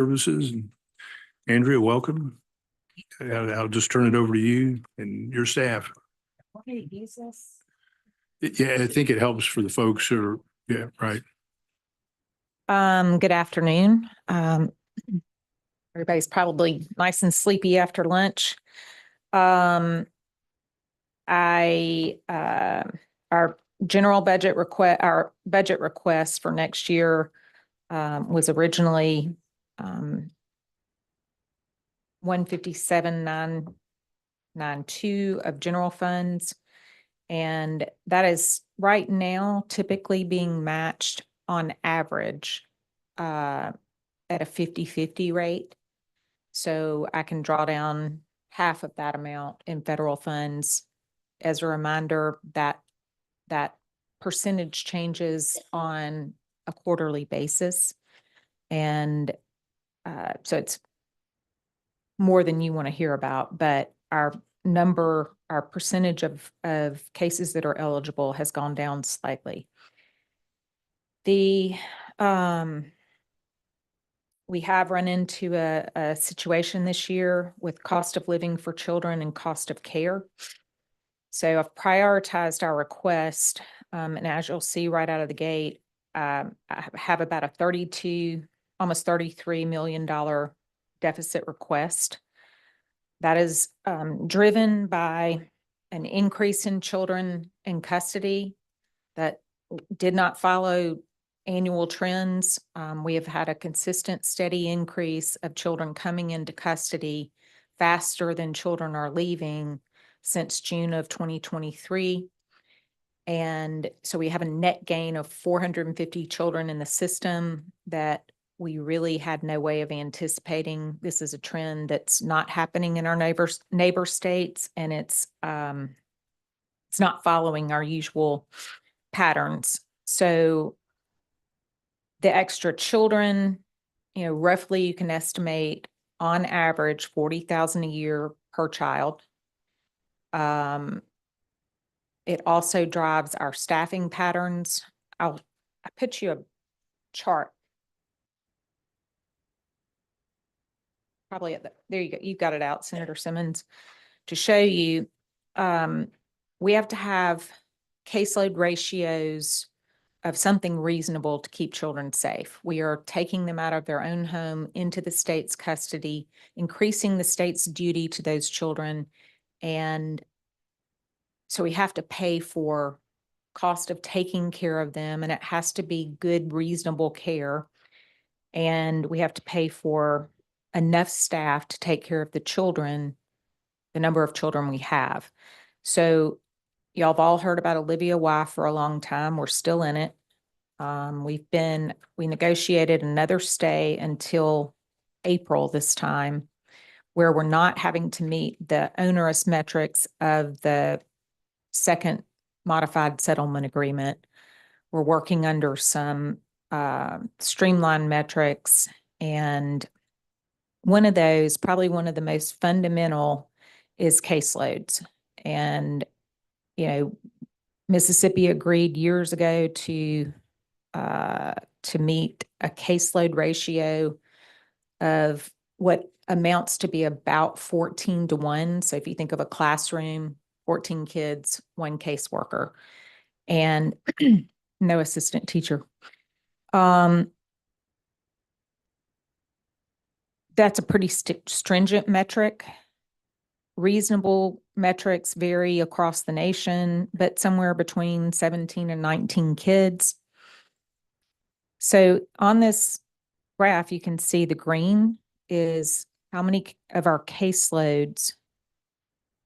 Services. And Andrea, welcome. I'll just turn it over to you and your staff. Okay, use this. Yeah, I think it helps for the folks who are, yeah, right. Good afternoon. Everybody's probably nice and sleepy after lunch. Our budget request for next year was originally 157,992 of general funds. And that is right now typically being matched on average at a 50-50 rate. So I can draw down half of that amount in federal funds. As a reminder, that percentage changes on a quarterly basis. And so it's more than you want to hear about, but our percentage of cases that are eligible has gone down slightly. We have run into a situation this year with cost of living for children and cost of care. So I've prioritized our request, and as you'll see right out of the gate, I have about a almost $33 million deficit request. That is driven by an increase in children in custody that did not follow annual trends. We have had a consistent, steady increase of children coming into custody faster than children are leaving since June of 2023. And so we have a net gain of 450 children in the system that we really had no way of anticipating. This is a trend that's not happening in our neighbor states, and it's not following our usual patterns. So the extra children, roughly you can estimate on average 40,000 a year per child. It also drives our staffing patterns. I put you a chart. Probably there you go. You've got it out, Senator Simmons, to show you. We have to have caseload ratios of something reasonable to keep children safe. We are taking them out of their own home into the state's custody, increasing the state's duty to those children. And so we have to pay for cost of taking care of them, and it has to be good, reasonable care. And we have to pay for enough staff to take care of the children, the number of children we have. So y'all have all heard about Olivia Y for a long time. We're still in it. We negotiated another stay until April this time, where we're not having to meet the onerous metrics of the second modified settlement agreement. We're working under some streamlined metrics, and one of those, probably one of the most fundamental, is caseloads. And Mississippi agreed years ago to meet a caseload ratio of what amounts to be about 14-1. So if you think of a classroom, 14 kids, 1 caseworker, and no assistant teacher. That's a pretty stringent metric. Reasonable metrics vary across the nation, but somewhere between 17 and 19 kids. So on this graph, you can see the green is how many of our caseloads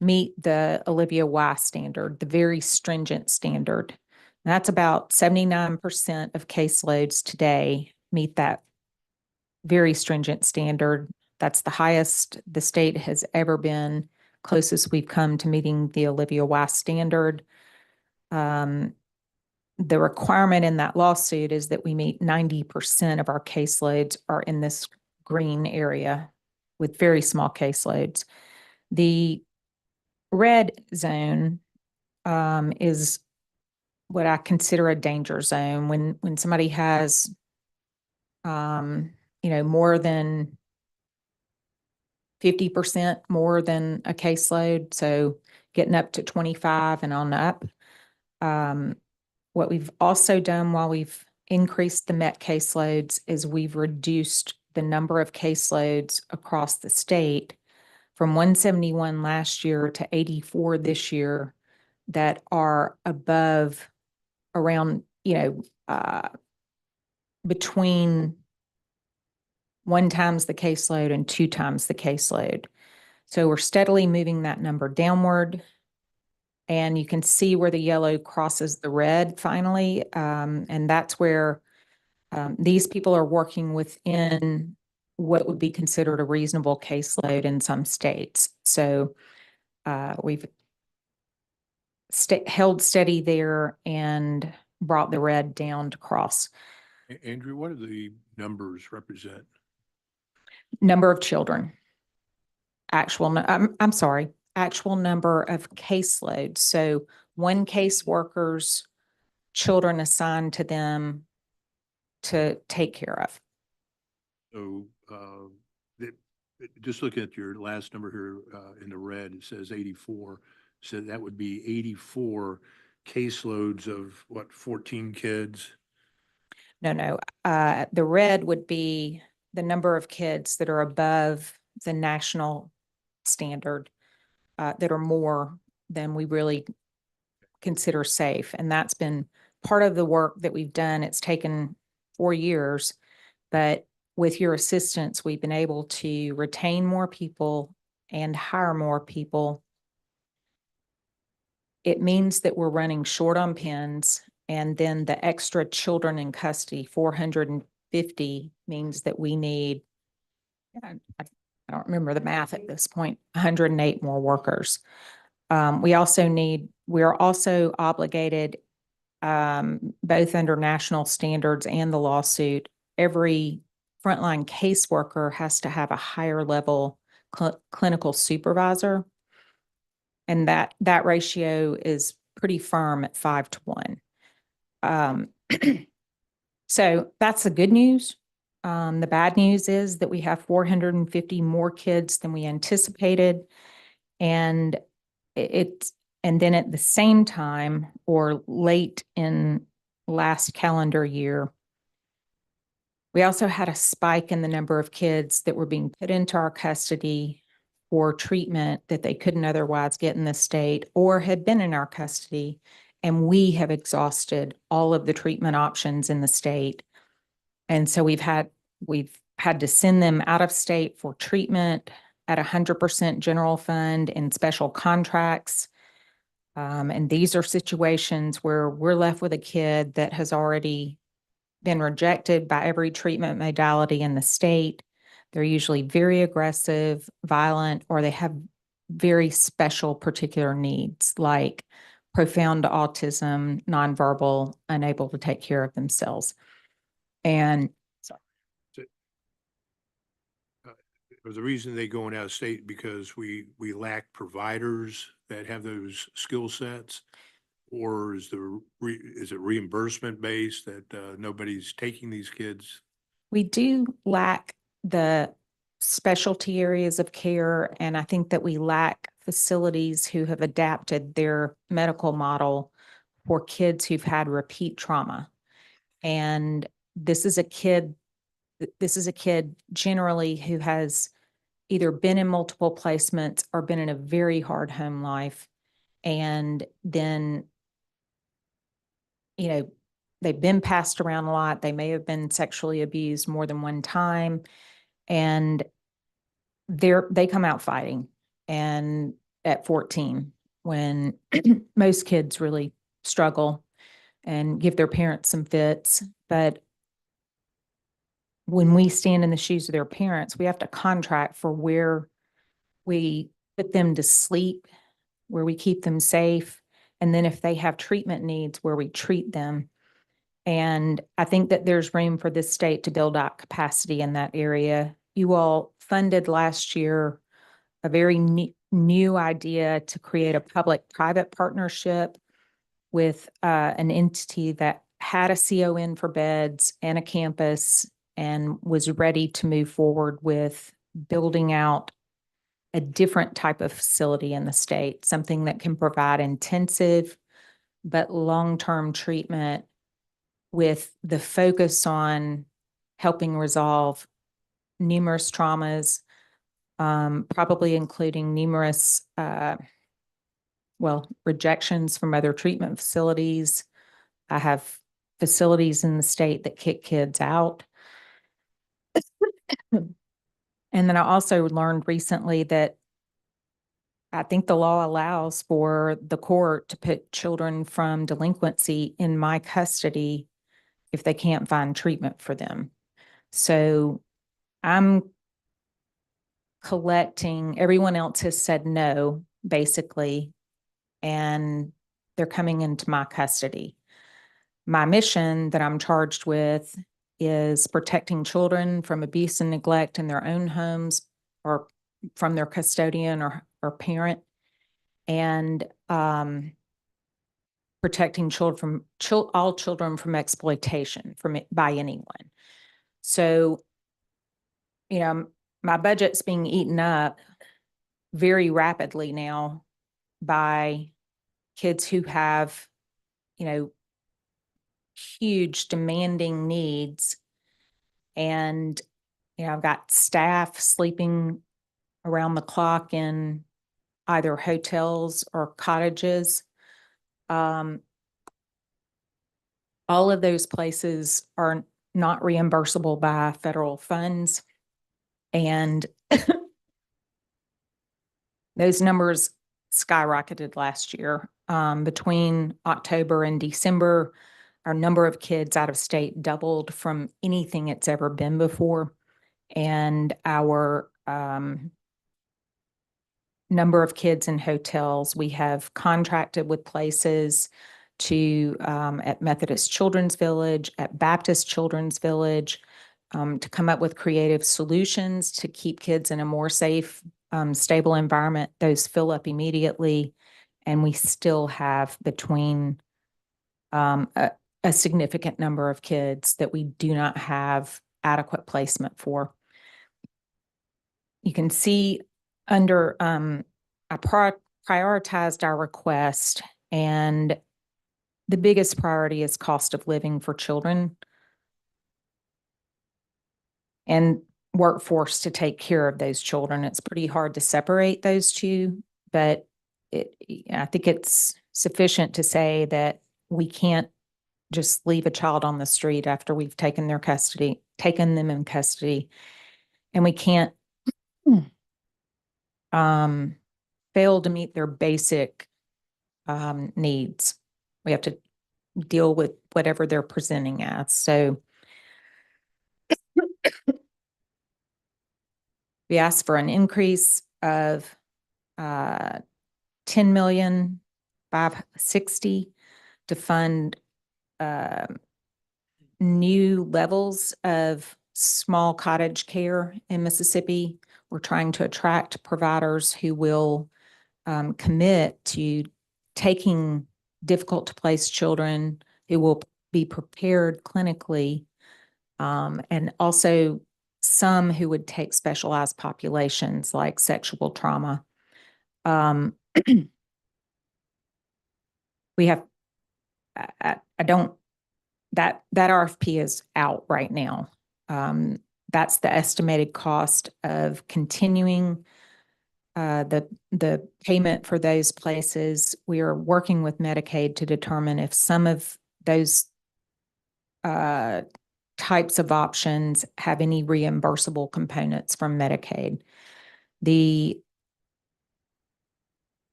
meet the Olivia Y standard, the very stringent standard. And that's about 79% of caseloads today meet that very stringent standard. That's the highest the state has ever been, closest we've come to meeting the Olivia Y standard. The requirement in that lawsuit is that we meet 90% of our caseloads are in this green area with very small caseloads. The red zone is what I consider a danger zone. When somebody has more than 50% more than a caseload. So getting up to 25 and on up. What we've also done while we've increased the MET caseloads is we've reduced the number of caseloads across the state from 171 last year to 84 this year that are above around, between 1 times the caseload and 2 times the caseload. So we're steadily moving that number downward. And you can see where the yellow crosses the red finally. And that's where these people are working within what would be considered a reasonable caseload in some states. So we've held steady there and brought the red down to cross. Andrew, what do the numbers represent? Number of children. I'm sorry, actual number of caseloads. So one caseworker's children assigned to them to take care of. So just looking at your last number here in the red, it says 84. So that would be 84 caseloads of what, 14 kids? No. The red would be the number of kids that are above the national standard, that are more than we really consider safe. And that's been part of the work that we've done. It's taken 4 years, but with your assistance, we've been able to retain more people and hire more people. It means that we're running short on pens, and then the extra children in custody, 450, means that we need, I don't remember the math at this point, 108 more workers. We're also obligated, both under national standards and the lawsuit, every frontline caseworker has to have a higher level clinical supervisor. And that ratio is pretty firm at 5-to-1. So that's the good news. The bad news is that we have 450 more kids than we anticipated. And then at the same time, or late in last calendar year, we also had a spike in the number of kids that were being put into our custody for treatment that they couldn't otherwise get in the state or had been in our custody. And we have exhausted all of the treatment options in the state. And so we've had to send them out of state for treatment at 100% general fund and special contracts. And these are situations where we're left with a kid that has already been rejected by every treatment modality in the state. They're usually very aggressive, violent, or they have very special particular needs like profound autism, nonverbal, unable to take care of themselves. And the reason they going out of state because we lack providers that have those skill sets, or is it reimbursement based that nobody's taking these kids? We do lack the specialty areas of care, and I think that we lack facilities who have adapted their medical model for kids who've had repeat trauma. And this is a kid generally who has either been in multiple placements or been in a very hard home life. And then, they've been passed around a lot. They may have been sexually abused more than one time. And they come out fighting. And at 14, when most kids really struggle and give their parents some fits. But when we stand in the shoes of their parents, we have to contract for where we put them to sleep, where we keep them safe, and then if they have treatment needs, where we treat them. And I think that there's room for this state to build out capacity in that area. You all funded last year a very new idea to create a public-private partnership with an entity that had a CON for beds and a campus and was ready to move forward with building out a different type of facility in the state, something that can provide intensive but long-term treatment with the focus on helping resolve numerous traumas, probably including numerous, rejections from other treatment facilities. I have facilities in the state that kick kids out. And then I also learned recently that I think the law allows for the court to put children from delinquency in my custody if they can't find treatment for them. So I'm collecting, everyone else has said no, basically, and they're coming into my custody. My mission that I'm charged with is protecting children from abuse and neglect in their own homes or from their custodian or parent, and protecting children from all children from exploitation by anyone. So, my budget's being eaten up very rapidly now by kids who have, huge demanding needs. And, I've got staff sleeping around the clock in either hotels or cottages. All of those places are not reimbursable by federal funds. And those numbers skyrocketed last year. Between October and December, our number of kids out of state doubled from anything it's ever been before. And our number of kids in hotels, we have contracted with places to at Methodist Children's Village, at Baptist Children's Village, to come up with creative solutions to keep kids in a more safe, stable environment. Those fill up immediately, and we still have between a significant number of kids that we do not have adequate placement for. You can see under, I prioritized our request, and the biggest priority is cost of living for children and workforce to take care of those children. It's pretty hard to separate those two, but I think it's sufficient to say that we can't just leave a child on the street after we've taken them in custody, and we can't fail to meet their basic needs. We have to deal with whatever they're presenting as. So we asked for an increase of 10,560,000 to fund new levels of small cottage care in Mississippi. We're trying to attract providers who will commit to taking difficult to place children, who will be prepared clinically, and also some who would take specialized populations like sexual trauma. We have, I don't, that RFP is out right now. That's the estimated cost of continuing the payment for those places. We are working with Medicaid to determine if some of those types of options have any reimbursable components from Medicaid.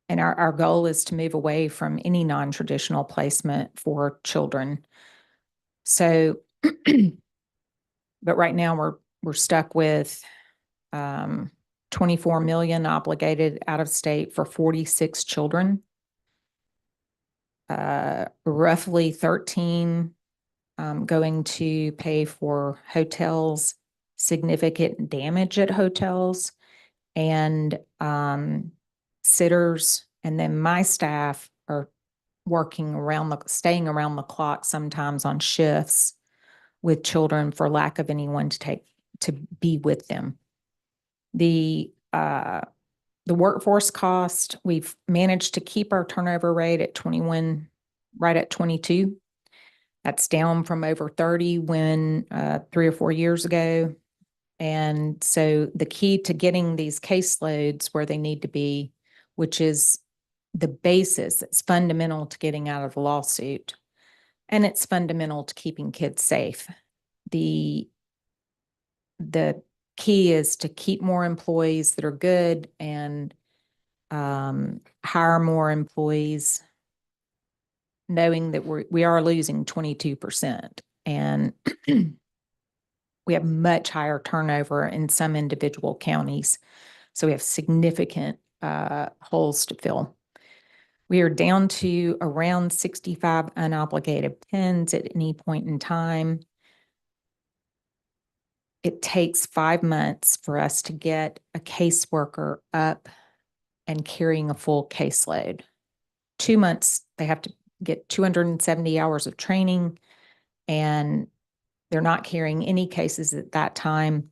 And our goal is to move away from any non-traditional placement for children. So, but right now we're stuck with 24 million obligated out of state for 46 children. Roughly 13 going to pay for hotels, significant damage at hotels, and sitters. And then my staff are staying around the clock, sometimes on shifts, with children for lack of anyone to be with them. The workforce cost, we've managed to keep our turnover rate at 21, right at 22. That's down from over 30 when 3 or 4 years ago. And so the key to getting these caseloads where they need to be, which is the basis, it's fundamental to getting out of the lawsuit, and it's fundamental to keeping kids safe. The key is to keep more employees that are good and hire more employees, knowing that we are losing 22%. And we have much higher turnover in some individual counties. So we have significant holes to fill. We are down to around 65 unobligated pens at any point in time. It takes 5 months for us to get a caseworker up and carrying a full caseload. 2 months, they have to get 270 hours of training, and they're not carrying any cases at that time.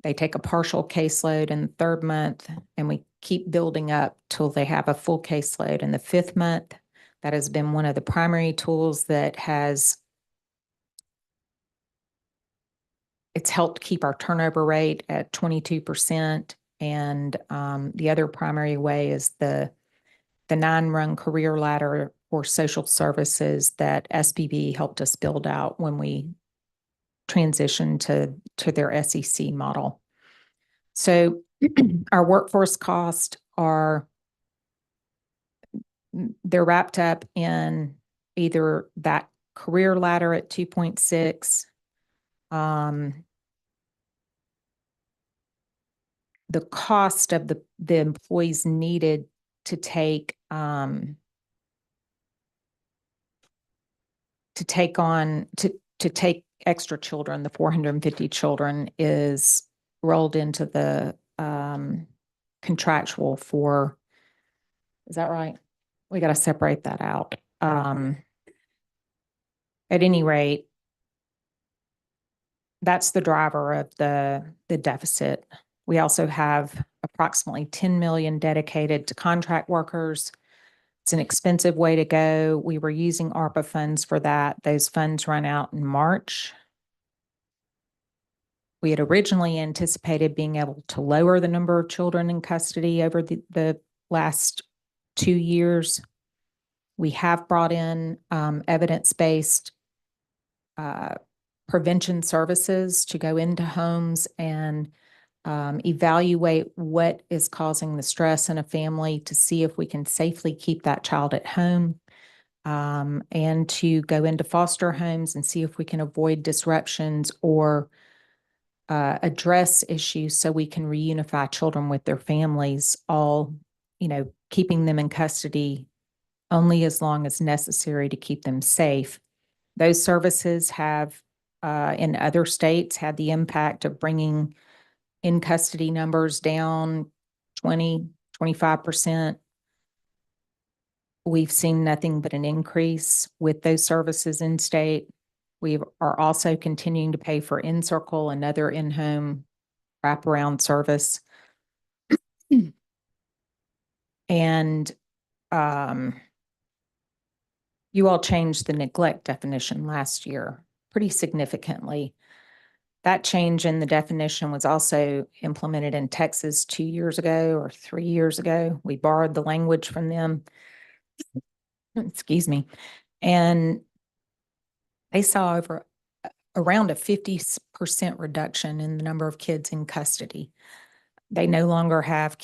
They take a partial caseload in the 3rd month, and we keep building up till they have a full caseload in the 5th month. That has been one of the primary tools that it's helped keep our turnover rate at 22%. And the other primary way is the 9-rung career ladder for social services that SBB helped us build out when we transitioned to their SEC model. So our workforce costs they're wrapped up in either that career ladder at 2.6, the cost of the employees needed to take extra children, the 450 children, is rolled into the contractual for, is that right? We got to separate that out. At any rate, that's the driver of the deficit. We also have approximately 10 million dedicated to contract workers. It's an expensive way to go. We were using ARPA funds for that. Those funds run out in March. We had originally anticipated being able to lower the number of children in custody over the last 2 years. We have brought in evidence-based prevention services to go into homes and evaluate what is causing the stress in a family to see if we can safely keep that child at home, and to go into foster homes and see if we can avoid disruptions or address issues so we can reunify children with their families, all, keeping them in custody only as long as necessary to keep them safe. Those services have, in other states, had the impact of bringing in custody numbers down 20-25%. We've seen nothing but an increase with those services in state. We are also continuing to pay for In-Circle, another in-home wraparound service. And you all changed the neglect definition last year pretty significantly. That change in the definition was also implemented in Texas 2 years ago or 3 years ago. We borrowed the language from them. Excuse me. And they saw around a 50% reduction in the number of kids in custody. They no longer have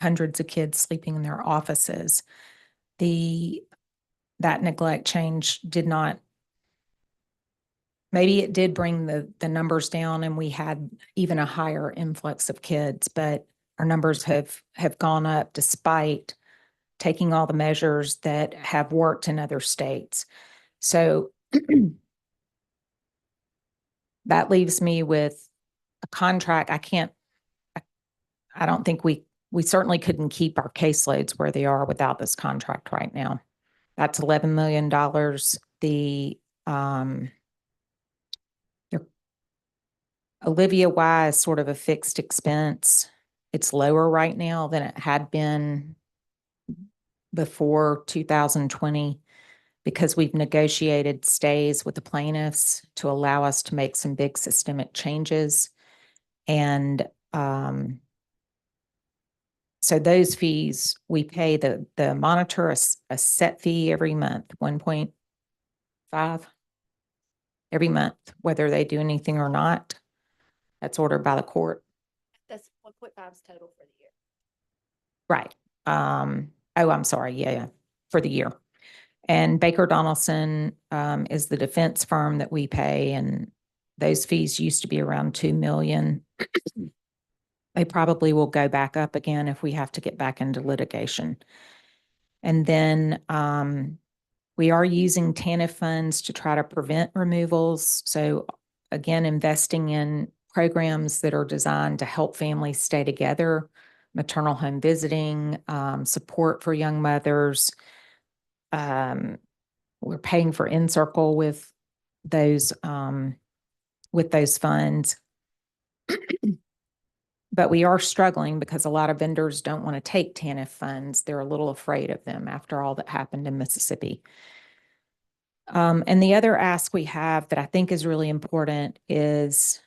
hundreds of kids sleeping in their offices. That neglect change maybe it did bring the numbers down, and we had even a higher influx of kids, but our numbers have gone up despite taking all the measures that have worked in other states. So that leaves me with a contract. I don't think we certainly couldn't keep our caseloads where they are without this contract right now. That's $11 million. Olivia Y is sort of a fixed expense. It's lower right now than it had been before 2020 because we've negotiated stays with the plaintiffs to allow us to make some big systemic changes. And so those fees, we pay the monitor a set fee every month, 1.5 every month, whether they do anything or not. That's ordered by the court. That's 1.5 is total for the year. Right. Oh, I'm sorry. Yeah, for the year. And Baker Donaldson is the defense firm that we pay, and those fees used to be around 2 million. They probably will go back up again if we have to get back into litigation. And then we are using TANF funds to try to prevent removals. So again, investing in programs that are designed to help families stay together, maternal home visiting, support for young mothers. We're paying for In-Circle with those funds. But we are struggling because a lot of vendors don't want to take TANF funds. They're a little afraid of them after all that happened in Mississippi. And the other ask we have that I think is really important is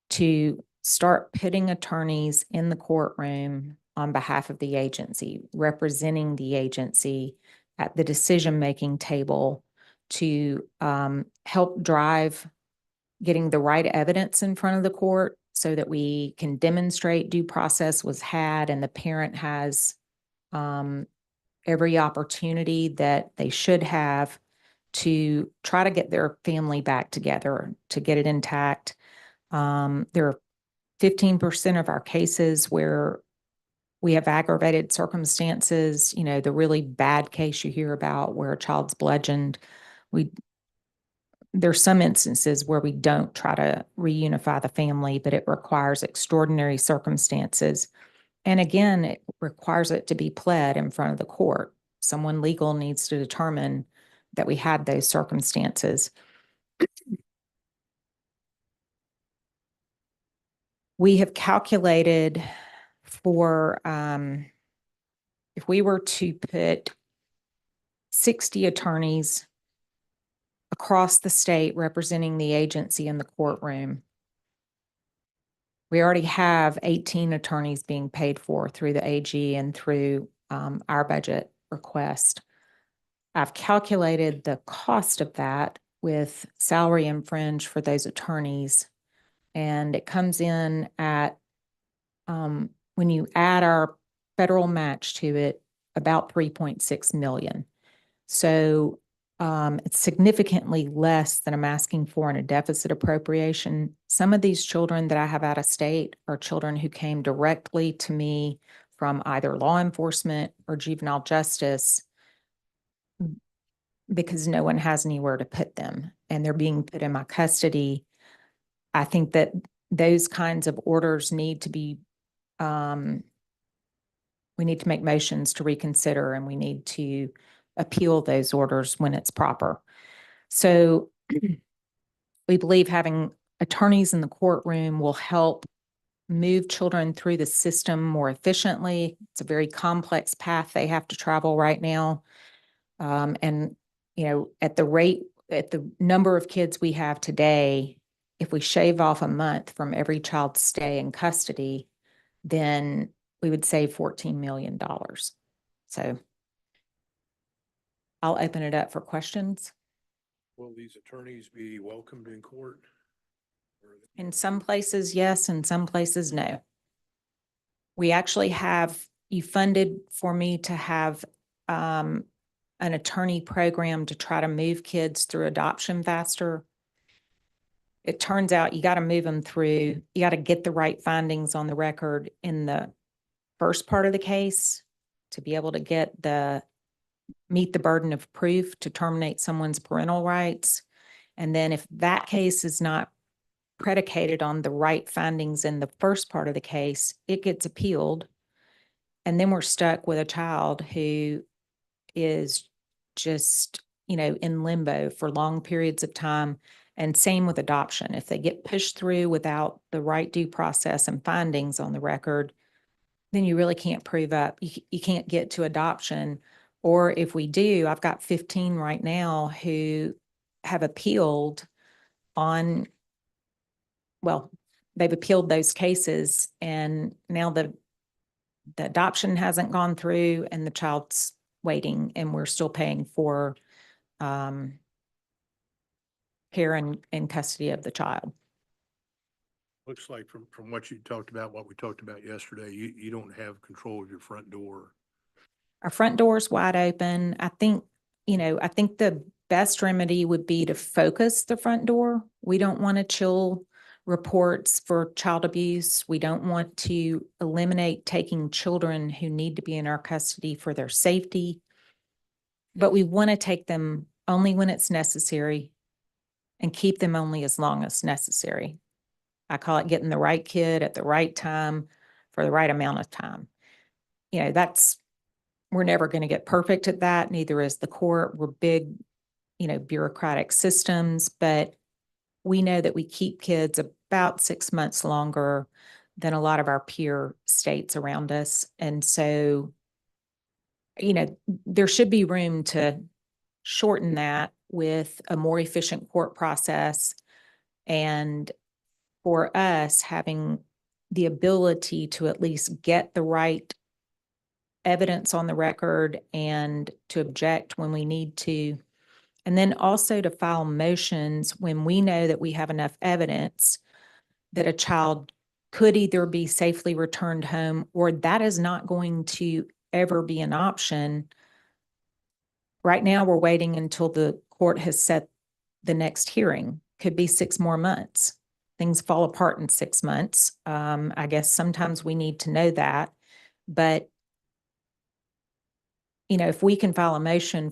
to start putting attorneys in the courtroom on behalf of the agency, representing the agency at the decision-making table to help drive getting the right evidence in front of the court so that we can demonstrate due process was had and the parent has every opportunity that they should have to try to get their family back together, to get it intact. There are 15% of our cases where we have aggravated circumstances, the really bad case you hear about where a child's bludgeoned. There's some instances where we don't try to reunify the family, but it requires extraordinary circumstances. And again, it requires it to be pled in front of the court. Someone legal needs to determine that we had those circumstances. We have calculated for, if we were to put 60 attorneys across the state representing the agency in the courtroom, we already have 18 attorneys being paid for through the AG and through our budget request. I've calculated the cost of that with salary and fringe for those attorneys, and it comes in at, when you add our federal match to it, about 3.6 million. So it's significantly less than I'm asking for in a deficit appropriation. Some of these children that I have out of state are children who came directly to me from either law enforcement or juvenile justice because no one has anywhere to put them and they're being put in my custody. I think that those kinds of orders need to be, we need to make motions to reconsider and we need to appeal those orders when it's proper. So we believe having attorneys in the courtroom will help move children through the system more efficiently. It's a very complex path they have to travel right now. And, at the number of kids we have today, if we shave off a month from every child's stay in custody, then we would save $14 million. So I'll open it up for questions. Will these attorneys be welcomed in court? In some places, yes. In some places, no. We actually have, you funded for me to have an attorney program to try to move kids through adoption faster. It turns out you got to move them through, you got to get the right findings on the record in the first part of the case to be able to meet the burden of proof to terminate someone's parental rights. And then if that case is not predicated on the right findings in the first part of the case, it gets appealed. And then we're stuck with a child who is just, in limbo for long periods of time. And same with adoption. If they get pushed through without the right due process and findings on the record, then you really can't prove up. You can't get to adoption. Or if we do, I've got 15 right now who have appealed on, well, they've appealed those cases, and now the adoption hasn't gone through and the child's waiting, and we're still paying for care and custody of the child. Looks like from what you talked about, what we talked about yesterday, you don't have control of your front door. Our front door's wide open. I think the best remedy would be to focus the front door. We don't want to chill reports for child abuse. We don't want to eliminate taking children who need to be in our custody for their safety. But we want to take them only when it's necessary and keep them only as long as necessary. I call it getting the right kid at the right time for the right amount of time. We're never going to get perfect at that. Neither is the court. We're big, bureaucratic systems, but we know that we keep kids about 6 months longer than a lot of our peer states around us. And so, there should be room to shorten that with a more efficient court process, and for us having the ability to at least get the right evidence on the record and to object when we need to. And then also to file motions when we know that we have enough evidence that a child could either be safely returned home or that is not going to ever be an option. Right now, we're waiting until the court has set the next hearing. Could be 6 more months. Things fall apart in 6 months. I guess sometimes we need to know that. But, if we can file a motion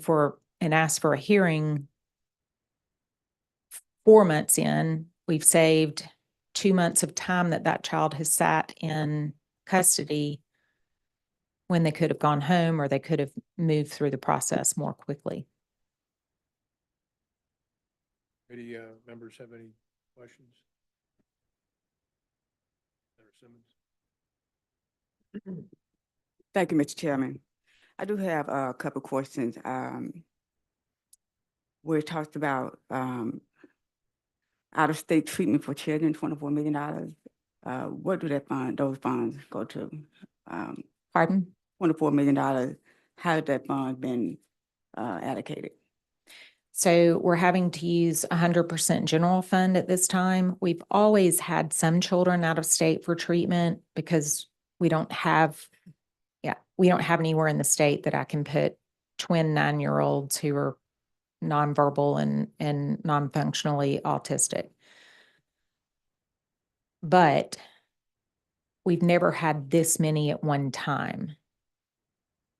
and ask for a hearing 4 months in, we've saved 2 months of time that child has sat in custody when they could have gone home or they could have moved through the process more quickly. Any members have any questions? Senator Simmons? Thank you, Mr. Chairman. I do have a couple of questions. We talked about out-of-state treatment for children, $24 million. What do those funds go to? Pardon? $24 million. How has that fund been allocated? So we're having to use 100% general fund at this time. We've always had some children out of state for treatment because we don't have anywhere in the state that I can put twin 9-year-olds who are nonverbal and non-functionally autistic. But we've never had this many at one time.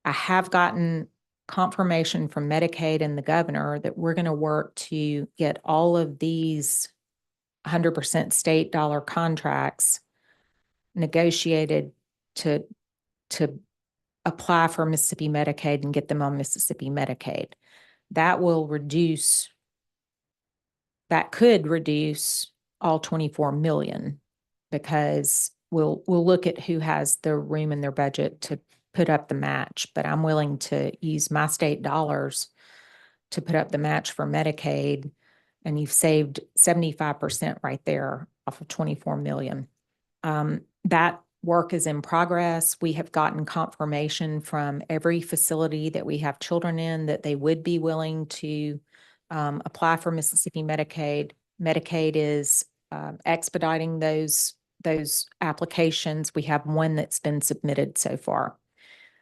I have gotten confirmation from Medicaid and the governor that we're going to work to get all of these 100% state dollar contracts negotiated to apply for Mississippi Medicaid and get them on Mississippi Medicaid. That could reduce all 24 million because we'll look at who has the room in their budget to put up the match, but I'm willing to use my state dollars to put up the match for Medicaid, and you've saved 75% right there off of 24 million. That work is in progress. We have gotten confirmation from every facility that we have children in that they would be willing to apply for Mississippi Medicaid. Medicaid is expediting those applications. We have one that's been submitted so far.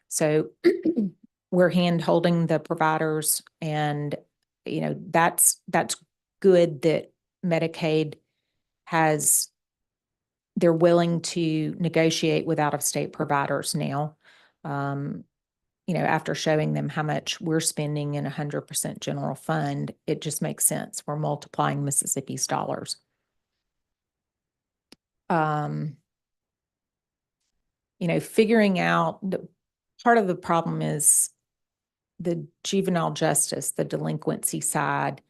So we're hand-holding the providers, and that's good that Medicaid they're willing to negotiate with out-of-state providers now. After showing them how much we're spending in 100% general fund, it just makes sense. We're multiplying Mississippi's dollars. Figuring out part of the problem is the juvenile justice, the delinquency side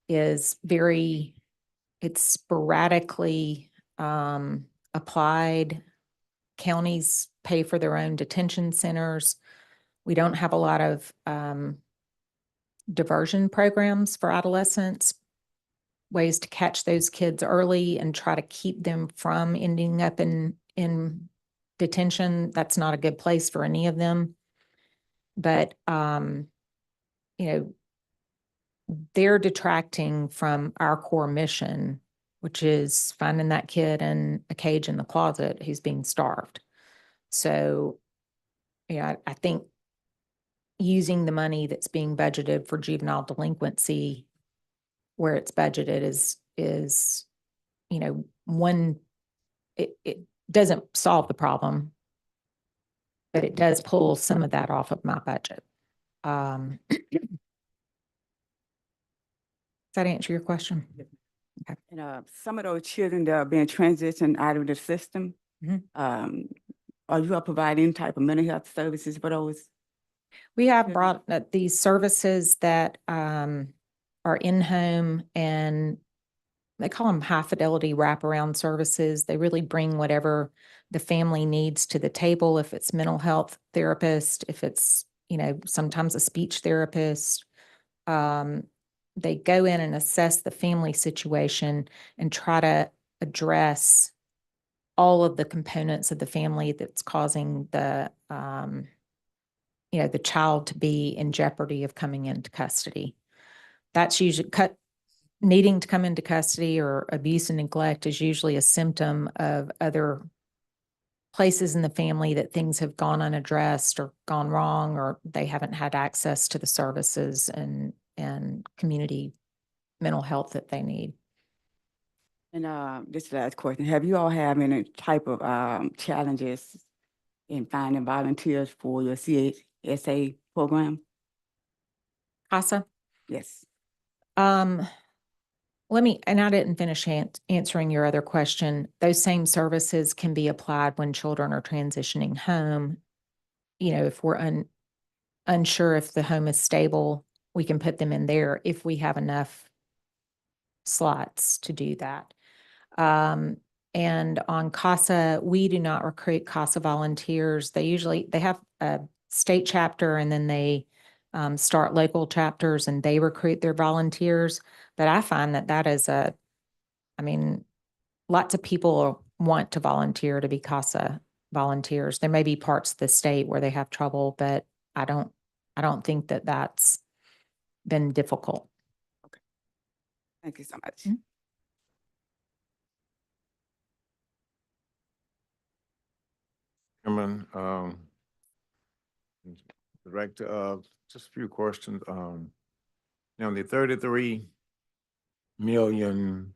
is very It's sporadically applied. Counties pay for their own detention centers. We don't have a lot of diversion programs for adolescents, ways to catch those kids early and try to keep them from ending up in detention. That's not a good place for any of them. But, you know, they're detracting from our core mission, which is finding that kid in a cage in the closet who's being starved. So, yeah, I think using the money that's being budgeted for juvenile delinquency where it's budgeted is, you know, it doesn't solve the problem, but it does pull some of that off of my budget. Does that answer your question? And some of those children that are being transitioned out of the system, Mhm. are you all providing any type of mental health services for those? We have Children. brought these services that are in-home, and they call them high fidelity wraparound services. They really bring whatever the family needs to the table. If it's mental health therapist, if it's, you know, sometimes a speech therapist, they go in and assess the family situation and try to address all of the components of the family that's causing the, you know, the child to be in jeopardy of coming into custody. That's usually needing to come into custody, or abuse and neglect is usually a symptom of other places in the family that things have gone unaddressed or gone wrong, or they haven't had access to the services and community mental health that they need. And this last question, have you all have any type of challenges in finding volunteers for your CSA program? CASA? Yes. And I didn't finish answering your other question. Those same services can be applied when children are transitioning home. You know, if we're unsure if the home is stable, we can put them in there if we have enough slots to do that. And on CASA, we do not recruit CASA volunteers. They have a state chapter, and then they start local chapters and they recruit their volunteers. But I find that is I mean, lots of people want to volunteer to be CASA volunteers. There may be parts of the state where they have trouble, but I don't think that that's been difficult. Thank you so much. Mhm. Chairman, Director, just a few questions. Now the 33 million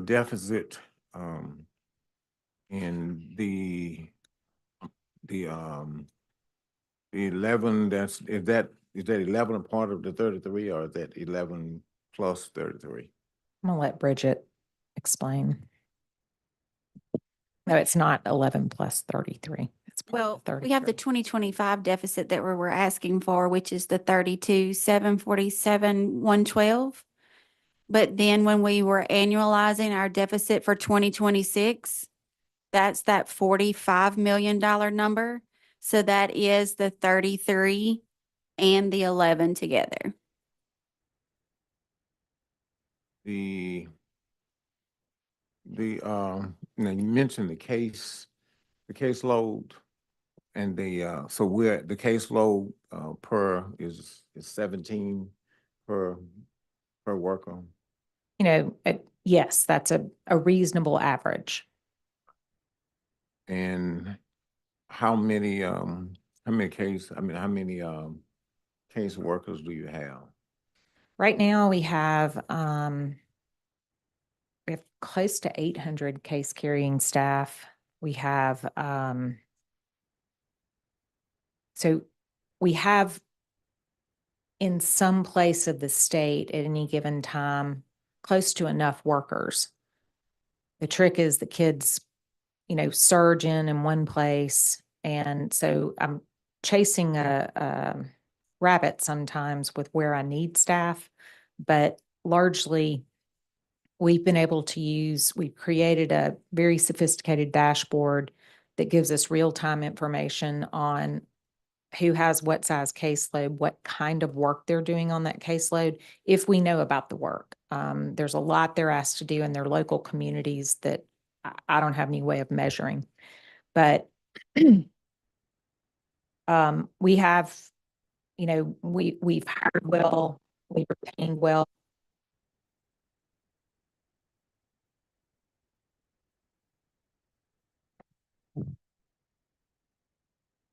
deficit, and the 11, is that 11 a part of the 33, or is that 11 plus 33? I'm gonna let Bridget explain. No, it's not 11 plus 33. It's part Well, of the we have the 33. 2025 deficit that we're asking for, which is the 32,747,112. But then when we were annualizing our deficit for 2026, that's that $45 million number. So that is the 33 and the 11 together. Now you mentioned the caseload, and so the caseload per is 17 per worker. You know, yes, that's a reasonable average. And how many case workers do you have? Right now we have close to 800 case carrying staff. We have so we have in some place of the state at any given time close to enough workers. The trick is the kids, you know, surge in one place, and so I'm chasing a rabbit sometimes with where I need staff, but largely we've been able to we've created a very sophisticated dashboard that gives us real-time information on who has what size caseload, what kind of work they're doing on that caseload, if we know about the work. There's a lot they're asked to do in their local communities that I don't have any way of measuring. But we have, we've hired well, we've retained well.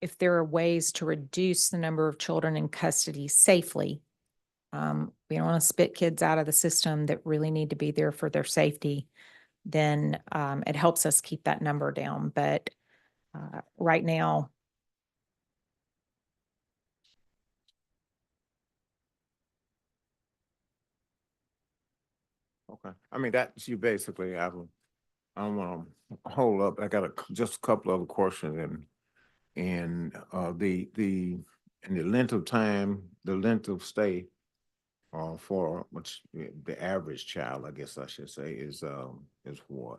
If there are ways to reduce the number of children in custody safely, we don't want to spit kids out of the system that really need to be there for their safety, then it helps us keep that number down. But right now, Okay, I mean, that's you basically, I don't want to hold up, I got just a couple other questions and and the length of time, the length of stay for which the average child, I guess I should say, is what?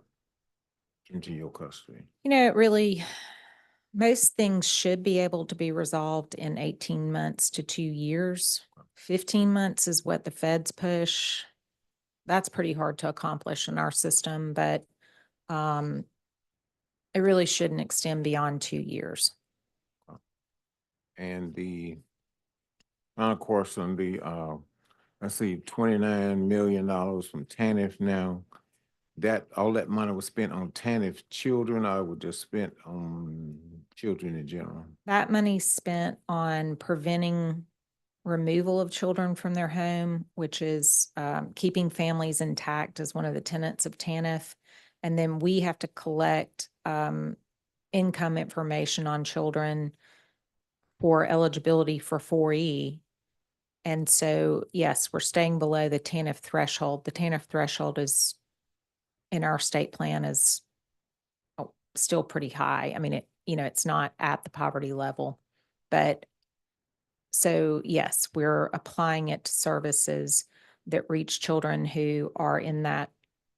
Into your custody. it really, most things should be able to be resolved in 18 months to 2 years. 15 months is what the feds push. That's pretty hard to accomplish in our system, but it really shouldn't extend beyond 2 years. And the final question, let's see, $29 million from TANF now. All that money was spent on TANF children, or was just spent on children in general? That money spent on preventing removal of children from their home, which is keeping families intact as one of the tenets of TANF. And then we have to collect income information on children for eligibility for 4E. And so, yes, we're staying below the TANF threshold. The TANF threshold is in our state plan is still pretty high. I mean, it's not at the poverty level, but so yes, we're applying it to services that reach children who are in that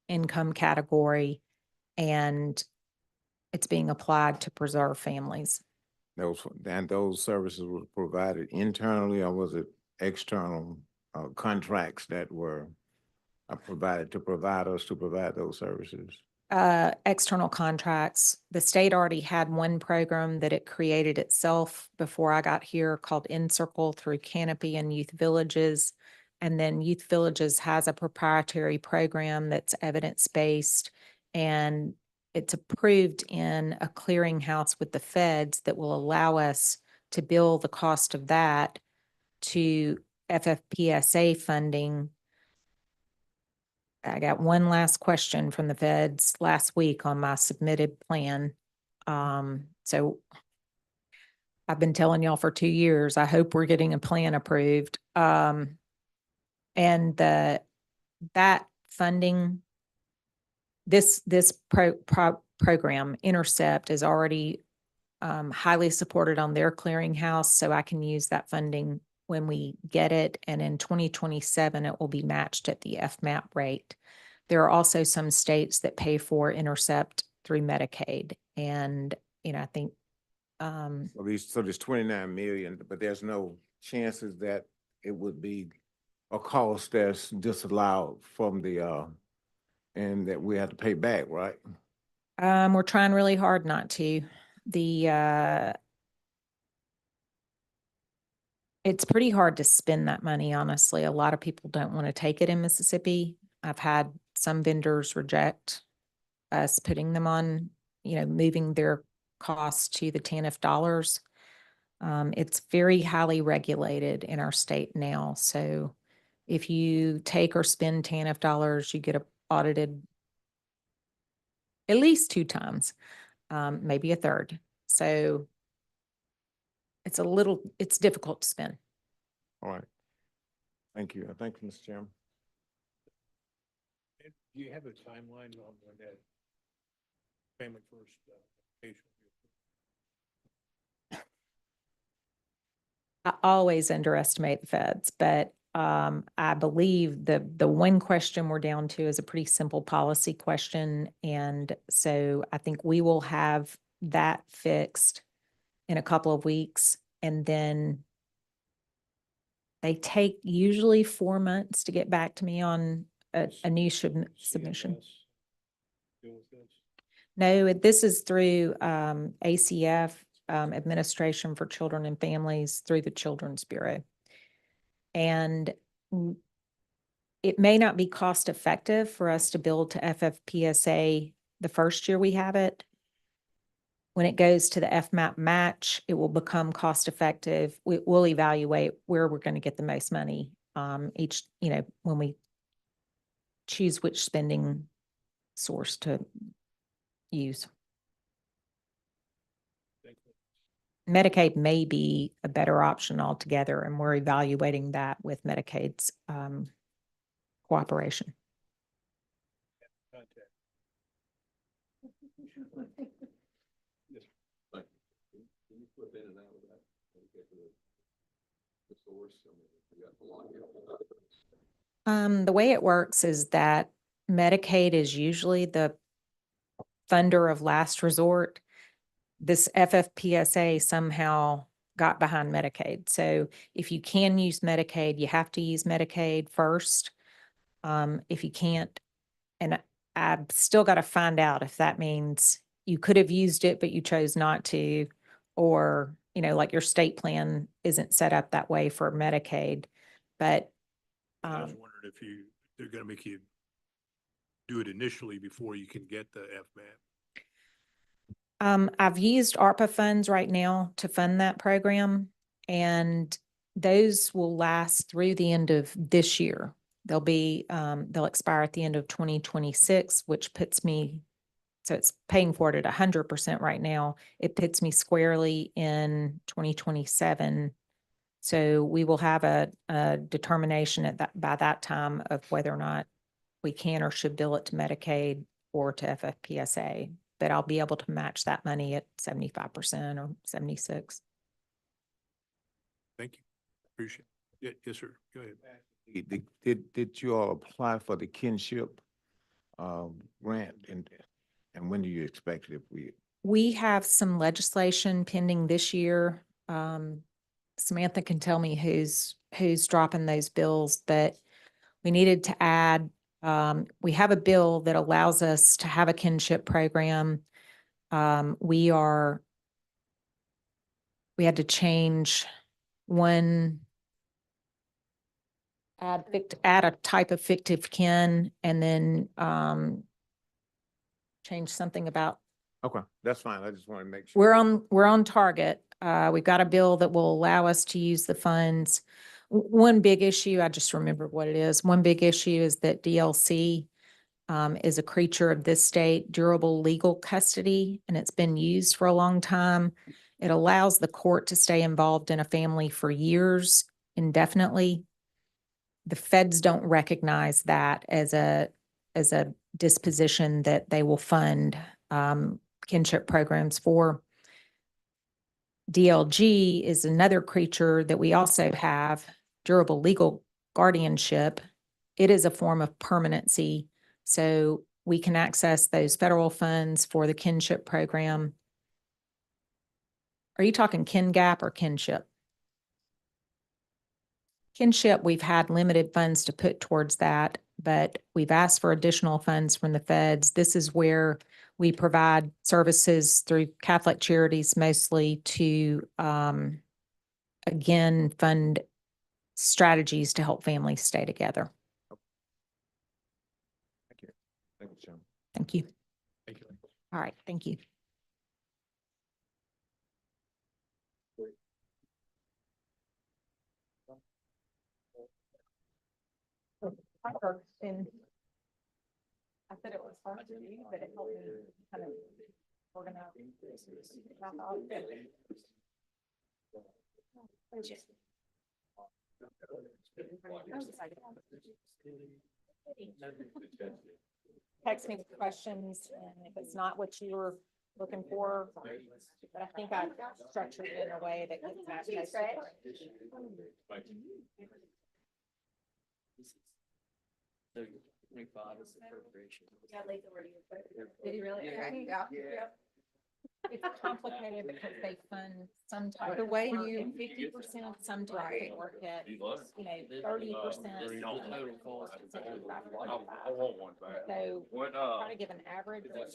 income category, and it's being applied to preserve families. Those services were provided internally, or was it external contracts that were provided to providers to provide those services? External contracts. The state already had one program that it created itself before I got here called Encircle through Canopy and Youth Villages. And then Youth Villages has a proprietary program that's evidence-based, and it's approved in a clearinghouse with the feds that will allow us to bill the cost of that to FFPSA funding. I got one last question from the feds last week on my submitted plan. So I've been telling y'all for 2 years, I hope we're getting a plan approved. And that funding, this program, Intercept, is already highly supported on their clearinghouse, so I can use that funding when we get it. And in 2027, it will be matched at the FMAP rate. There are also some states that pay for Intercept through Medicaid. And, I think, So there's 29 million, but there's no chances that it would be a cost that's disallowed from and that we have to pay back, right? we're trying really hard not to. It's pretty hard to spend that money, honestly. A lot of people don't want to take it in Mississippi. I've had some vendors reject us putting them on, moving their costs to the TANF dollars. It's very highly regulated in our state now. So if you take or spend TANF dollars, you get audited at least 2 times, maybe a third. So it's difficult to spend. All right. Thank you. Thank you, Mr. Chairman. Do you have a timeline on when that family first application? I always underestimate the feds, but I believe the one question we're down to is a pretty simple policy question. And so I think we will have that fixed in a couple of weeks. And then they take usually 4 months to get back to me on a new submission. No, this is through ACF, Administration for Children and Families, through the Children's Bureau. And it may not be cost effective for us to build to FFPSA the first year we have it. When it goes to the FMAP match, it will become cost effective. We'll evaluate where we're going to get the most money each, when we choose which spending source to use. Medicaid may be a better option altogether, and we're evaluating that with Medicaid's cooperation. The way it works is that Medicaid is usually the funder of last resort. This FFPSA somehow got behind Medicaid. So if you can use Medicaid, you have to use Medicaid first. If you can't, and I've still got to find out if that means you could have used it, but you chose not to, or, like your state plan isn't set up that way for Medicaid. But I was wondering if they're gonna make you do it initially before you can get the FMAP. I've used ARPA funds right now to fund that program, and those will last through the end of this year. They'll expire at the end of 2026, which puts me, so it's paying for it at 100% right now. It puts me squarely in 2027. So we will have a determination by that time of whether or not we can or should bill it to Medicaid or to FFPSA. But I'll be able to match that money at 75% or 76%. Thank you. Appreciate it. Yeah, yes, sir. Go ahead. Did you all apply for the kinship grant, and when do you expect it? We have some legislation pending this year. Samantha can tell me who's dropping those bills, but we needed to add, we have a bill that allows us to have a kinship program. We had to change one, add a type of fictive kin, and then change something about. Okay, that's fine. I just want to make sure. We're on target. We've got a bill that will allow us to use the funds. One big issue, I just remembered what it is. One big issue is that DLC is a creature of this state, durable legal custody, and it's been used for a long time. It allows the court to stay involved in a family for years indefinitely. The feds don't recognize that as a disposition that they will fund kinship programs for. DLG is another creature that we also have, durable legal guardianship. It is a form of permanency, so we can access those federal funds for the kinship program. Are you talking kin gap or kinship? Kinship, we've had limited funds to put towards that, but we've asked for additional funds from the feds. This is where we provide services through Catholic Charities mostly to, again, fund strategies to help families stay together. Thank you. Thank you, Sharon. Thank you. Thank you. All right, thank you. And I said it was hard to read, but it helped me kind of organize. Text me with questions, and if it's not what you were looking for, but I think I structured it in a way that gets that. So 25 is appropriation. Did he really? Okay, yeah. It's complicated because they fund some type. The way you. 50%, some type of work at, 30%. Total cost. So try to give an average of what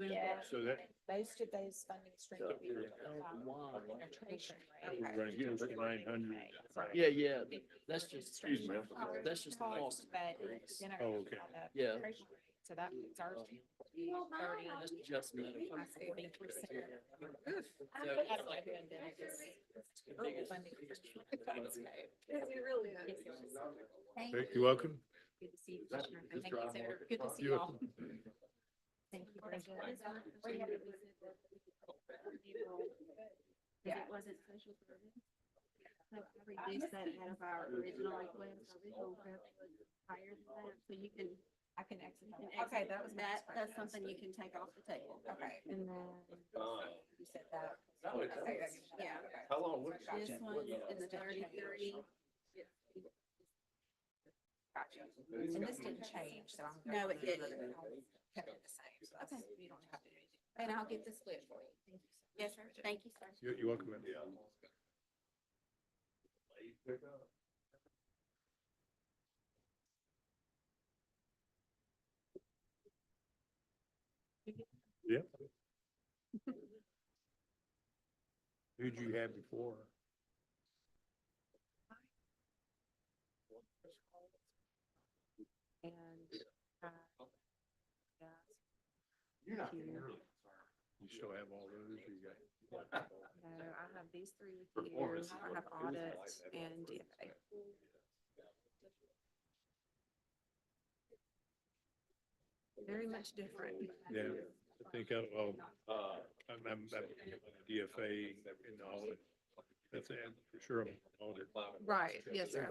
you get. So that, Most of those funding streams. would be penetration rate. we're running close to 900. Yeah, that's just, that's just the cost. But then I- Oh, okay. Yeah. penetration rate. So that puts ours to 30. That's just medical. 40%. So I don't know who invented this. Funding. It really is. You're welcome. Good to see you, Commissioner. Thank you, Senator. Good to see You're you all. welcome. Thank you. Yeah. It wasn't social service. So I reduced that out of our original request, our original request was higher than that, so you can. I can exit. you can Okay, exit that was my next That's question. something you can take off the table. Okay. And then You said that. Okay, Yeah. How long would this one in the 33. Gotcha. And this didn't change, so I'm. No, it didn't. Kept it the same, so that's, Okay. you don't have to do anything. And I'll get the split for you. Yes, sir. Thank you, sir. You're welcome. ma'am. Yeah. Who'd you have before? And, You still have all those, or you got? No, I have these three with you. I have audit and DFA. Very much different. Yeah, I think, I'm DFA in the audit. That's it, for sure, I'm audit. Right, yes, sir.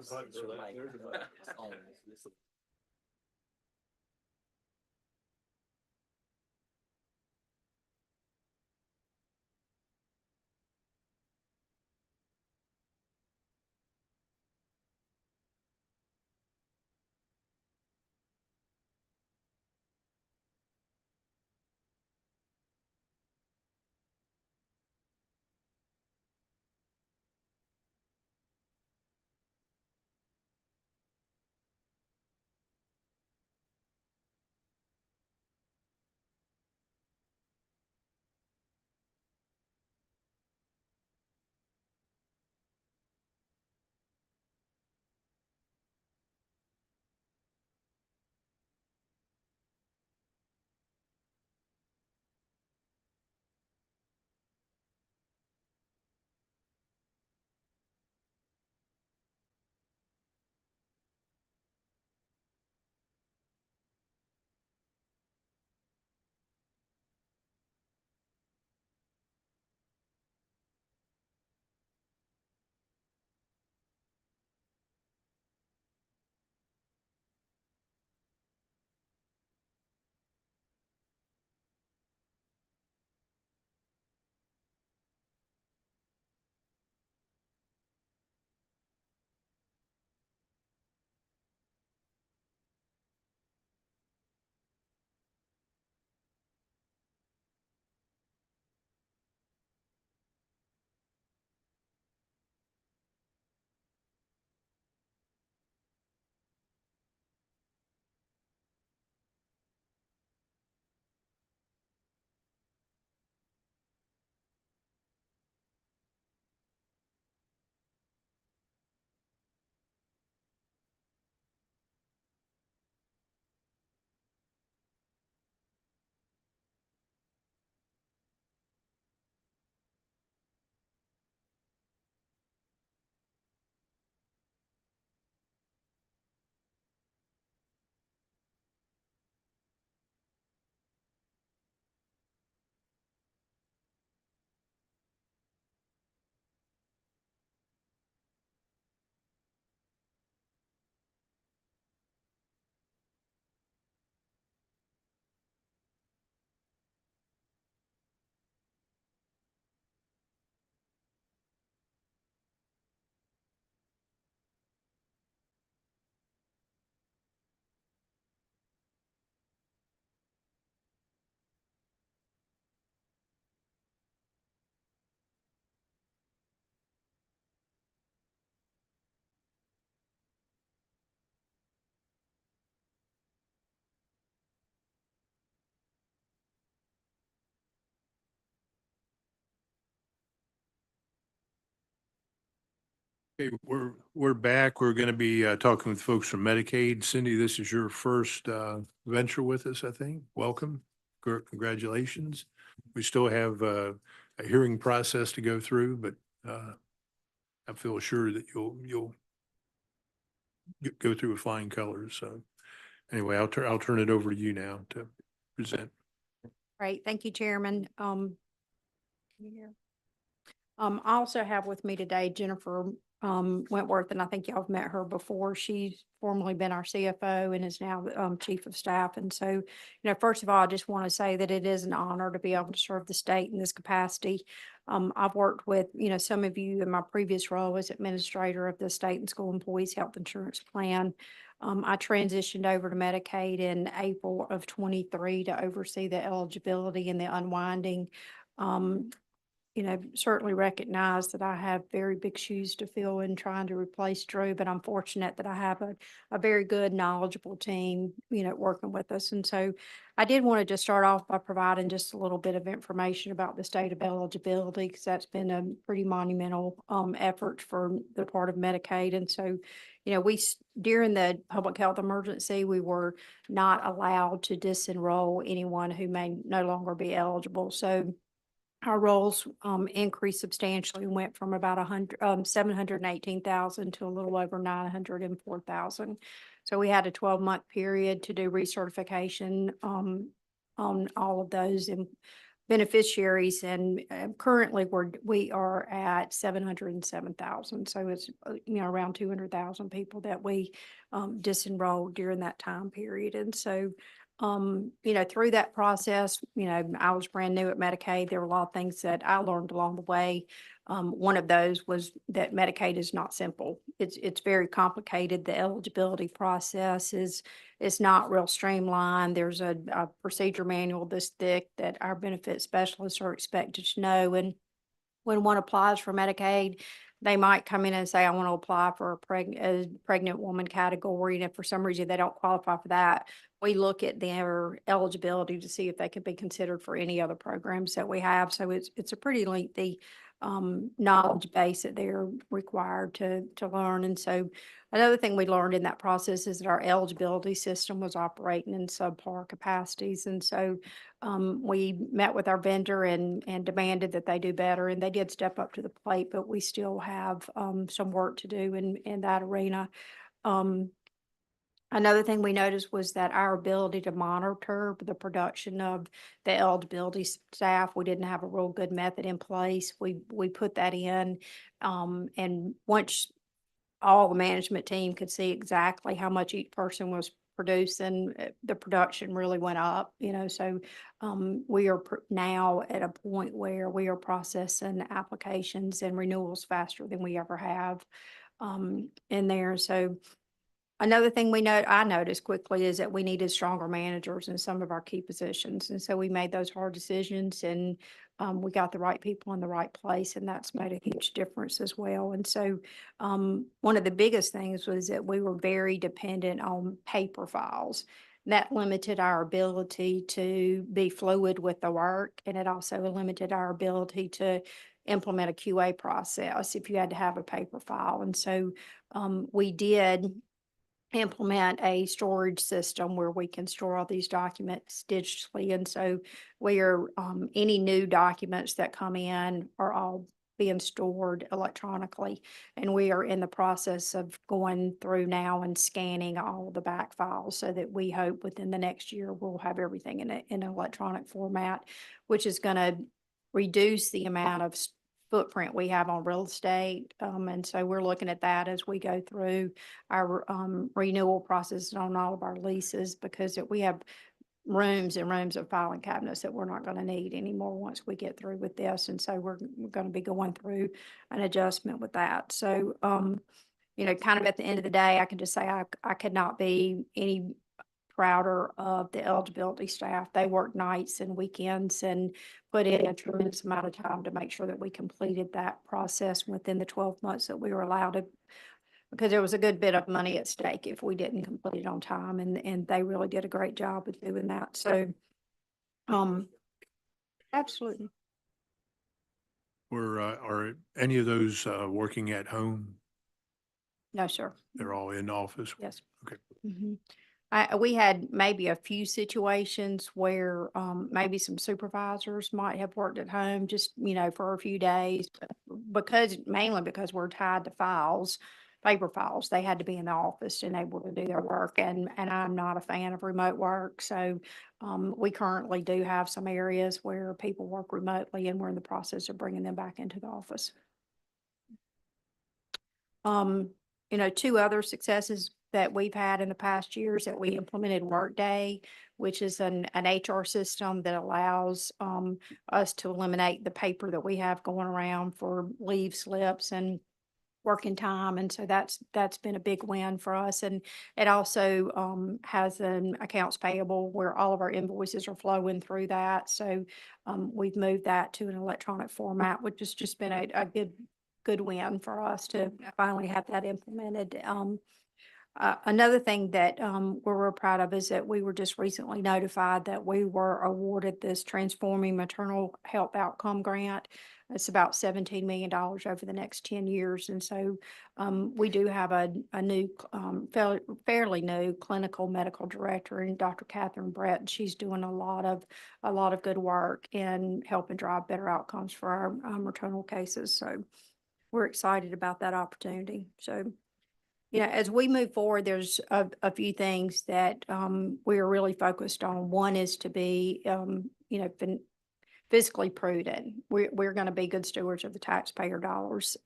Okay, we're back. We're going to be talking with folks from Medicaid. Cindy, this is your first venture with us, I think. Welcome. Congratulations. We still have a hearing process to go through, but I feel sure that you'll go through with flying colors. So anyway, I'll turn it over to you now to present. Great, thank you, Chairman. I also have with me today Jennifer Wentworth, and I think y'all have met her before. She's formerly been our CFO and is now Chief of Staff. And so, first of all, I just want to say that it is an honor to be able to serve the state in this capacity. I've worked with, some of you in my previous role as administrator of the State and School Employees Health Insurance Plan. I transitioned over to Medicaid in April of 23 to oversee the eligibility and the unwinding. Certainly recognize that I have very big shoes to fill in trying to replace Drew, but I'm fortunate that I have a very good, knowledgeable team, working with us. And so I did want to just start off by providing just a little bit of information about the state of eligibility, because that's been a pretty monumental effort for the part of Medicaid. And so, during the public health emergency, we were not allowed to disenroll anyone who may no longer be eligible. So our rolls increased substantially, went from about 718,000 to a little over 904,000. So we had a 12-month period to do recertification on all of those beneficiaries, and currently we are at 707,000. So it's around 200,000 people that we disenrolled during that time period. And so through that process, I was brand new at Medicaid. There were a lot of things that I learned along the way. One of those was that Medicaid is not simple. It's very complicated. The eligibility process is not real streamlined. There's a procedure manual this thick that our benefit specialists are expected to know. And when one applies for Medicaid, they might come in and say, I want to apply for a pregnant woman category. And if for some reason they don't qualify for that, we look at their eligibility to see if they could be considered for any other programs that we have. So it's a pretty lengthy knowledge base that they're required to learn. And so another thing we learned in that process is that our eligibility system was operating in subpar capacities. And so we met with our vendor and demanded that they do better, and they did step up to the plate, but we still have some work to do in that arena. Another thing we noticed was that our ability to monitor the production of the eligibility staff, we didn't have a real good method in place. We put that in, and once all the management team could see exactly how much each person was producing, the production really went up, so we are now at a point where we are processing applications and renewals faster than we ever have in there. So another thing I noticed quickly is that we needed stronger managers in some of our key positions. And so we made those hard decisions, and we got the right people in the right place, and that's made a huge difference as well. And so one of the biggest things was that we were very dependent on paper files. That limited our ability to be fluid with the work, and it also limited our ability to implement a QA process if you had to have a paper file. And so we did implement a storage system where we can store all these documents digitally. And so any new documents that come in are all being stored electronically. And we are in the process of going through now and scanning all the back files, so that we hope within the next year we'll have everything in an electronic format, which is going to reduce the amount of footprint we have on real estate. And so we're looking at that as we go through our renewal process on all of our leases, because we have rooms and rooms of filing cabinets that we're not going to need anymore once we get through with this. And so we're going to be going through an adjustment with that. So, kind of at the end of the day, I can just say I could not be any prouder of the eligibility staff. They worked nights and weekends and put in a tremendous amount of time to make sure that we completed that process within the 12 months that we were allowed to, because there was a good bit of money at stake if we didn't complete it on time, and they really did a great job of doing that. So, absolutely. Are any of those working at home? No, sir. They're all in office? Yes. Okay. Mhm. We had maybe a few situations where, maybe some supervisors might have worked at home just, for a few days. Mainly because we're tied to files, paper files, they had to be in the office and able to do their work, and I'm not a fan of remote work. So, we currently do have some areas where people work remotely, and we're in the process of bringing them back into the office. Two other successes that we've had in the past years that we implemented Workday, which is an HR system that allows us to eliminate the paper that we have going around for leave slips and working time. And so that's been a big win for us. And it also has an accounts payable where all of our invoices are flowing through that. So we've moved that to an electronic format, which has just been a good win for us to finally have that implemented. Another thing that we're real proud of is that we were just recently notified that we were awarded this Transforming Maternal Health Outcome Grant. It's about $17 million over the next 10 years. And so we do have a new, fairly new clinical medical director, and Dr. Catherine Brett, and she's doing a lot of good work in helping drive better outcomes for our maternal cases. So we're excited about that opportunity. So, as we move forward, there's a few things that we are really focused on. One is to be, fiscally prudent. We're going to be good stewards of the taxpayer dollars.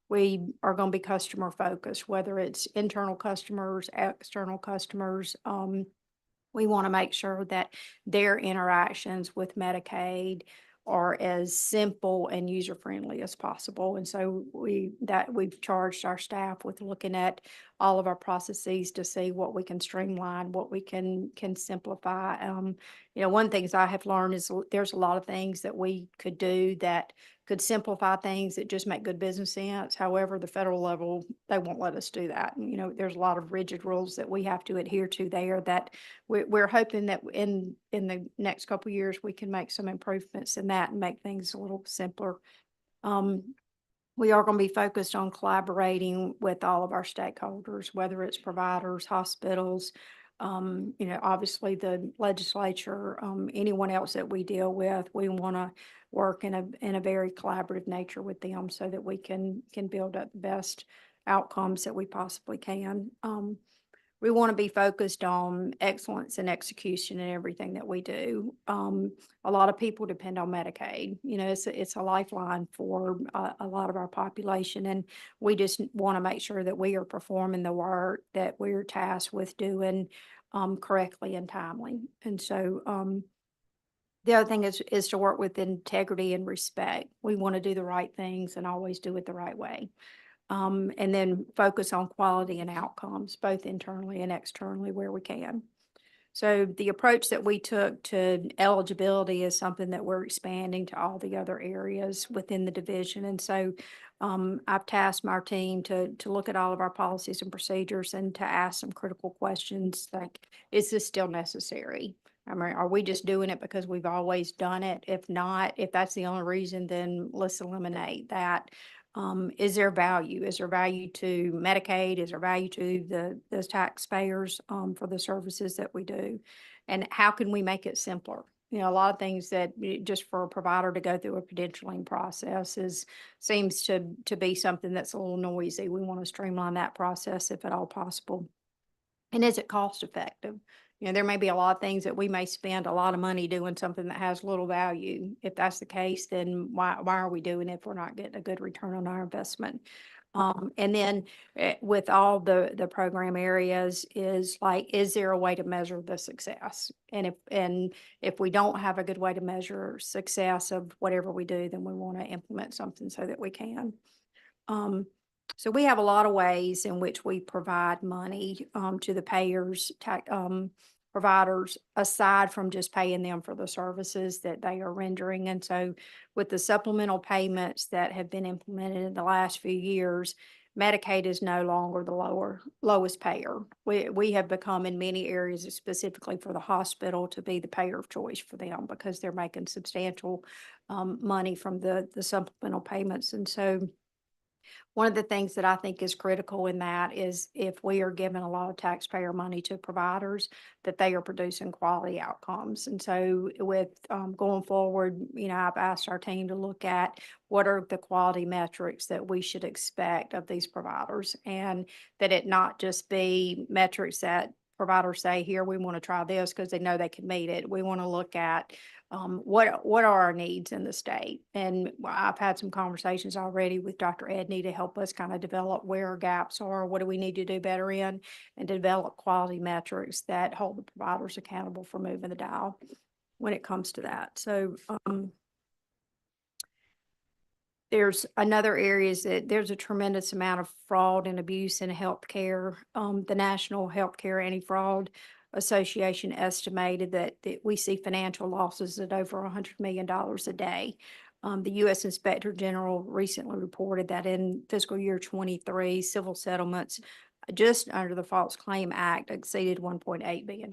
We are going to be customer focused, whether it's internal customers, external customers. We want to make sure that their interactions with Medicaid are as simple and user-friendly as possible. And so we've charged our staff with looking at all of our processes to see what we can streamline, what we can simplify. One of the things I have learned is there's a lot of things that we could do that could simplify things that just make good business sense. However, the federal level, they won't let us do that. And, there's a lot of rigid rules that we have to adhere to there that we're hoping that in the next couple of years, we can make some improvements in that and make things a little simpler. We are going to be focused on collaborating with all of our stakeholders, whether it's providers, hospitals, obviously the legislature, anyone else that we deal with. We want to work in a very collaborative nature with them so that we can build up the best outcomes that we possibly can. We want to be focused on excellence and execution in everything that we do. A lot of people depend on Medicaid. It's a lifeline for a lot of our population, and we just want to make sure that we are performing the work that we're tasked with doing correctly and timely. And so the other thing is to work with integrity and respect. We want to do the right things and always do it the right way. And then focus on quality and outcomes, both internally and externally where we can. So the approach that we took to eligibility is something that we're expanding to all the other areas within the division. And so I've tasked my team to look at all of our policies and procedures and to ask some critical questions like, is this still necessary? I mean, are we just doing it because we've always done it? If not, if that's the only reason, then let's eliminate that. Is there value? Is there value to Medicaid? Is there value to the taxpayers for the services that we do? And how can we make it simpler? A lot of things that just for a provider to go through a credentialing process seems to be something that's a little noisy. We want to streamline that process if at all possible. And is it cost effective? There may be a lot of things that we may spend a lot of money doing something that has little value. If that's the case, then why are we doing it if we're not getting a good return on our investment? And then with all the program areas is there a way to measure the success? And if we don't have a good way to measure success of whatever we do, then we want to implement something so that we can. So we have a lot of ways in which we provide money to the payers, providers, aside from just paying them for the services that they are rendering. And so with the supplemental payments that have been implemented in the last few years, Medicaid is no longer the lowest payer. We have become in many areas, specifically for the hospital, to be the payer of choice for them because they're making substantial money from the supplemental payments. And so One of the things that I think is critical in that is if we are giving a lot of taxpayer money to providers, that they are producing quality outcomes. And so with going forward, I've asked our team to look at what are the quality metrics that we should expect of these providers, and that it not just be metrics that providers say, here, we want to try this because they know they can meet it. We want to look at what are our needs in the state? And I've had some conversations already with Dr. Edney to help us kind of develop where our gaps are, what do we need to do better in, and develop quality metrics that hold the providers accountable for moving the dial when it comes to that. So there's another areas that there's a tremendous amount of fraud and abuse in healthcare. The National Healthcare Anti-Fraud Association estimated that we see financial losses at over $100 million a day. The U.S. Inspector General recently reported that in fiscal year 23, civil settlements just under the False Claim Act exceeded $1.8 billion.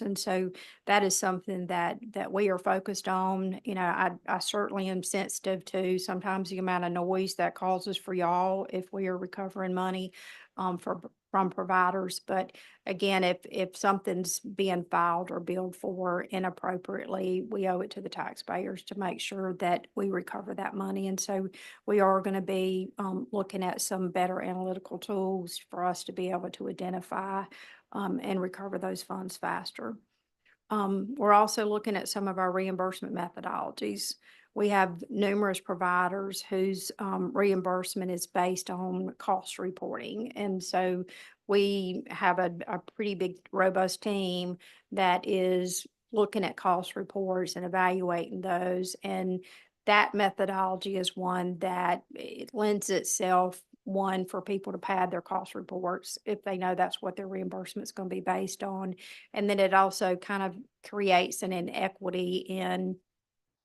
And so that is something that we are focused on. I certainly am sensitive to sometimes the amount of noise that causes for y'all if we are recovering money from providers. But again, if something's being filed or billed for inappropriately, we owe it to the taxpayers to make sure that we recover that money. And so we are going to be looking at some better analytical tools for us to be able to identify and recover those funds faster. We're also looking at some of our reimbursement methodologies. We have numerous providers whose reimbursement is based on cost reporting. And so we have a pretty big, robust team that is looking at cost reports and evaluating those. And that methodology is one that it lends itself, one, for people to pad their cost reports if they know that's what their reimbursement is going to be based on. And then it also kind of creates an inequity in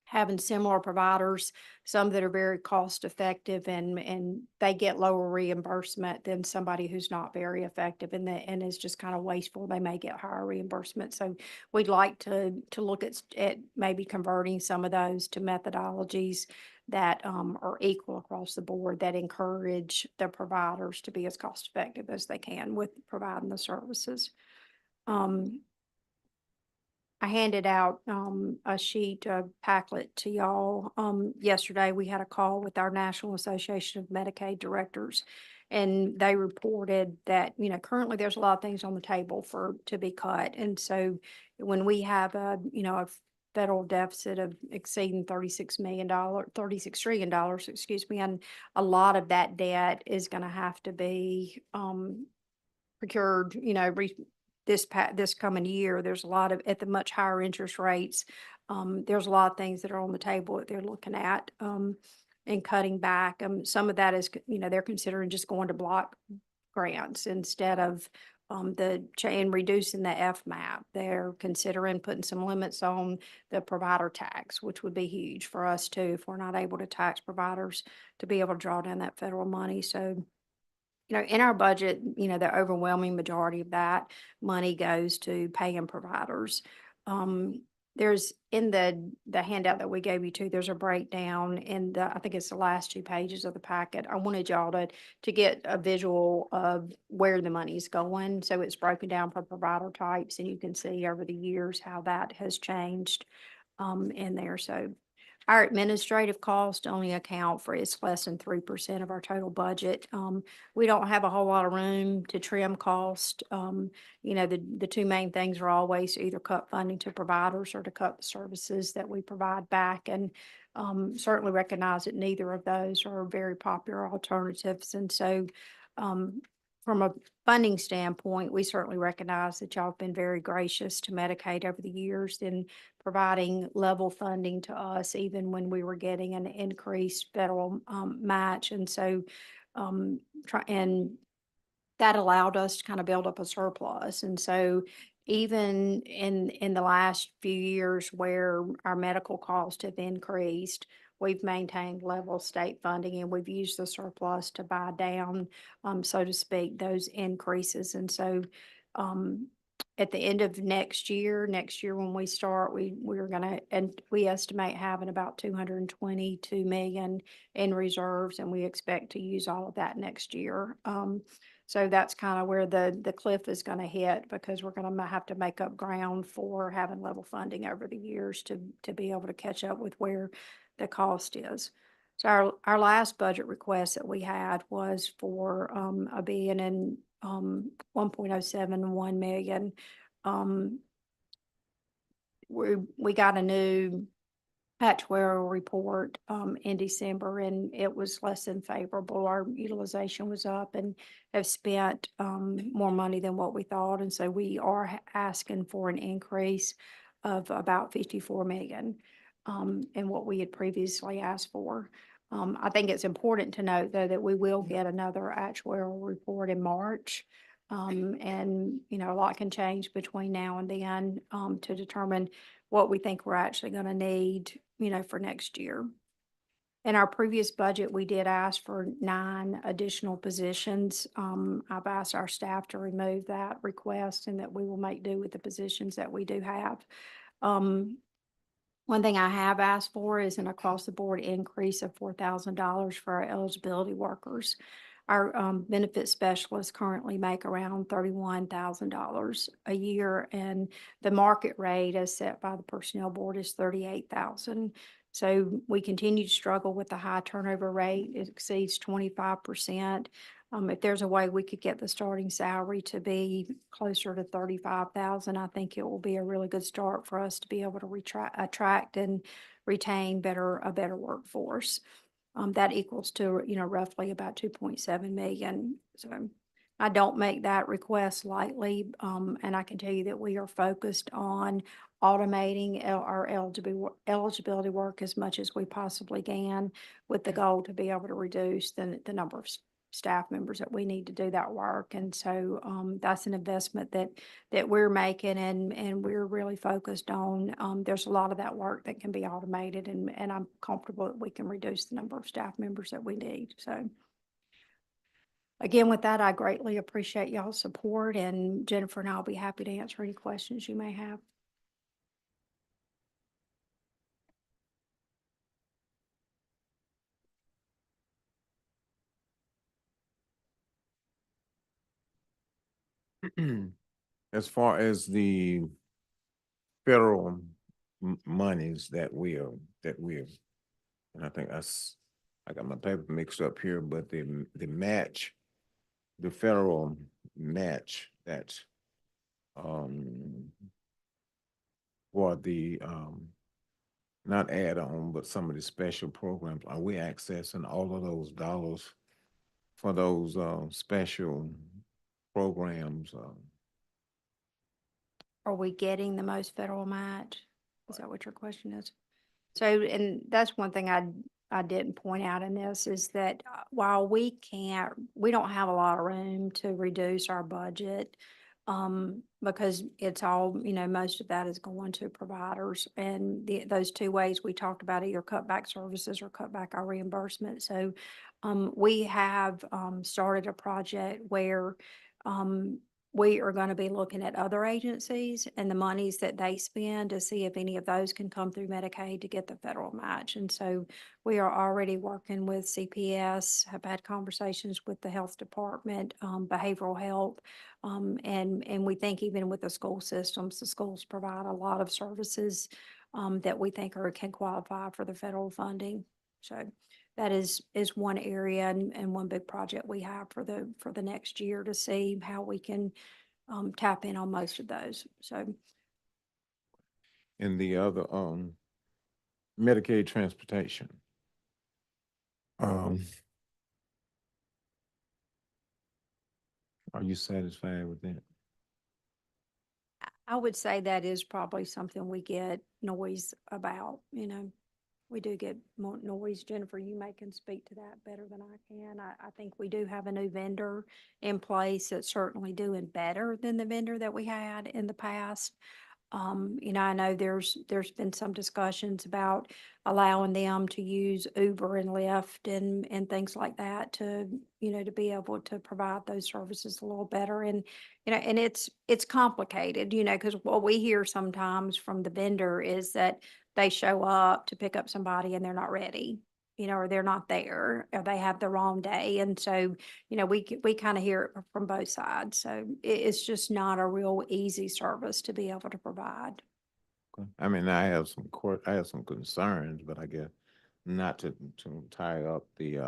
having similar providers, some that are very cost effective and they get lower reimbursement than somebody who's not very effective and is just kind of wasteful. They may get higher reimbursement. So we'd like to look at maybe converting some of those to methodologies that are equal across the board, that encourage the providers to be as cost effective as they can with providing the services. I handed out a sheet, a packlet to y'all. Yesterday, we had a call with our National Association of Medicaid Directors, and they reported that, currently there's a lot of things on the table to be cut. And so when we have a federal deficit of exceeding $36 trillion, excuse me, and a lot of that debt is going to have to be procured, this coming year. There's a lot of, at the much higher interest rates, there's a lot of things that are on the table that they're looking at and cutting back. Some of that is, they're considering just going to block grants instead of and reducing the FMAP. They're considering putting some limits on the provider tax, which would be huge for us too, if we're not able to tax providers to be able to draw down that federal money. So in our budget, the overwhelming majority of that money goes to paying providers. There's in the handout that we gave you too, there's a breakdown in I think it's the last 2 pages of the packet. I wanted y'all to get a visual of where the money's going. So it's broken down for provider types, and you can see over the years how that has changed in there. So our administrative costs only account for, it's less than 3% of our total budget. We don't have a whole lot of room to trim cost. The 2 main things are always either cut funding to providers or to cut the services that we provide back. And certainly recognize that neither of those are very popular alternatives. And so from a funding standpoint, we certainly recognize that y'all have been very gracious to Medicaid over the years in providing level funding to us, even when we were getting an increased federal match. And so, and that allowed us to kind of build up a surplus. And so even in the last few years where our medical costs have increased, we've maintained level state funding, and we've used the surplus to buy down, so to speak, those increases. And so at the end of next year when we start, we're gonna, and we estimate having about 222 million in reserves, and we expect to use all of that next year. So that's kind of where the cliff is gonna hit, because we're gonna have to make up ground for having level funding over the years to be able to catch up with where the cost is. So our last budget request that we had was for a billion and 1.071 million. We got a new actuarial report in December, and it was less than favorable. Our utilization was up and have spent more money than what we thought, and so we are asking for an increase of about 54 million in what we had previously asked for. I think it's important to note, though, that we will get another actuarial report in March. And, you know, a lot can change between now and then to determine what we think we're actually going to need, you know, for next year. In our previous budget, we did ask for 9 additional positions. I've asked our staff to remove that request, and that we will make do with the positions that we do have. One thing I have asked for is an across-the-board increase of $4,000 for our eligibility workers. Our benefit specialists currently make around $31,000 a year, and the market rate as set by the personnel board is $38,000. So we continue to struggle with the high turnover rate. It exceeds 25%. If there's a way we could get the starting salary to be closer to 35,000, I think it will be a really good start for us to be able to attract and retain a better workforce. That equals to, you know, roughly about 2.7 million. So I don't make that request lightly. And I can tell you that we are focused on automating our eligibility work as much as we possibly can, with the goal to be able to reduce the number of staff members that we need to do that work. And so that's an investment that we're making, and we're really focused on. There's a lot of that work that can be automated, and I'm comfortable that we can reduce the number of staff members that we need. So again, with that, I greatly appreciate y'all's support, and Jennifer and I'll be happy to answer any questions you may have. As far as the federal monies that and I think I got my paper mixed up here, but the match, the federal match that's for the not add-on, but some of the special programs, are we accessing all of those dollars for those special programs? Are we getting the most federal match? Is that what your question is? So, and that's one thing I didn't point out in this, is that while we don't have a lot of room to reduce our budget, because it's all, you know, most of that is going to providers, and those 2 ways we talked about, either cut back services or cut back our reimbursement. So, we have started a project where we are going to be looking at other agencies and the monies that they spend to see if any of those can come through Medicaid to get the federal match. And so we are already working with CPS, have had conversations with the health department, behavioral health, and we think even with the school systems, the schools provide a lot of services that we think can qualify for the federal funding. So that is one area and one big project we have for the next year, to see how we can tap in on most of those. So, In the other Medicaid transportation, are you satisfied with that? I would say that is probably something we get noise about, you know. We do get more noise. Jennifer, you can speak to that better than I can. I think we do have a new vendor in place that's certainly doing better than the vendor that we had in the past. I know there's been some discussions about allowing them to use Uber and Lyft and things like that to, to be able to provide those services a little better. And, and it's complicated, because what we hear sometimes from the vendor is that they show up to pick up somebody and they're not ready, or they're not there, or they have the wrong day. And so, we kind of hear it from both sides. So it's just not a real easy service to be able to provide. Okay. I mean, I have some concerns, but I guess not to tie up the,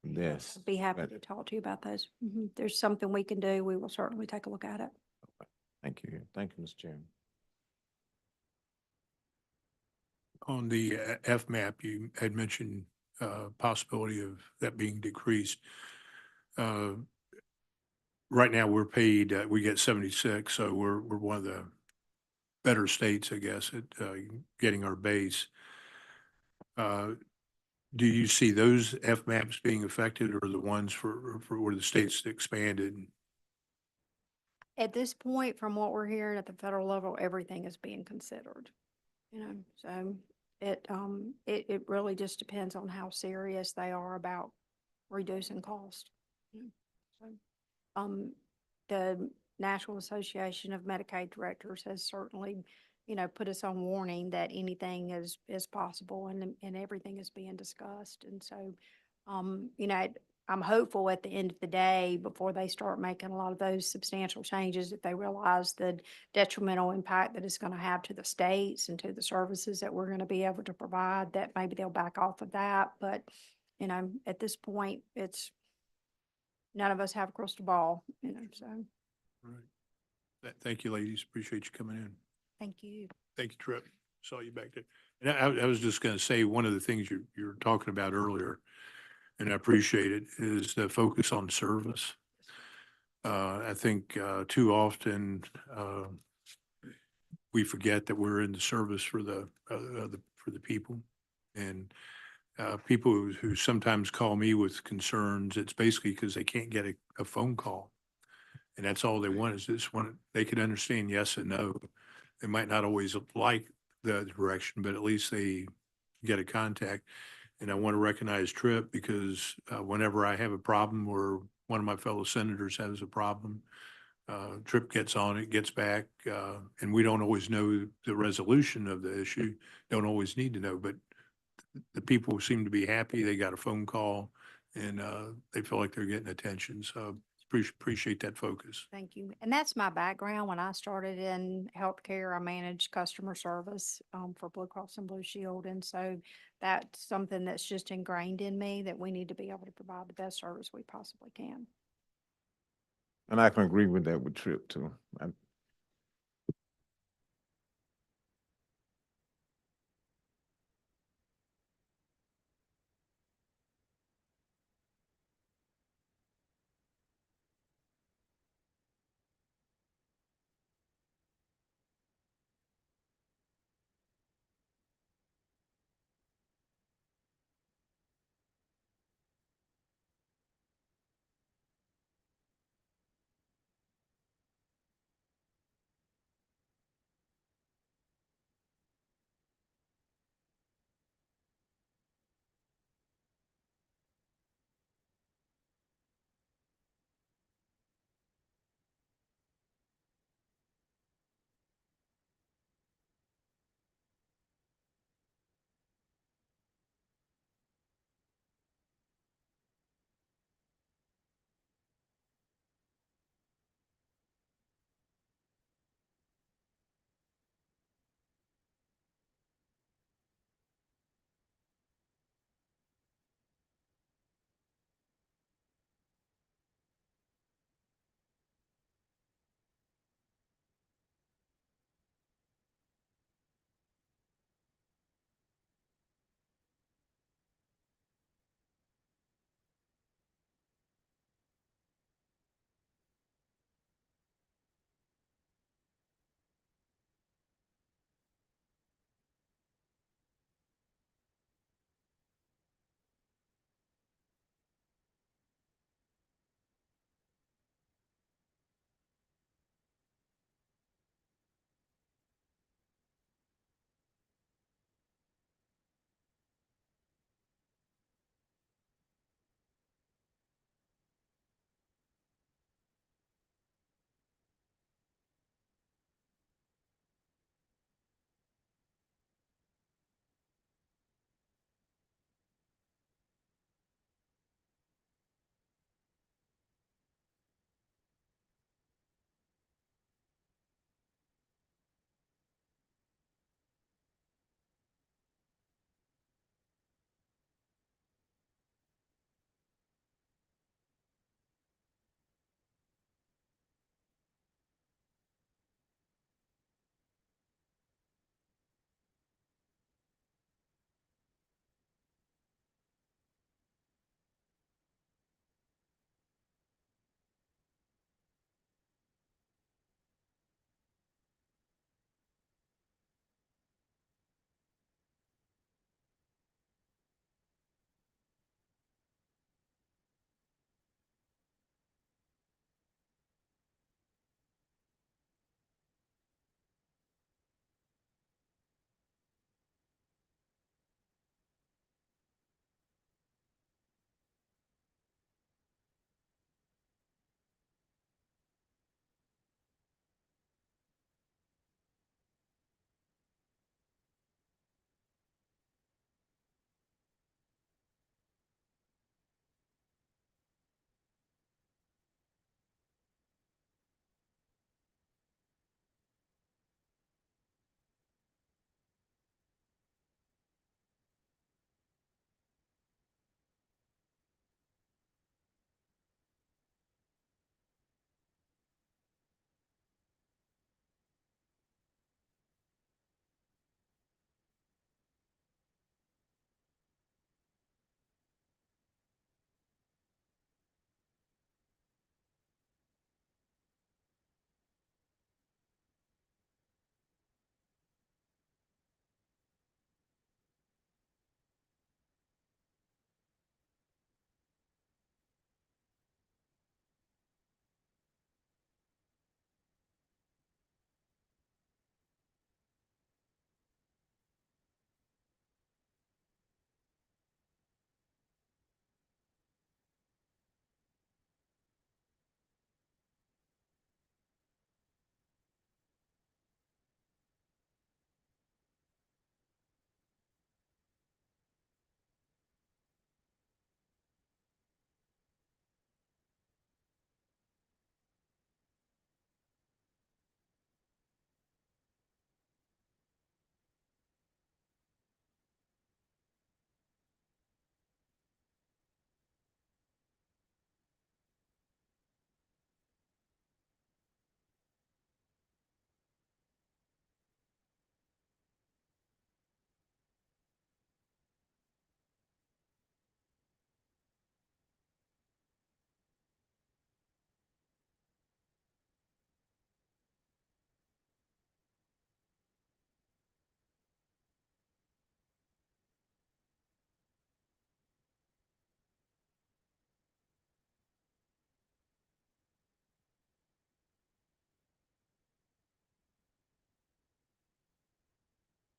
this. Be happy but to talk to you about those. There's something we can do. We will certainly take a look at it. Thank you. Thank you, Mr. Chairman. On the FMAP, you had mentioned possibility of that being decreased. Right now, we're paid, we get 76, so we're one of the better states, I guess, at getting our base. Do you see those FMAPs being affected, or the ones for where the states expanded? At this point, from what we're hearing at the federal level, everything is being considered. So it really just depends on how serious they are about reducing cost. So, the National Association of Medicaid Directors has certainly, put us on warning that anything is possible and everything is being discussed. And so, I'm hopeful at the end of the day, before they start making a lot of those substantial changes, if they realize the detrimental impact that it's going to have to the states and to the services that we're going to be able to provide, that maybe they'll back off of that. But, at this point, none of us have a crystal ball, so Right. Thank you, ladies. Appreciate you coming in. thank you. Thank you, Trip. Saw you back there. And I was just going to say, one of the things you were talking about earlier, and I appreciate it, is the focus on service. I think too often we forget that we're in the service for the people. And people who sometimes call me with concerns, it's basically because they can't get a phone call. And that's all they want, is just want, they can understand yes and no. They might not always like the direction, but at least they get a contact. And I want to recognize Tripp, because whenever I have a problem or one of my fellow senators has a problem, Tripp gets on it, gets back, and we don't always know the resolution of the issue, don't always need to know, but the people seem to be happy. They got a phone call and they feel like they're getting attention. So appreciate that focus. Thank you. And that's my background. When I started in healthcare, I managed customer service for Blue Cross and Blue Shield. And so that's something that's just ingrained in me, that we need to be able to provide the best service we possibly can. And I can agree with that with Trip too.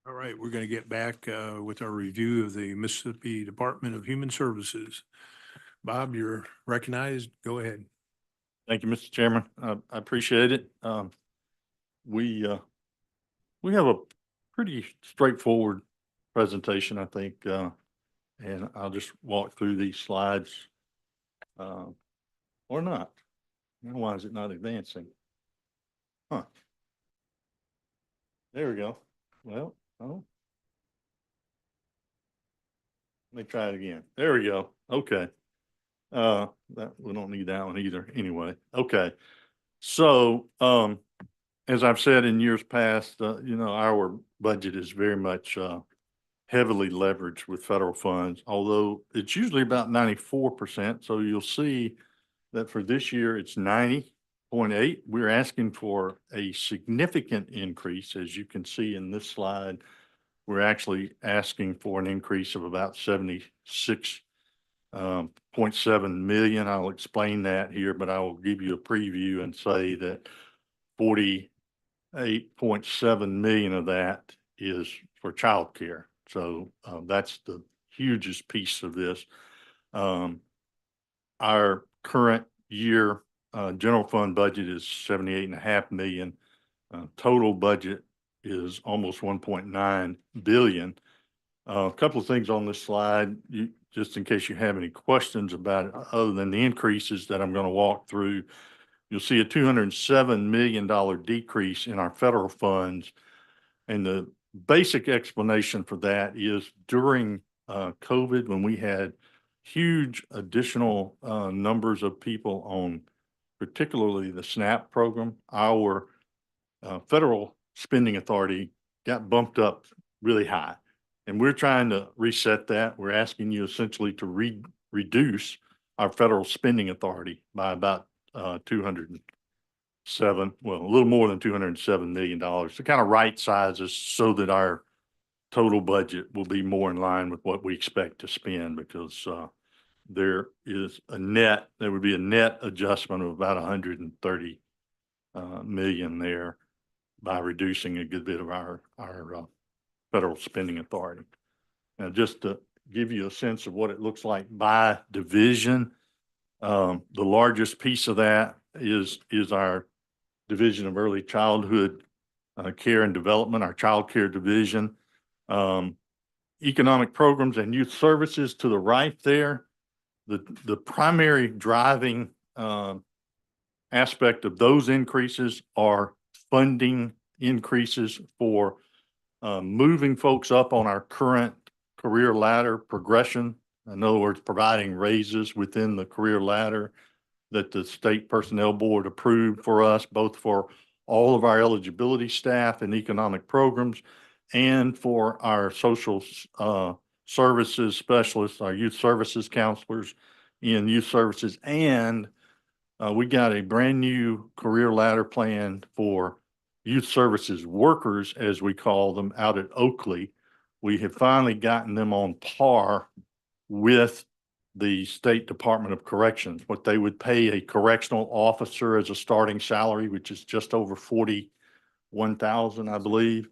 All right, we're going to get back with our review of the Mississippi Department of Human Services. Bob, you're recognized. Go ahead. Thank you, Mr. Chairman. I appreciate it. We have a pretty straightforward presentation, I think, and I'll just walk through these slides, or not. Why is it not advancing? Huh. There we go. Well, oh. Let me try it again. There we go. Okay. We don't need that one either. Anyway, okay. So, as I've said in years past, our budget is very much, heavily leveraged with federal funds, although it's usually about 94%. So you'll see that for this year, it's 90.8. We're asking for a significant increase. As you can see in this slide, we're actually asking for an increase of about 76.7 million. I'll explain that here, but I will give you a preview and say that 48.7 million of that is for childcare. So that's the hugest piece of this. Our current year general fund budget is 78.5 million. Total budget is almost 1.9 billion. A couple of things on this slide, just in case you have any questions about it, other than the increases that I'm going to walk through. You'll see a $207 million decrease in our federal funds. And the basic explanation for that is during COVID, when we had huge additional numbers of people on particularly the SNAP program, our federal spending authority got bumped up really high. And we're trying to reset that. We're asking you essentially to reduce our federal spending authority by about 207, well, a little more than $207 million to kind of right size us so that our total budget will be more in line with what we expect to spend, because there would be a net adjustment of about 130 million there by reducing a good bit of our federal spending authority. Now, just to give you a sense of what it looks like by division, the largest piece of that is our Division of Early Childhood Care and Development, our child care division. Economic Programs and Youth Services to the right there. The primary driving aspect of those increases are funding increases for moving folks up on our current career ladder progression. In other words, providing raises within the career ladder that the State Personnel Board approved for us, both for all of our eligibility staff and economic programs and for our social services specialists, our youth services counselors in youth services. And we got a brand new career ladder plan for youth services workers, as we call them, out at Oakley. We have finally gotten them on par with the State Department of Corrections, what they would pay a correctional officer as a starting salary, which is just over 41,000, I believe.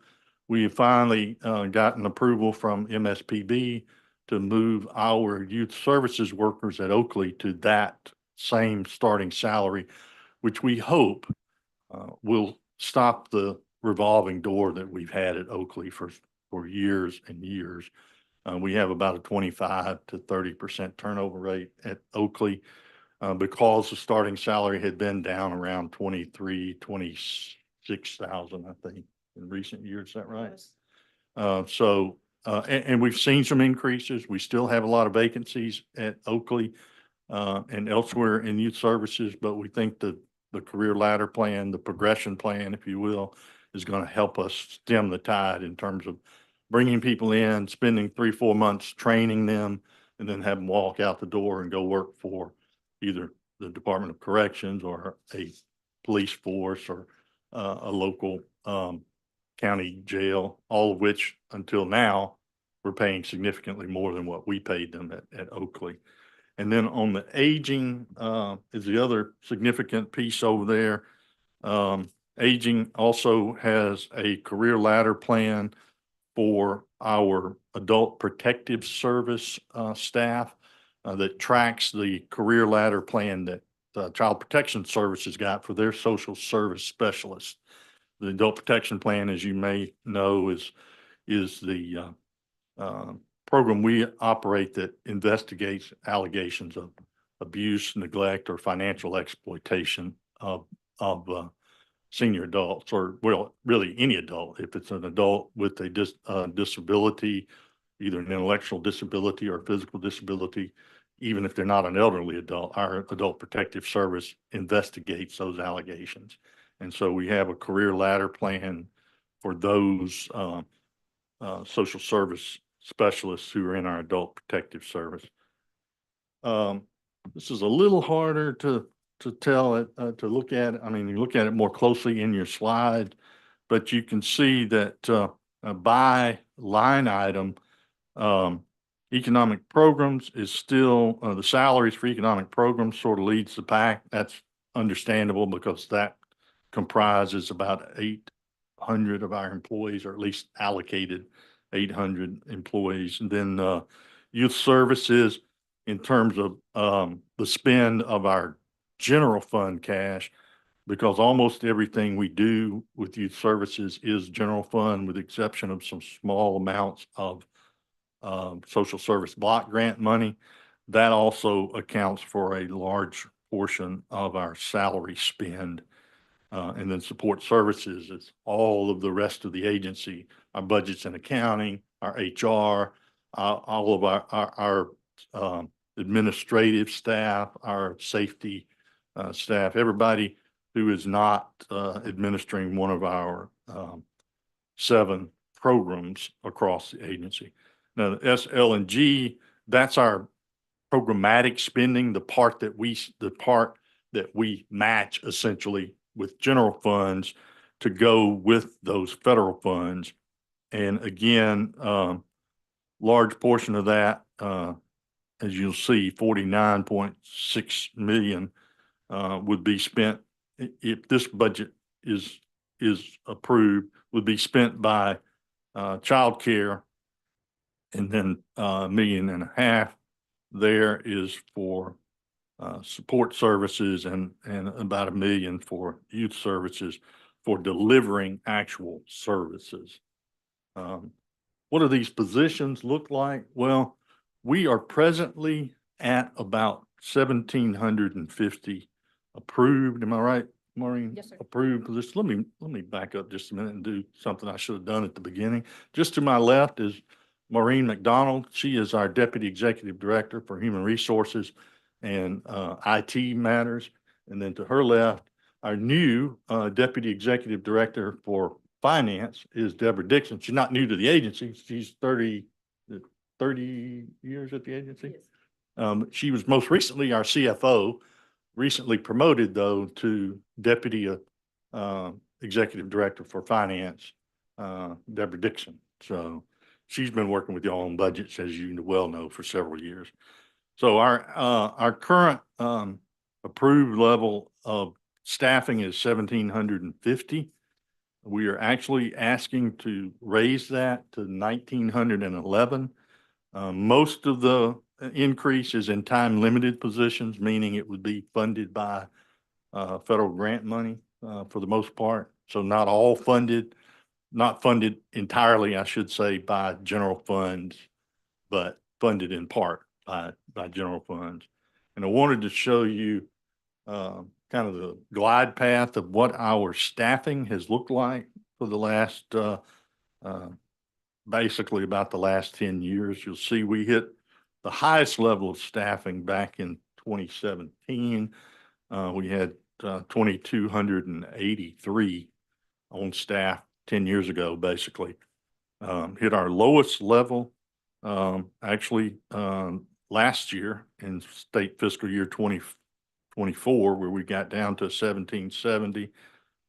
We have finally gotten approval from MSPB to move our youth services workers at Oakley to that same starting salary, which we hope will stop the revolving door that we've had at Oakley for years and years. We have about a 25 to 30% turnover rate at Oakley because the starting salary had been down around 26,000, I think, in recent years. Is that right? And we've seen some increases. We still have a lot of vacancies at Oakley and elsewhere in youth services, but we think the career ladder plan, the progression plan, if you will, is going to help us stem the tide in terms of bringing people in, spending 3-4 months training them, and then have them walk out the door and go work for either the Department of Corrections or a police force or a local county jail, all of which until now we're paying significantly more than what we paid them at Oakley. And then on the aging is the other significant piece over there. Aging also has a career ladder plan for our adult protective service staff that tracks the career ladder plan that Child Protection Services got for their social service specialists. The adult protection plan, as you may know, is the program we operate that investigates allegations of abuse, neglect, or financial exploitation of senior adults, or well, really any adult. If it's an adult with a disability, either an intellectual disability or physical disability, even if they're not an elderly adult, our adult protective service investigates those allegations. And so we have a career ladder plan for those social service specialists who are in our adult protective service. This is a little harder to tell it, to look at. I mean, you look at it more closely in your slide, but you can see that by line item, economic programs is still, the salaries for economic programs sort of leads the pack. That's understandable because that comprises about 800 of our employees, or at least allocated 800 employees. And then youth services, in terms of the spend of our general fund cash, because almost everything we do with youth services is general fund, with the exception of some small amounts of social service block grant money. That also accounts for a large portion of our salary spend. And then support services is all of the rest of the agency, our budgets and accounting, our HR, all of our administrative staff, our safety staff, everybody who is not administering one of our 7 programs across the agency. Now, the SL&G, that's our programmatic spending, the part that we match essentially with general funds to go with those federal funds. And again, large portion of that, as you'll see, 49.6 million would be spent, if this budget is approved, would be spent by childcare. And then $1.5 million there is for support services, and about $1 million for youth services for delivering actual services. What do these positions look like? Well, we are presently at about 1,750 approved. Am I right, Maureen? Yes, sir. Approved positions. Let me back up just a minute and do something I should have done at the beginning. Just to my left is Maureen McDonald. She is our Deputy Executive Director for Human Resources and IT matters. And then to her left, our new Deputy Executive Director for Finance is Deborah Dixon. She's not new to the agency. She's 30 years at the agency. She was most recently our CFO, recently promoted though to Deputy Executive Director for Finance, Deborah Dixon. So she's been working with y'all on budgets, as you well know, for several years. So our current approved level of staffing is 1,750. We are actually asking to raise that to 1,911. Most of the increase is in time limited positions, meaning it would be funded by federal grant money for the most part. So not all funded, not funded entirely, I should say, by general funds, but funded in part by general funds. And I wanted to show you kind of the glide path of what our staffing has looked like for the last, basically about the last 10 years. You'll see we hit the highest level of staffing back in 2017. We had 2,283 on staff 10 years ago, basically. Hit our lowest level actually last year in state fiscal year 2024, where we got down to 1,770.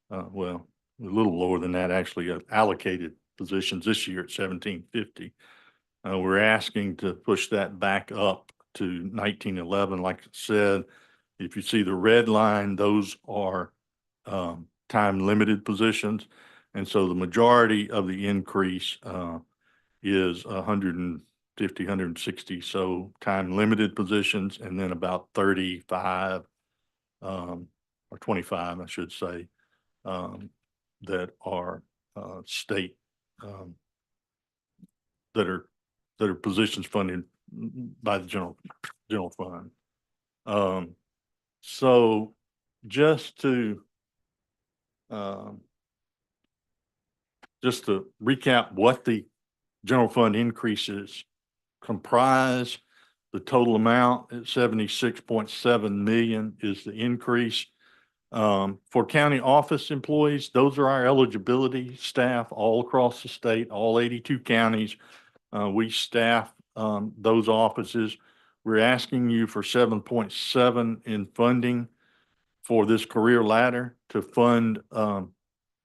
Well, a little lower than that, actually, allocated positions this year at 1,750. We're asking to push that back up to 1,911. Like I said, if you see the red line, those are time limited positions. And so the majority of the increase is 150, 160 so time limited positions, and then about 35, or 25, I should say, that are, state, that are positions funded by the general fund. So just to, just to recap what the general fund increases comprise, the total amount at 76.7 million is the increase. For county office employees, those are our eligibility staff all across the state, all 82 counties. We staff, those offices. We're asking you for 7.7 in funding for this career ladder to fund,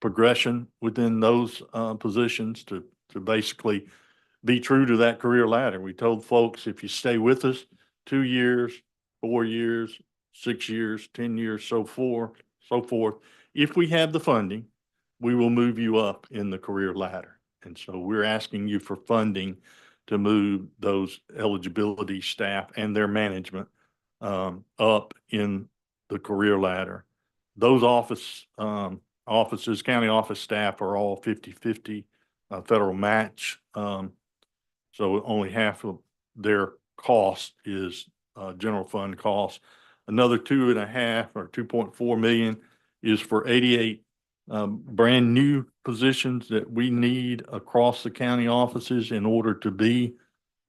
progression within those, positions to basically be true to that career ladder. We told folks, if you stay with us 2 years, 4 years, 6 years, 10 years, so forth, if we have the funding, we will move you up in the career ladder. And so we're asking you for funding to move those eligibility staff and their management, up in the career ladder. Those offices, county office staff are all 50-50, federal match. So only half of their cost is, general fund cost. Another 2.5 or 2.4 million is for 88 brand new positions that we need across the county offices in order to be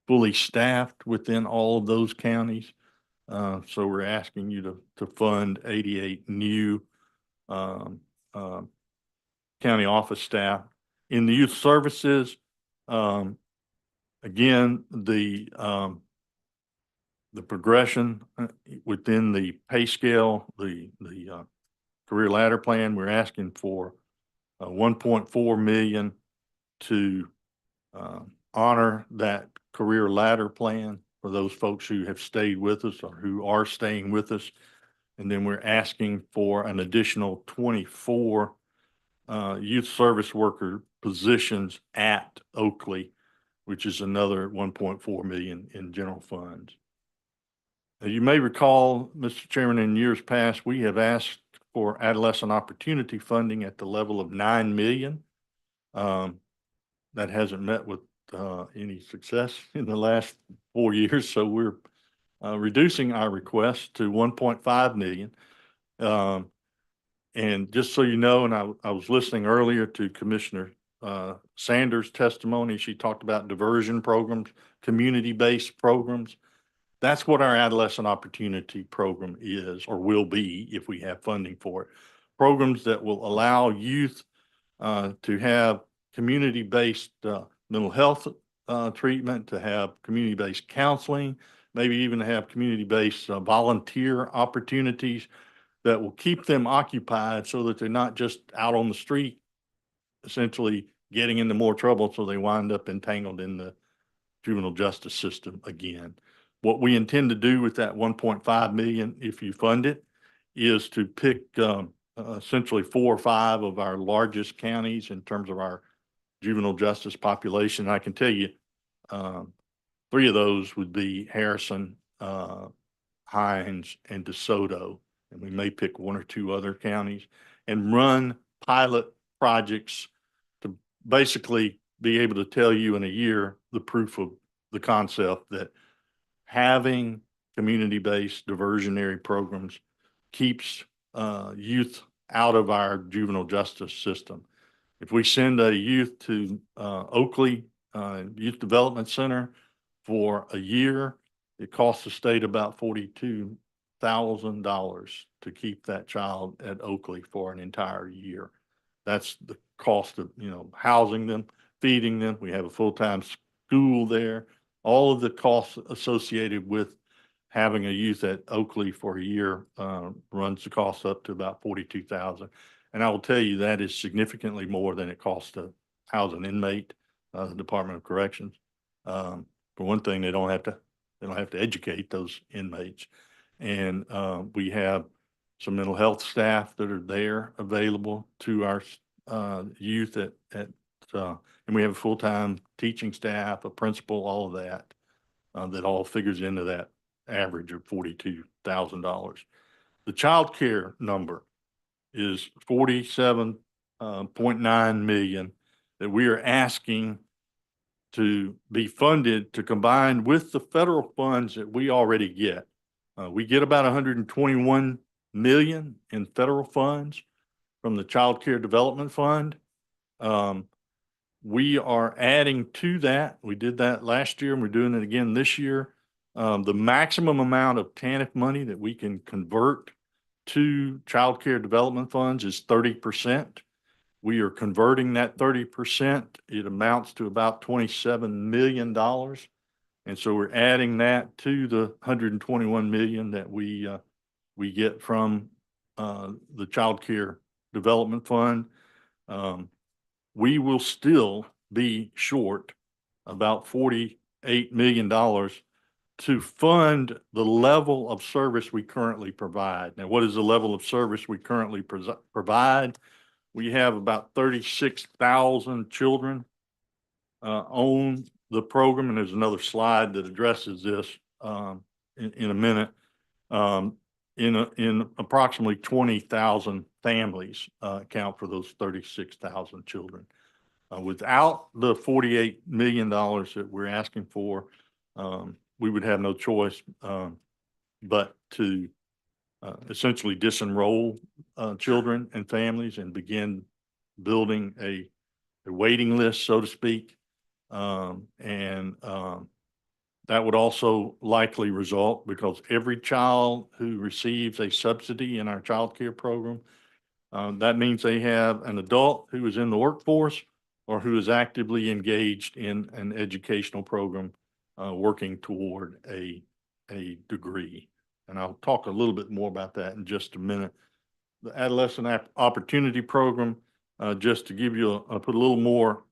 fully staffed within all of those counties. So we're asking you to fund 88 new county office staff. In the youth services, again, the progression within the pay scale, the career ladder plan, we're asking for 1.4 million to honor that career ladder plan for those folks who have stayed with us or who are staying with us. And then we're asking for an additional 24 youth service worker positions at Oakley, which is another 1.4 million in general funds. Now, you may recall, Mr. Chairman, in years past, we have asked for adolescent opportunity funding at the level of 9 million. That hasn't met with any success in the last 4 years, so we're reducing our request to 1.5 million. And just so you know, and I was listening earlier to Commissioner Sanders' testimony. She talked about diversion programs, community-based programs. That's what our adolescent opportunity program is, or will be if we have funding for it. Programs that will allow youth to have community-based mental health treatment, to have community-based counseling, maybe even to have community-based volunteer opportunities that will keep them occupied so that they're not just out on the street, essentially getting into more trouble so they wind up entangled in the juvenile justice system again. What we intend to do with that 1.5 million, if you fund it, is to pick essentially 4 or 5 of our largest counties in terms of our juvenile justice population. I can tell you 3 of those would be Harrison, Hines, and DeSoto. And we may pick 1 or 2 other counties and run pilot projects to basically be able to tell you in a year the proof of the concept that having community-based diversionary programs keeps youth out of our juvenile justice system. If we send a youth to Oakley Youth Development Center for a year, it costs the state about $42,000 to keep that child at Oakley for an entire year. That's the cost of, housing them, feeding them. We have a full-time school there. All of the costs associated with having a youth at Oakley for a year runs the cost up to about $42,000. And I will tell you that is significantly more than it costs to house an inmate, the Department of Corrections. For one thing, they don't have to educate those inmates. And we have some mental health staff that are there available to our youth at And we have a full-time teaching staff, a principal, all of that, that all figures into that average of $42,000. The child care number is 47.9 million that we are asking to be funded to combine with the federal funds that we already get. We get about 121 million in federal funds from the Child Care Development Fund. We are adding to that. We did that last year and we're doing it again this year. The maximum amount of TANF money that we can convert to Child Care Development Funds is 30%. We are converting that 30%. It amounts to about $27 million. And so we're adding that to the 121 million that we get from the Child Care Development Fund. We will still be short about $48 million to fund the level of service we currently provide. Now, what is the level of service we currently provide? We have about 36,000 children on the program, and there's another slide that addresses this in a minute. In approximately 20,000 families account for those 36,000 children. Without the $48 million that we're asking for, we would have no choice but to essentially disenroll children and families and begin building a waiting list, so to speak. That would also likely result, because every child who receives a subsidy in our child care program, that means they have an adult who is in the workforce or who is actively engaged in an educational program working toward a degree. And I'll talk a little bit more about that in just a minute. The Adolescent Opportunity Program, just to give you put a little more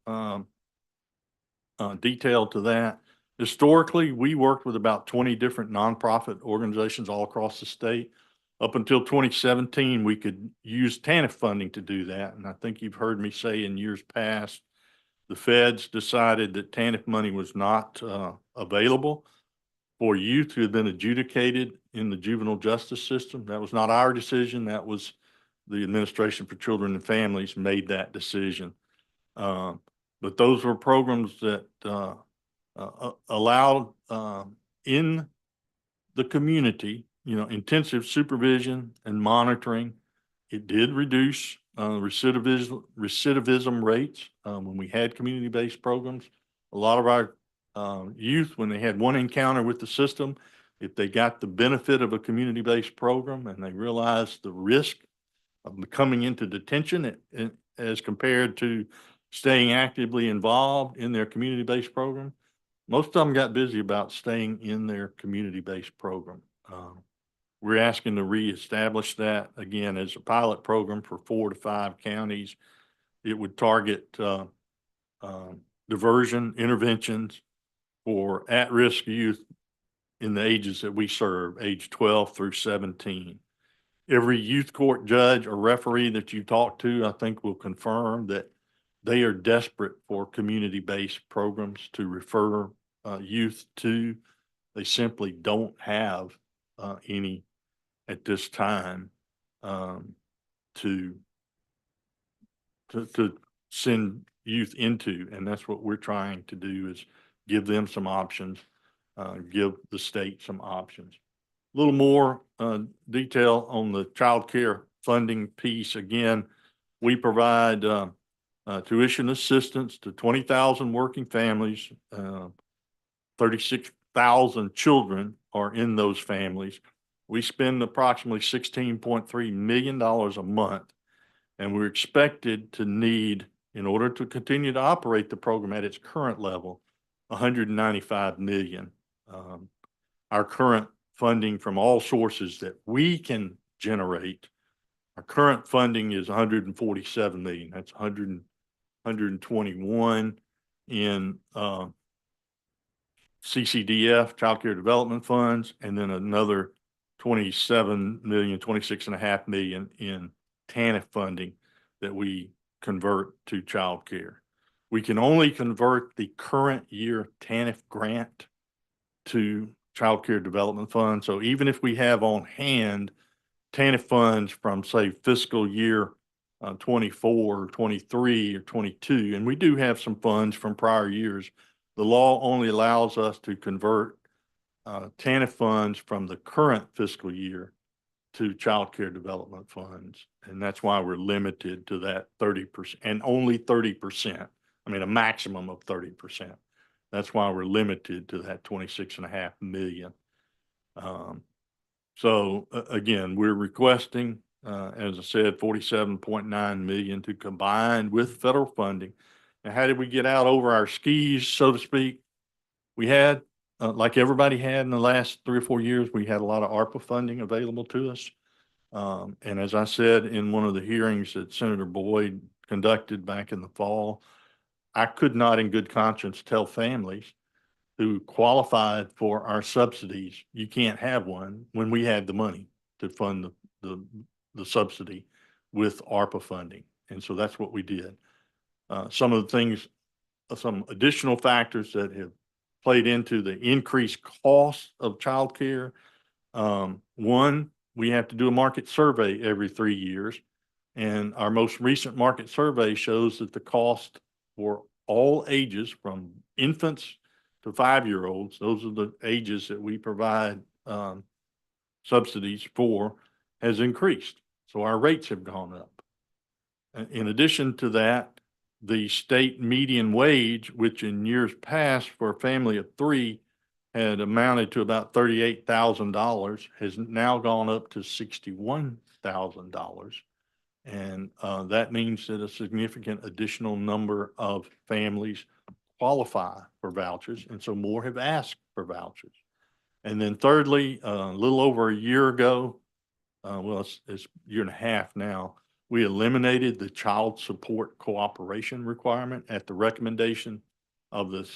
detail to that. Historically, we worked with about 20 different nonprofit organizations all across the state. Up until 2017, we could use TANF funding to do that. And I think you've heard me say in years past, the feds decided that TANF money was not available for youth who had been adjudicated in the juvenile justice system. That was not our decision. That was the Administration for Children and Families made that decision. But those were programs that allowed in the community, intensive supervision and monitoring. It did reduce recidivism rates when we had community-based programs. A lot of our youth, when they had one encounter with the system, if they got the benefit of a community-based program and they realized the risk of coming into detention as compared to staying actively involved in their community-based program, most of them got busy about staying in their community-based program. We're asking to reestablish that again as a pilot program for 4 to 5 counties. It would target diversion interventions for at-risk youth in the ages that we serve, age 12 through 17. Every youth court judge or referee that you talk to, I think, will confirm that they are desperate for community-based programs to refer youth to. They simply don't have any at this time to send youth into, and that's what we're trying to do, is give them some options, give the state some options. A little more detail on the child care funding piece. Again, we provide tuition assistance to 20,000 working families. 36,000 children are in those families. We spend approximately $16.3 million a month, and we're expected to need, in order to continue to operate the program at its current level, $195 million. Our current funding from all sources that we can generate, our current funding is $147 million. That's 121 in CCDF, Child Care Development Funds, and then another 26.5 million in TANF funding that we convert to child care. We can only convert the current year TANF grant to Child Care Development Fund. So even if we have on hand TANF funds from, say, fiscal year 24, 23, or 22, and we do have some funds from prior years, the law only allows us to convert TANF funds from the current fiscal year to Child Care Development Funds. And that's why we're limited to that 30% and only 30%. I mean, a maximum of 30%. That's why we're limited to that 26.5 million. So again, we're requesting, as I said, 47.9 million to combine with federal funding. And how did we get out over our skis, so to speak? We had, like everybody had in the last 3 or 4 years, we had a lot of ARPA funding available to us. And as I said in one of the hearings that Senator Boyd conducted back in the fall, I could not in good conscience tell families who qualified for our subsidies, you can't have one, when we had the money to fund the subsidy with ARPA funding. And so that's what we did. Some of the things, some additional factors that have played into the increased cost of childcare. One, we have to do a market survey every 3 years. And our most recent market survey shows that the cost for all ages, from infants to 5-year-olds, those are the ages that we provide subsidies for, has increased. So our rates have gone up. In addition to that, the state median wage, which in years past for a family of 3 had amounted to about $38,000, has now gone up to $61,000. And that means that a significant additional number of families qualify for vouchers, and so more have asked for vouchers. And then thirdly, a little over a year ago, well, it's a year and a half now, we eliminated the child support cooperation requirement at the recommendation of the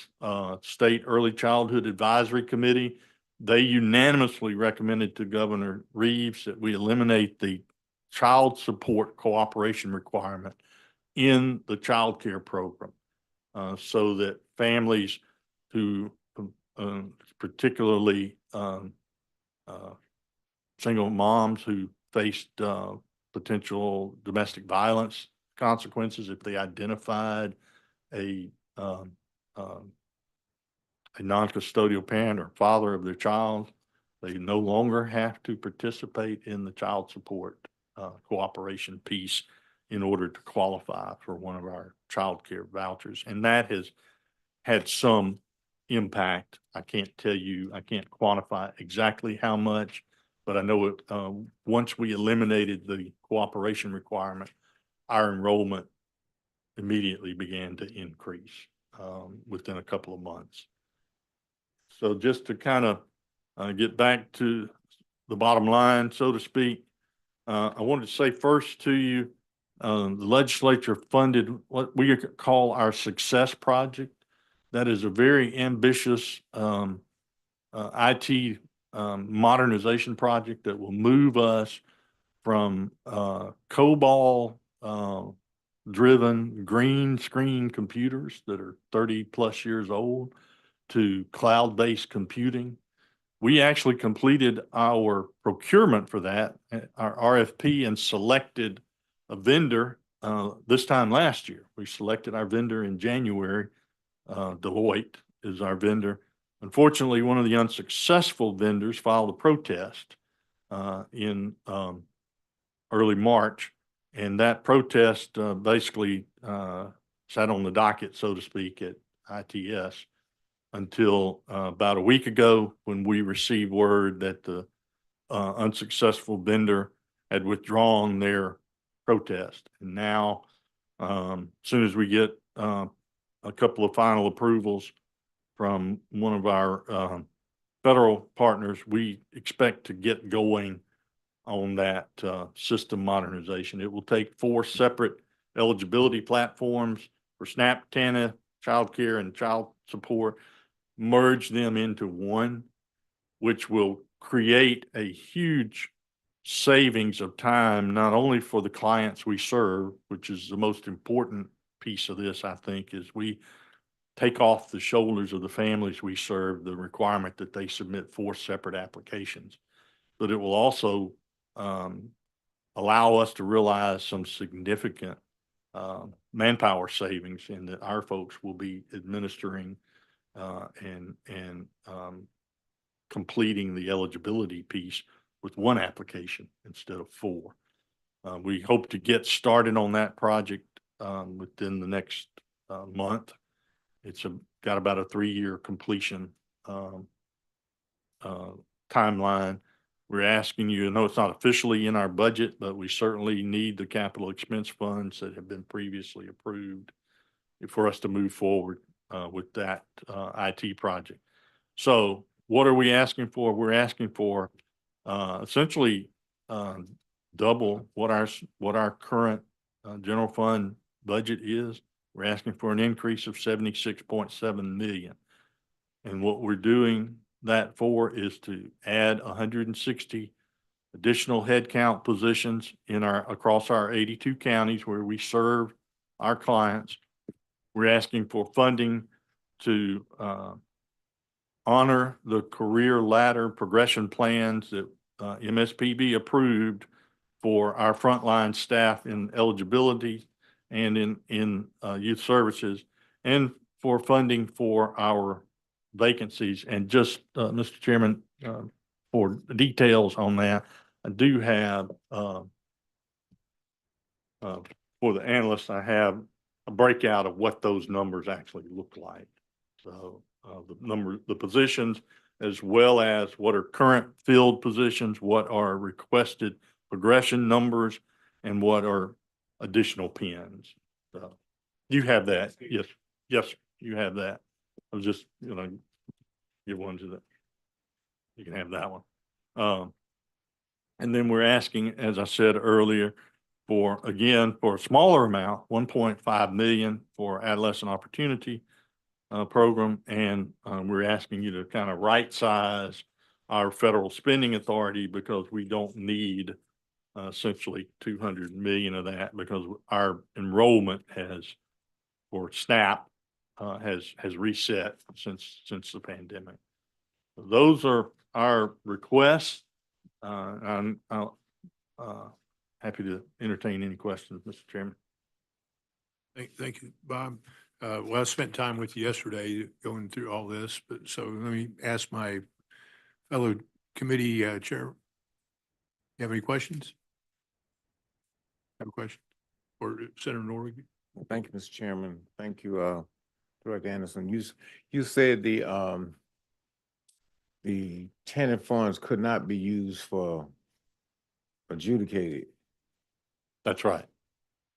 State Early Childhood Advisory Committee. They unanimously recommended to Governor Reeves that we eliminate the child support cooperation requirement in the child care program. So that families who, particularly single moms who faced potential domestic violence consequences, if they identified a non-custodial parent or father of their child, they no longer have to participate in the child support cooperation piece in order to qualify for one of our child care vouchers. And that has had some impact. I can't tell you, I can't quantify exactly how much, but I know it, once we eliminated the cooperation requirement, our enrollment immediately began to increase within a couple of months. So just to kind of get back to the bottom line, so to speak, I wanted to say first to you, the legislature funded what we call our Success Project. That is a very ambitious IT modernization project that will move us from COBOL driven green screen computers that are 30 plus years old to cloud-based computing. We actually completed our procurement for that, our RFP, and selected a vendor this time last year. We selected our vendor in January. Deloitte is our vendor. Unfortunately, one of the unsuccessful vendors filed a protest in early March, and that protest basically sat on the docket, so to speak, at ITS until about a week ago, when we received word that the unsuccessful vendor had withdrawn their protest. And now, as soon as we get a couple of final approvals from one of our federal partners, we expect to get going on that system modernization. It will take 4 separate eligibility platforms for SNAP, TANF, child care, and child support, merge them into one, which will create a huge savings of time, not only for the clients we serve, which is the most important piece of this, I think, is we take off the shoulders of the families we serve the requirement that they submit 4 separate applications. But it will also allow us to realize some significant manpower savings in that our folks will be administering and completing the eligibility piece with 1 application instead of 4. We hope to get started on that project within the next month. It's got about a 3-year completion timeline. We're asking you, I know it's not officially in our budget, but we certainly need the capital expense funds that have been previously approved for us to move forward with that IT project. So what are we asking for? We're asking for essentially double what our current general fund budget is. We're asking for an increase of 76.7 million. And what we're doing that for is to add 160 additional headcount positions across our 82 counties where we serve our clients. We're asking for funding to honor the career ladder progression plans that MSPB approved for our frontline staff in eligibility and in youth services, and for funding for our vacancies. And just, Mr. Chairman, for details on that, I do have, for the analysts, I have a breakout of what those numbers actually look like. So the positions, as well as what are current filled positions, what are requested progression numbers, and what are additional pins. So you have that. Yes. Yes, you have that. I was just, give one to that. You can have that one. And then we're asking, as I said earlier, for a smaller amount, 1.5 million for adolescent opportunity program. And we're asking you to kind of right size our federal spending authority, because we don't need essentially 200 million of that, because our enrollment for SNAP has reset since the pandemic. Those are our requests. I'm happy to entertain any questions, Mr. Chairman. Thank you, Bob. Well, I spent time with you yesterday going through all this, but so let me ask my fellow committee chair. You have any questions? Have a question for Senator Norwood? Well, thank you, Mr. Chairman. Thank you, Director Anderson. You said the tenant funds could not be used for adjudicated. That's right.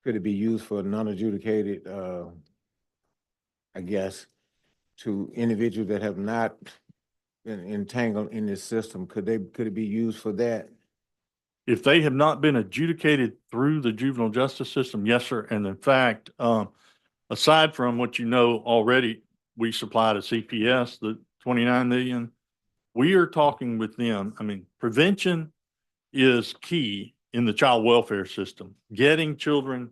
Could it be used for non-adjudicated, I guess, to individuals that have not been entangled in this system? Could it be used for that? If they have not been adjudicated through the juvenile justice system, yes, sir. And in fact, aside from what already, we supply to CPS, the 29 million, we are talking with them. I mean, prevention is key in the child welfare system. Getting children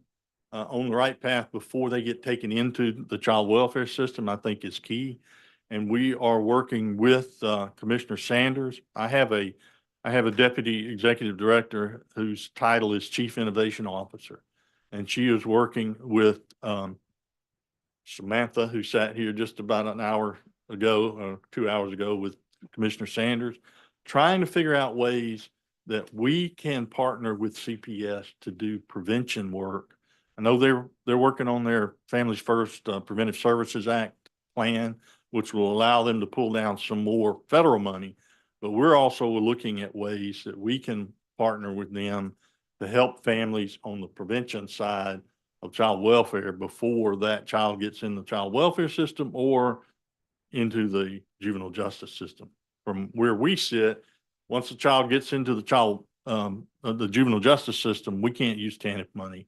on the right path before they get taken into the child welfare system, I think, is key. And we are working with Commissioner Sanders. I have a deputy executive director whose title is Chief Innovation Officer. And she is working with Samantha, who sat here just about an hour ago, 2 hours ago, with Commissioner Sanders, trying to figure out ways that we can partner with CPS to do prevention work. I know they're working on their Families First Preventive Services Act plan, which will allow them to pull down some more federal money. But we're also looking at ways that we can partner with them to help families on the prevention side of child welfare before that child gets in the child welfare system or into the juvenile justice system. From where we sit, once the child gets into the juvenile justice system, we can't use TANF money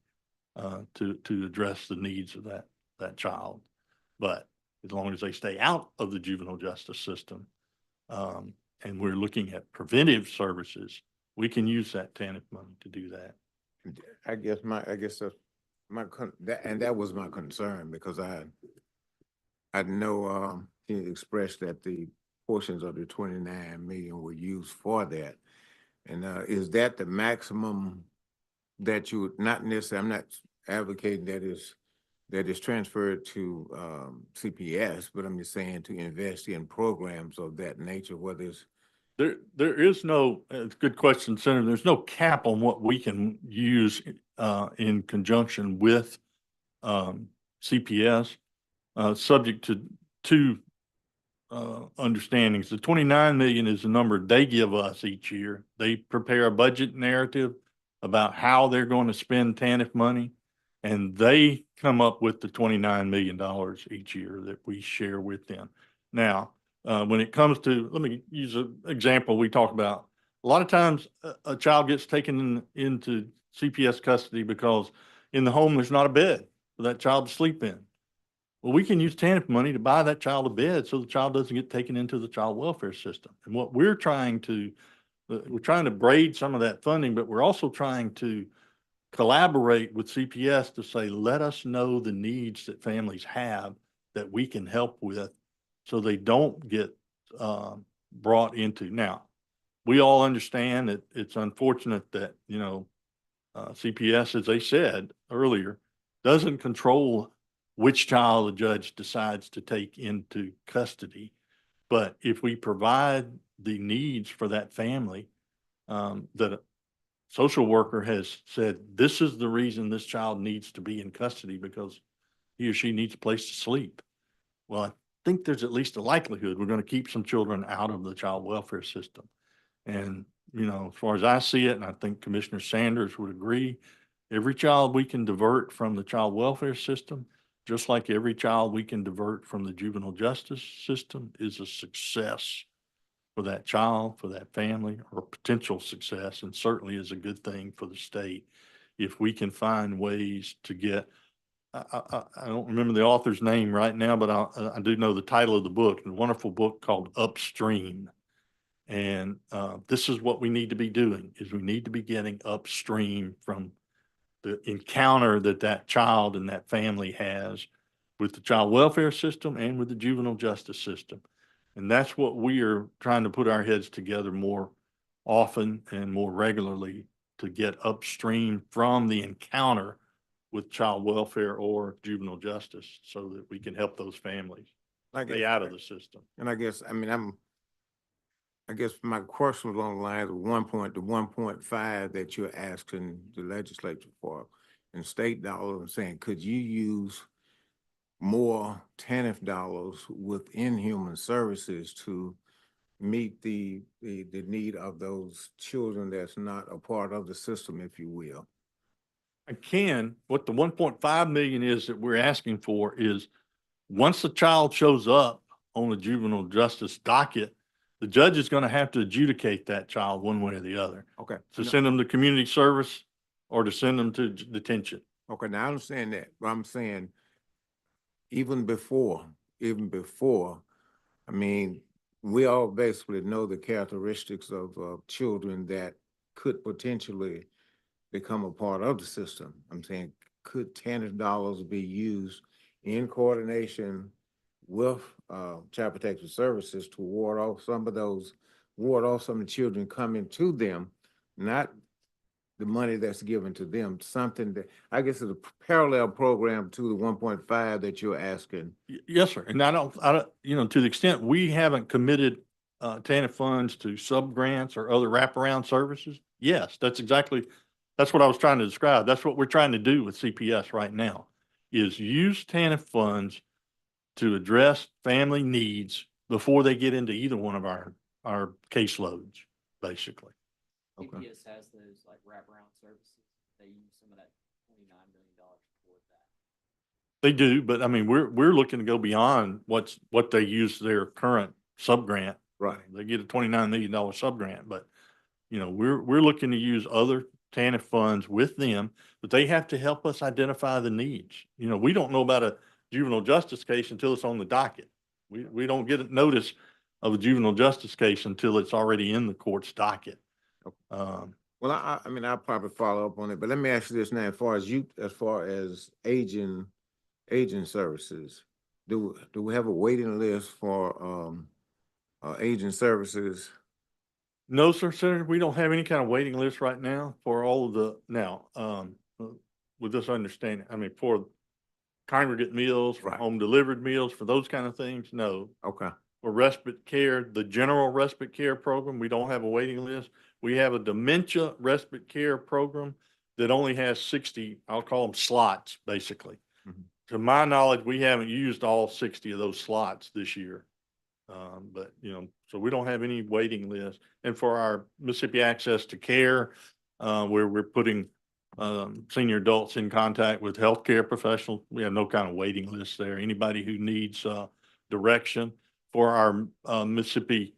to address the needs of that child. But as long as they stay out of the juvenile justice system, and we're looking at preventive services, we can use that TANF money to do that. I guess that was my concern because I know, he expressed that the portions of the 29 million were used for that. And, is that the maximum that you, not necessarily, I'm not advocating that is transferred to, CPS, but I'm just saying to invest in programs of that nature, whether it's, There is no, it's a good question, Senator. There's no cap on what we can use, in conjunction with, CPS, subject to two, understandings. The 29 million is the number they give us each year. They prepare a budget narrative about how they're going to spend TANF money. And they come up with the $29 million each year that we share with them. Now, when it comes to, let me use an example we talk about. A lot of times a child gets taken into CPS custody because in the home, there's not a bed for that child to sleep in. Well, we can use TANF money to buy that child a bed so the child doesn't get taken into the child welfare system. And what we're trying to braid some of that funding, but we're also trying to collaborate with CPS to say, let us know the needs that families have that we can help with so they don't get brought into. Now, we all understand that it's unfortunate that, CPS, as they said earlier, doesn't control which child the judge decides to take into custody. But if we provide the needs for that family, that a social worker has said, this is the reason this child needs to be in custody because he or she needs a place to sleep. Well, I think there's at least a likelihood we're going to keep some children out of the child welfare system. And, as far as I see it, and I think Commissioner Sanders would agree, every child we can divert from the child welfare system, just like every child we can divert from the juvenile justice system, is a success for that child, for that family, or potential success, and certainly is a good thing for the state if we can find ways to get, I don't remember the author's name right now, but I do know the title of the book, a wonderful book called Upstream. And this is what we need to be doing, is we need to be getting upstream from the encounter that child and that family has with the child welfare system and with the juvenile justice system. And that's what we are trying to put our heads together more often and more regularly to get upstream from the encounter with child welfare or juvenile justice so that we can help those families stay out of the system. and I guess my question was along the lines of 1.5 that you're asking the legislature for in state dollars. I'm saying, could you use more TANF dollars within human services to meet the need of those children that's not a part of the system, if you will? I can, what the 1.5 million is that we're asking for is once the child shows up on the juvenile justice docket, the judge is going to have to adjudicate that child one way or the other. Okay. To send them to community service or to send them to detention. Okay, now I understand that, but I'm saying even before, I mean, we all basically know the characteristics of children that could potentially become a part of the system. I'm saying, could TANF dollars be used in coordination with Child Protective Services to ward off some of the children coming to them, not the money that's given to them, something that, I guess is a parallel program to the 1.5 that you're asking. Yes, sir. And I don't, to the extent we haven't committed TANF funds to sub-grants or other wraparound services, yes, that's what I was trying to describe. That's what we're trying to do with CPS right now, is use TANF funds to address family needs before they get into either one of our caseloads, basically. Okay. CPS has those like wraparound services. They use some of that $29 million toward that. They do, but I mean, we're looking to go beyond what they use their current sub-grant. Right. They get a $29 million sub-grant, but we're looking to use other TANF funds with them, but they have to help us identify the needs. We don't know about a juvenile justice case until it's on the docket. We don't get a notice of a juvenile justice case until it's already in the court's docket. Well, Well, I mean, I'll probably follow up on it, but let me ask you this now, as far as aging services, do we have a waiting list for, aging services? No, sir, Senator, we don't have any kind of waiting list right now for all of with this understanding, I mean, for congregate meals, for Right. home delivered meals, for those kind of things, no. Okay, For respite care, the general respite care program, we don't have a waiting list. We have a dementia respite care program that only has 60, I'll call them slots, basically. Mhm. To my knowledge, we haven't used all 60 of those slots this year. But, so we don't have any waiting list. And for our Mississippi Access to Care, where we're putting senior adults in contact with healthcare professionals, we have no kind of waiting list there. Anybody who needs direction. For our Mississippi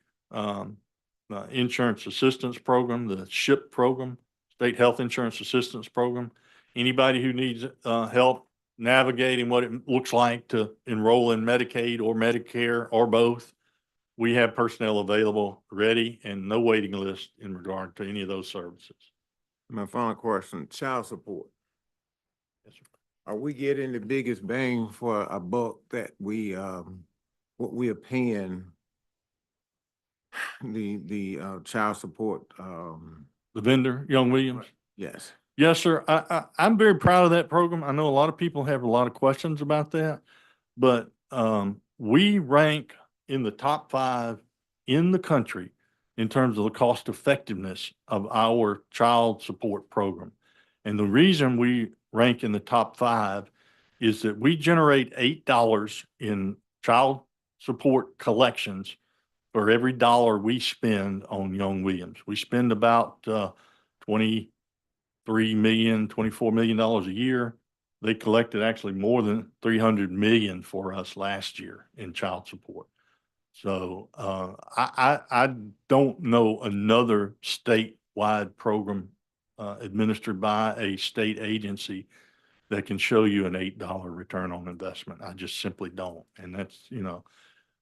Insurance Assistance Program, the SHIP program, State Health Insurance Assistance Program, anybody who needs help navigating what it looks like to enroll in Medicaid or Medicare or both, we have personnel available, ready, and no waiting list in regard to any of those services. my final question, child support. Yes, sir. Are we getting the biggest bang for a buck that what we are paying the child support, The vendor, Young Williams? yes. Yes, sir. I'm very proud of that program. I know a lot of people have a lot of questions about that, but we rank in the top 5 in the country in terms of the cost effectiveness of our child support program. And the reason we rank in the top 5 is that we generate $8 in child support collections for every dollar we spend on Young Williams. We spend about 24 million dollars a year. They collected actually more than 300 million for us last year in child support. So I don't know another statewide program administered by a state agency that can show you an $8 return on investment. I just simply don't. And that's, and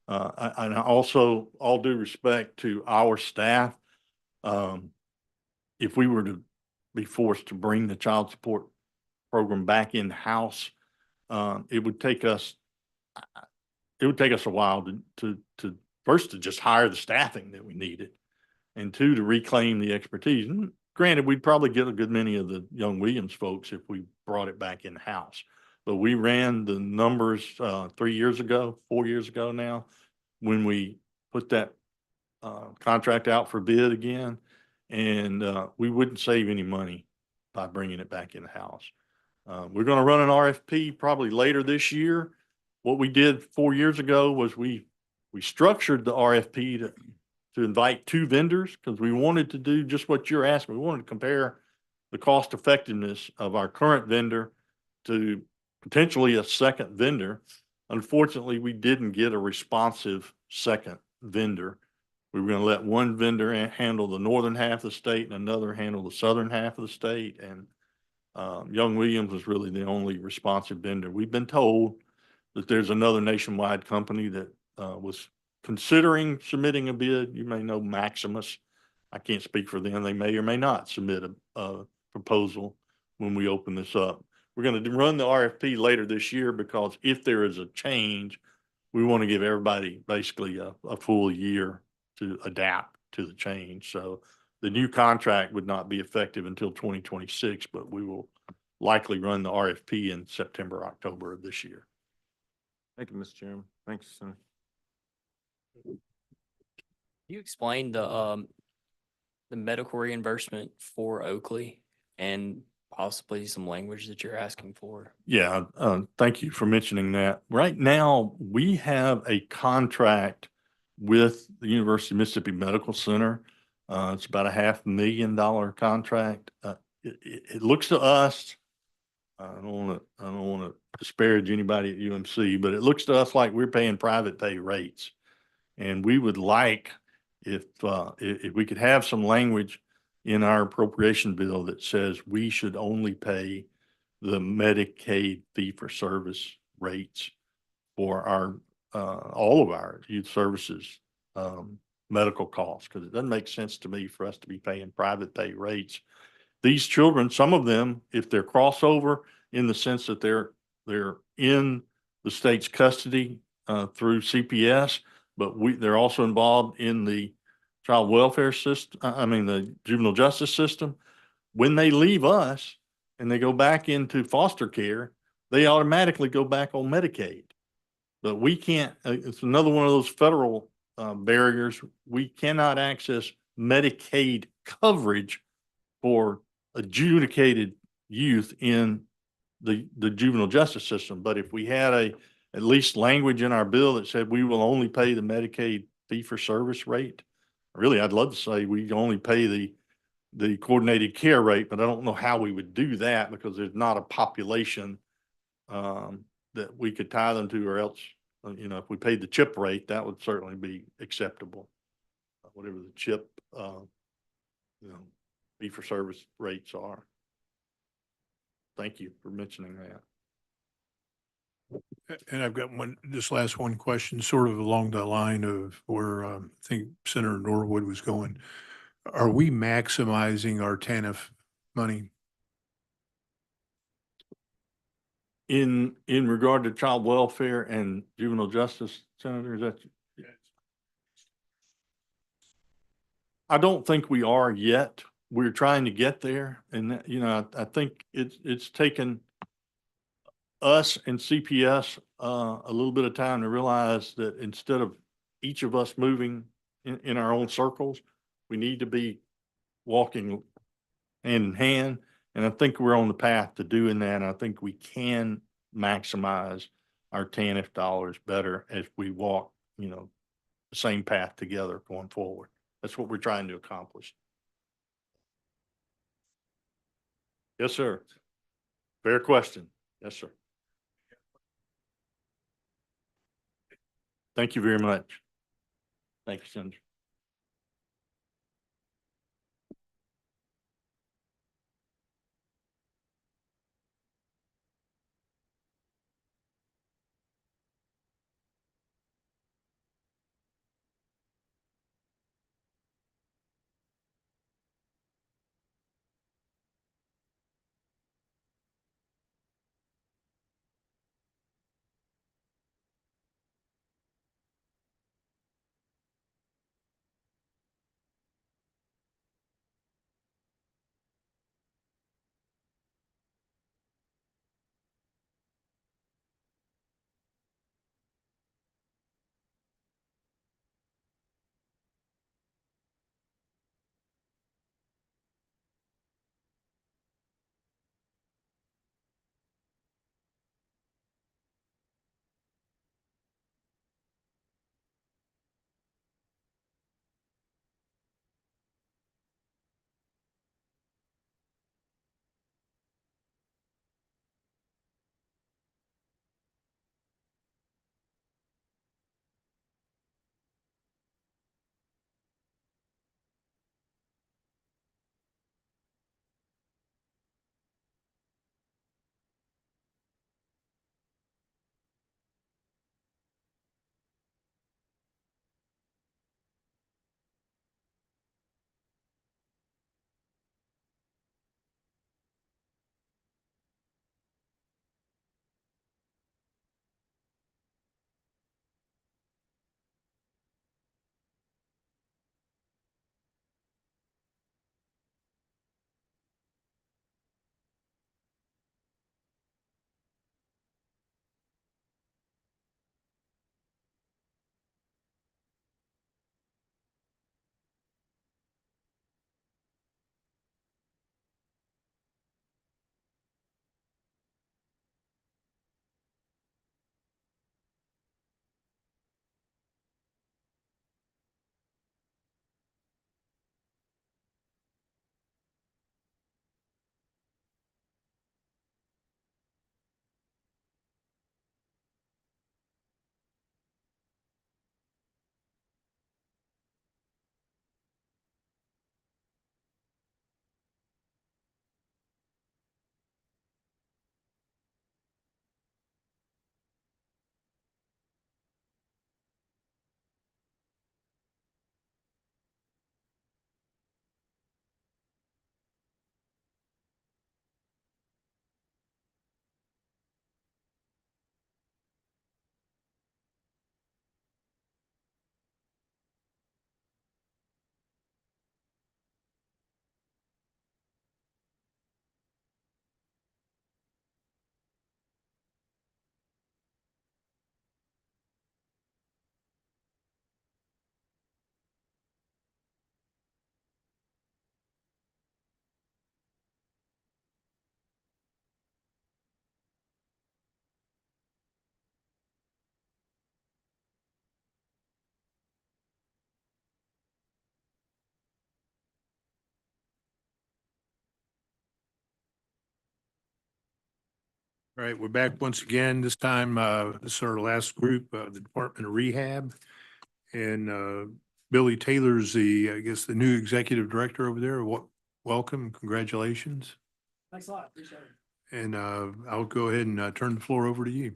I also, all due respect to our staff, if we were to be forced to bring the child support program back in-house, it would take us a while to first to just hire the staffing that we needed, and 2, to reclaim the expertise. And granted, we'd probably get a good many of the Young Williams folks if we brought it back in-house. But we ran the numbers 4 years ago now, when we put that contract out for bid again, and we wouldn't save any money by bringing it back in-house. We're going to run an RFP probably later this year. What we did 4 years ago was we structured the RFP to invite 2 vendors, because we wanted to do just what you're asking. We wanted to compare the cost effectiveness of our current vendor to potentially a second vendor. Unfortunately, we didn't get a responsive second vendor. We were going to let one vendor handle the northern half of the state and another handle the southern half of the state. And Young Williams was really the only responsive vendor. We've been told that there's another nationwide company that was considering submitting a bid. You may know Maximus. I can't speak for them. They may or may not submit a proposal when we open this up. We're going to run the RFP later this year, because if there is a change, we want to give everybody basically a full year to adapt to the change. So the new contract would not be effective until 2026, but we will likely run the RFP in September, October of this year. Thank you, Mr. Chairman. Thank you, Senator. You explained the medical reimbursement for Oakley and possibly some language that you're asking for. Yeah, thank you for mentioning that. Right now, we have a contract with the University of Mississippi Medical Center. It's about a $500,000 contract. It looks to us, I don't want to disparage anybody at UMC, but it looks to us like we're paying private pay rates. And we would like, if we could have some language in our appropriation bill that says we should only pay the Medicaid fee-for-service rates for our all of our youth services medical costs, because it doesn't make sense to me for us to be paying private pay rates. These children, some of them, if they're crossover in the sense that they're in the state's custody through CPS, but they're also involved in the child welfare system, the juvenile justice system. When they leave us and they go back into foster care, they automatically go back on Medicaid. But we can't, it's another one of those federal barriers. We cannot access Medicaid coverage for adjudicated youth in the juvenile justice system. But if we had at least language in our bill that said we will only pay the Medicaid fee-for-service rate, really, I'd love to say we only pay the coordinated care rate, but I don't know how we would do that because there's not a population that we could tie them to, or else, if we paid the CHIP rate, that would certainly be acceptable. Whatever the CHIP, fee for service rates are. Thank you for mentioning that. And I've got this last one question, sort of along the line of where I think Senator Norwood was going. Are we maximizing our TANF money? In regard to child welfare and juvenile justice, Senator, is that? I don't think we are yet. We're trying to get there. And, I think it's taken us and CPS a little bit of time to realize that instead of each of us moving in our own circles, we need to be walking hand in hand. And I think we're on the path to doing that. And I think we can maximize our TANF dollars better as we walk, the same path together going forward. That's what we're trying to accomplish. Yes, sir. Fair question. Yes, sir. Thank you very much. Thank you, Senator. All right, we're back once again. This time, this is our last group, the Department of Rehab. And Billy Taylor's I guess, the new executive director over there. Welcome, congratulations. Thanks a lot. Appreciate it. And I'll go ahead and turn the floor over to you.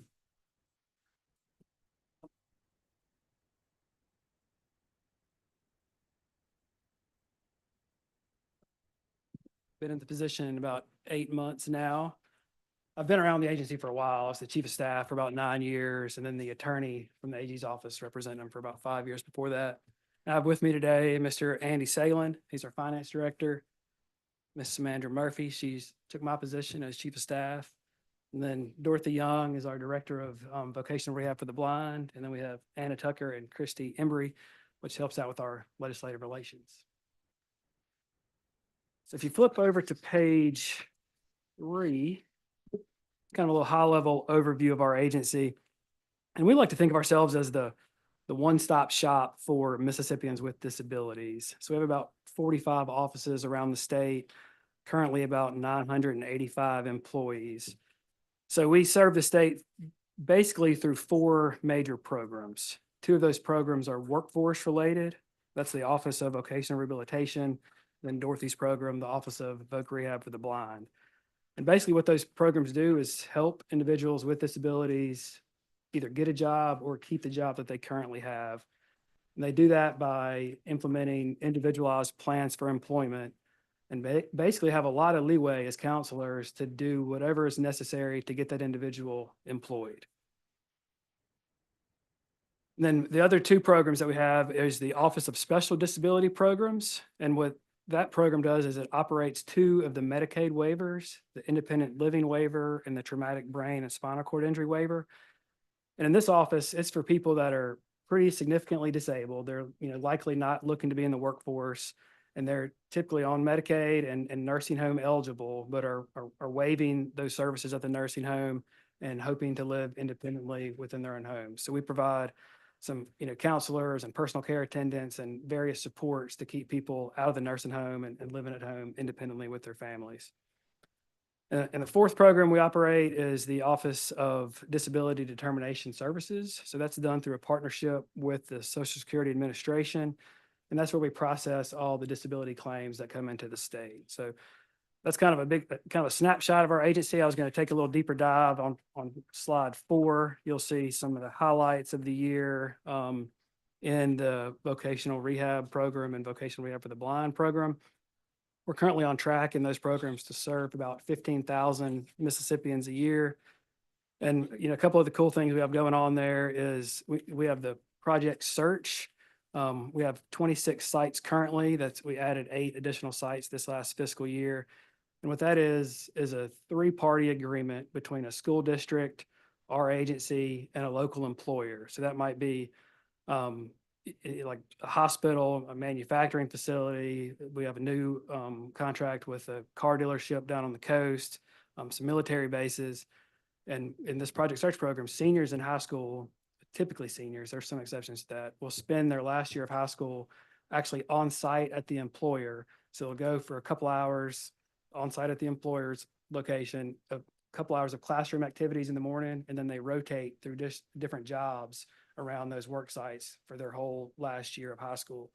Been in the position about 8 months now. I've been around the agency for a while. I was the chief of staff for about 9 years, and then the attorney from the AG's office representing him for about 5 years before that. I have with me today Mr. Andy Salen. He's our finance director. Miss Samantha Murphy, she's took my position as chief of staff. And then Dorothy Young is our director of vocational rehab for the blind. And then we have Anna Tucker and Christy Embry, which helps out with our legislative relations. So if you flip over to page 3, kind of a little high-level overview of our agency. And we like to think of ourselves as the one-stop shop for Mississippians with disabilities. So we have about 45 offices around the state, currently about 985 employees. So we serve the state basically through 4 major programs. 2 of those programs are workforce related. That's the Office of Vocational Rehabilitation. Then Dorothy's program, the Office of Voc Rehab for the Blind. And basically what those programs do is help individuals with disabilities either get a job or keep the job that they currently have. And they do that by implementing individualized plans for employment and basically have a lot of leeway as counselors to do whatever is necessary to get that individual employed. And then the other 2 programs that we have is the Office of Special Disability Programs. And what that program does is it operates 2 of the Medicaid waivers, the independent living waiver and the traumatic brain and spinal cord injury waiver. And in this office, it's for people that are pretty significantly disabled. They're likely not looking to be in the workforce, and they're typically on Medicaid and nursing home eligible, but are waiving those services at the nursing home and hoping to live independently within their own home. So we provide some counselors and personal care attendants and various supports to keep people out of the nursing home and living at home independently with their families. And the 4th program we operate is the Office of Disability Determination Services. So that's done through a partnership with the Social Security Administration. And that's where we process all the disability claims that come into the state. So that's kind of a snapshot of our agency. I was going to take a little deeper dive on slide 4. You'll see some of the highlights of the year in the vocational rehab program and vocational rehab for the blind program. We're currently on track in those programs to serve about 15,000 Mississippians a year. And, a couple of the cool things we have going on there is we have the Project Search. We have 26 sites currently. We added 8 additional sites this last fiscal year. And what that is a 3-party agreement between a school district, our agency, and a local employer. So that might be like a hospital, a manufacturing facility. We have a new contract with a car dealership down on the coast, some military bases. And in this Project Search program, seniors in high school, typically seniors, there's some exceptions to that, will spend their last year of high school actually on site at the employer. So they'll go for a couple hours on site at the employer's location, a couple hours of classroom activities in the morning, and then they rotate through different jobs around those work sites for their whole last year of high school.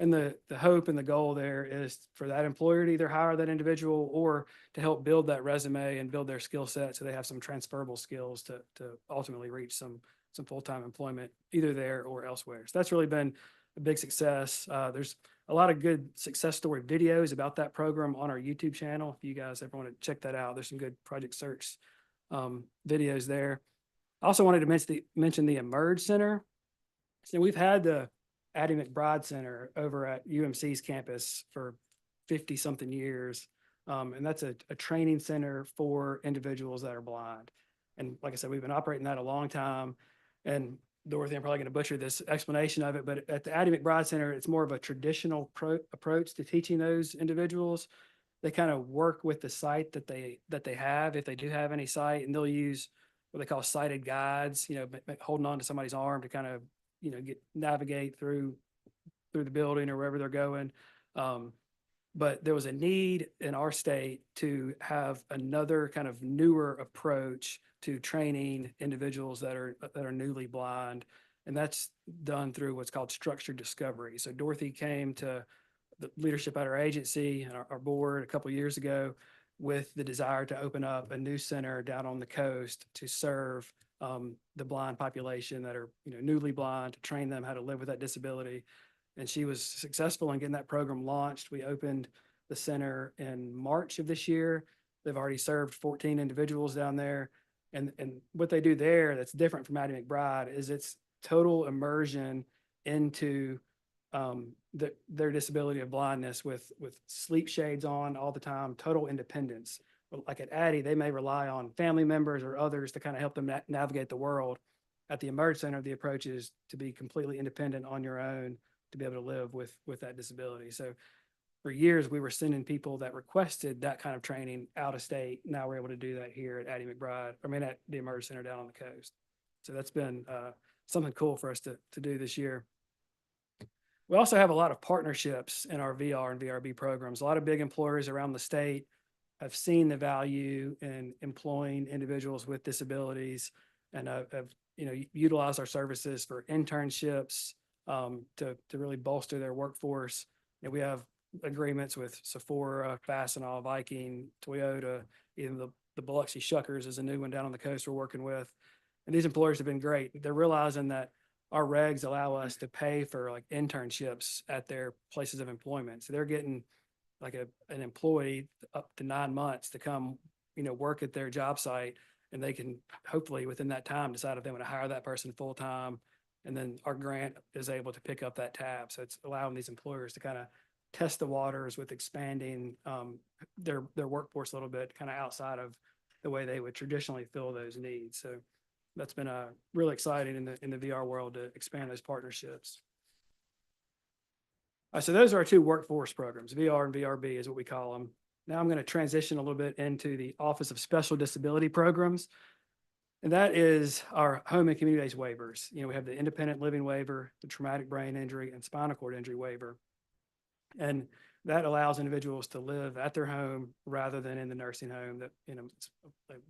And the hope and the goal there is for that employer to either hire that individual or to help build that resume and build their skill set so they have some transferable skills to ultimately reach some full-time employment either there or elsewhere. So that's really been a big success. There's a lot of good success story videos about that program on our YouTube channel. If you guys ever want to check that out, there's some good Project Search videos there. I also wanted to mention the Emerge Center. So we've had the Addie McBride Center over at UMC's campus for 50-something years. And that's a training center for individuals that are blind. And like I said, we've been operating that a long time. And Dorothy, I'm probably going to butcher this explanation of it, but at the Addie McBride Center, it's more of a traditional approach to teaching those individuals. They kind of work with the site that they have, if they do have any site, and they'll use what they call sighted guides, holding on to somebody's arm to kind of, navigate through the building or wherever they're going. But there was a need in our state to have another kind of newer approach to training individuals that are newly blind. And that's done through what's called structured discovery. So Dorothy came to the leadership at our agency and our board a couple of years ago with the desire to open up a new center down on the coast to serve the blind population that are, newly blind, to train them how to live with that disability. And she was successful in getting that program launched. We opened the center in March of this year. They've already served 14 individuals down there. And what they do there that's different from Addie McBride is it's total immersion into their disability of blindness with sleep shades on all the time, total independence. But like at Addie, they may rely on family members or others to kind of help them navigate the world. At the Emerge Center, the approach is to be completely independent on your own, to be able to live with that disability. So for years, we were sending people that requested that kind of training out of state. Now we're able to do that here at Addie McBride, at the Emerge Center down on the coast. So that's been something cool for us to do this year. We also have a lot of partnerships in our VR and VRB programs. A lot of big employers around the state have seen the value in employing individuals with disabilities and have utilized our services for internships to really bolster their workforce. And we have agreements with Sephora, Fastenal, Viking, Toyota, even the Biloxi Shuckers is a new one down on the coast we're working with. And these employers have been great. They're realizing that our regs allow us to pay for like internships at their places of employment. So they're getting like an employee up to 9 months to come, work at their job site, and they can hopefully within that time decide if they want to hire that person full time. And then our grant is able to pick up that tab. So it's allowing these employers to kind of test the waters with expanding their workforce a little bit, kind of outside of the way they would traditionally fill those needs. So that's been really exciting in the VR world to expand those partnerships. So those are our two workforce programs, VR and VRB is what we call them. Now I'm going to transition a little bit into the Office of Special Disability Programs. And that is our home and community-based waivers. We have the independent living waiver, the traumatic brain injury, and spinal cord injury waiver. And that allows individuals to live at their home rather than in the nursing home. That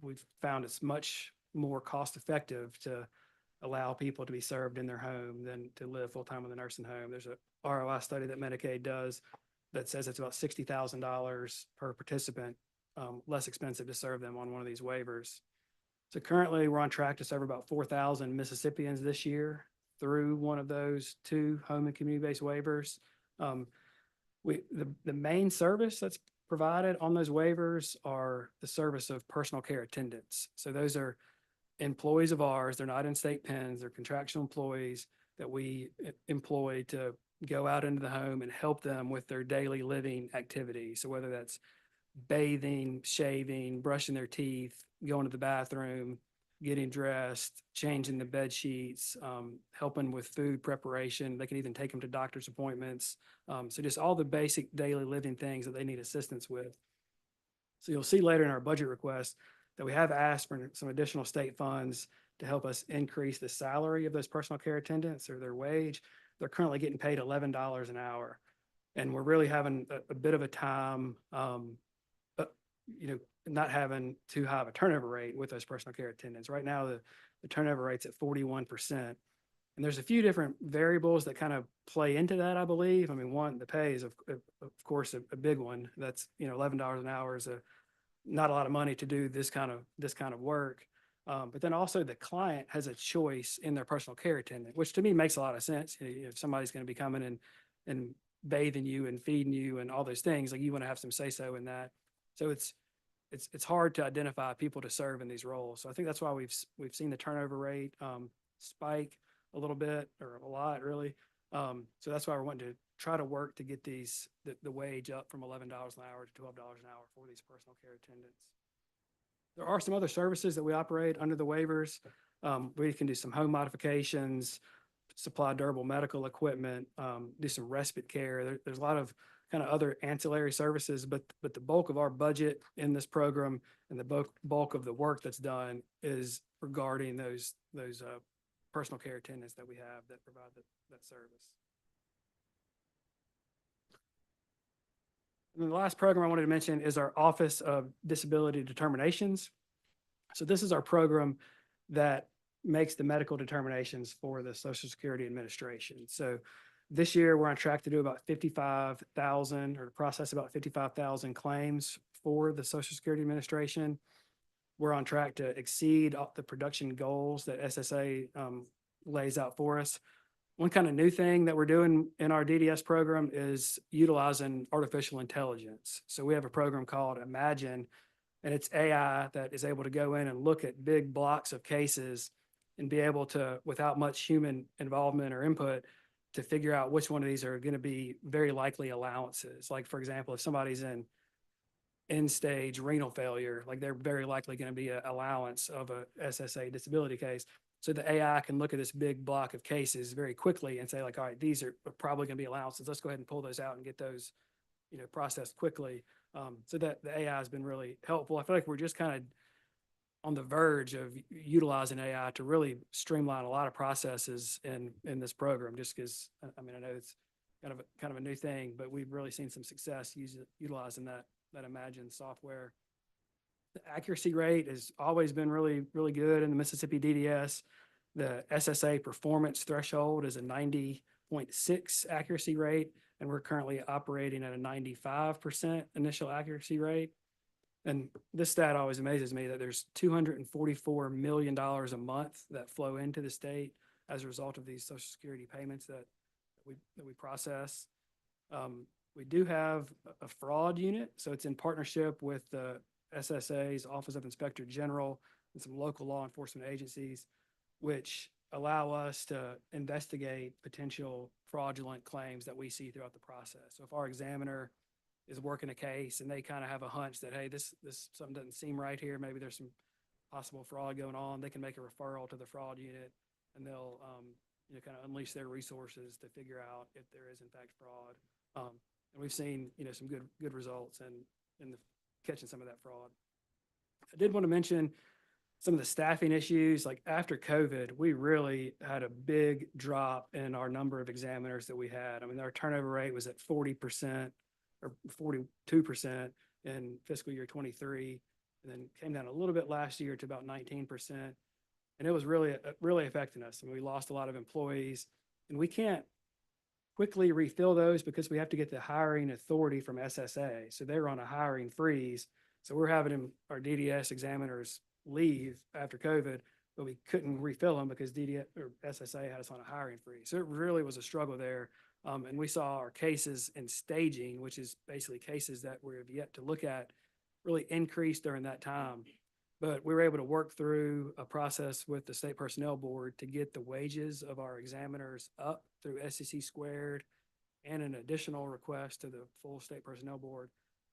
we've found it's much more cost effective to allow people to be served in their home than to live full time in the nursing home. There's a ROI study that Medicaid does that says it's about $60,000 per participant, less expensive to serve them on one of these waivers. So currently we're on track to serve about 4,000 Mississippians this year through one of those two home and community-based waivers. The main service that's provided on those waivers are the service of personal care attendants. So those are employees of ours. They're not in state pens. They're contractual employees that we employ to go out into the home and help them with their daily living activities. So whether that's bathing, shaving, brushing their teeth, going to the bathroom, getting dressed, changing the bed sheets, helping with food preparation. They can even take them to doctor's appointments. So just all the basic daily living things that they need assistance with. So you'll see later in our budget request that we have asked for some additional state funds to help us increase the salary of those personal care attendants or their wage. They're currently getting paid $11 an hour. And we're really having a bit of a time, not having too high of a turnover rate with those personal care attendants. Right now, the turnover rate's at 41%. And there's a few different variables that kind of play into that, I believe. One, the pay is, of course, a big one. That's, $11 an hour is not a lot of money to do this kind of work. But then also the client has a choice in their personal care attendant, which to me makes a lot of sense. If somebody's going to be coming and bathing you and feeding you and all those things, like you want to have some say-so in that. So it's hard to identify people to serve in these roles. So I think that's why we've seen the turnover rate spike a little bit or a lot really. So that's why we're wanting to try to work to get the wage up from $11 an hour to $12 an hour for these personal care attendants. There are some other services that we operate under the waivers. We can do some home modifications, supply durable medical equipment, do some respite care. There's a lot of kind of other ancillary services, but the bulk of our budget in this program and the bulk of the work that's done is regarding those personal care attendants that we have that provide that service. And then the last program I wanted to mention is our Office of Disability Determinations. So this is our program that makes the medical determinations for the Social Security Administration. So this year, we're on track to do about 55,000 or to process about 55,000 claims for the Social Security Administration. We're on track to exceed the production goals that SSA lays out for us. One kind of new thing that we're doing in our DDS program is utilizing artificial intelligence. So we have a program called Imagine, and it's AI that is able to go in and look at big blocks of cases and be able to, without much human involvement or input, to figure out which one of these are going to be very likely allowances. Like, for example, if somebody's in end-stage renal failure, like they're very likely going to be an allowance of a SSA disability case. So the AI can look at this big block of cases very quickly and say like, all right, these are probably going to be allowances. Let's go ahead and pull those out and get those, processed quickly. So that the AI has been really helpful. I feel like we're just kind of on the verge of utilizing AI to really streamline a lot of processes in this program, just because, I know it's kind of a new thing, but we've really seen some success utilizing that Imagine software. The accuracy rate has always been really, really good in the Mississippi DDS. The SSA performance threshold is a 90.6 accuracy rate, and we're currently operating at a 95% initial accuracy rate. And this stat always amazes me that there's $244 million a month that flow into the state as a result of these Social Security payments that we process. We do have a fraud unit, so it's in partnership with the SSA's Office of Inspector General and some local law enforcement agencies, which allow us to investigate potential fraudulent claims that we see throughout the process. So if our examiner is working a case and they kind of have a hunch that, hey, this something doesn't seem right here, maybe there's some possible fraud going on, they can make a referral to the fraud unit, and they'll kind of unleash their resources to figure out if there is in fact fraud. And we've seen some good results in catching some of that fraud. I did want to mention some of the staffing issues. Like after COVID, we really had a big drop in our number of examiners that we had. Our turnover rate was at 40% or 42% in fiscal year 23, and then came down a little bit last year to about 19%. And it was really affecting us. We lost a lot of employees, and we can't quickly refill those because we have to get the hiring authority from SSA. So they're on a hiring freeze. So we're having our DDS examiners leave after COVID, but we couldn't refill them because SSA had us on a hiring freeze. So it really was a struggle there. And we saw our cases in staging, which is basically cases that we have yet to look at, really increase during that time. But we were able to work through a process with the State Personnel Board to get the wages of our examiners up through SEC squared and an additional request to the full State Personnel Board.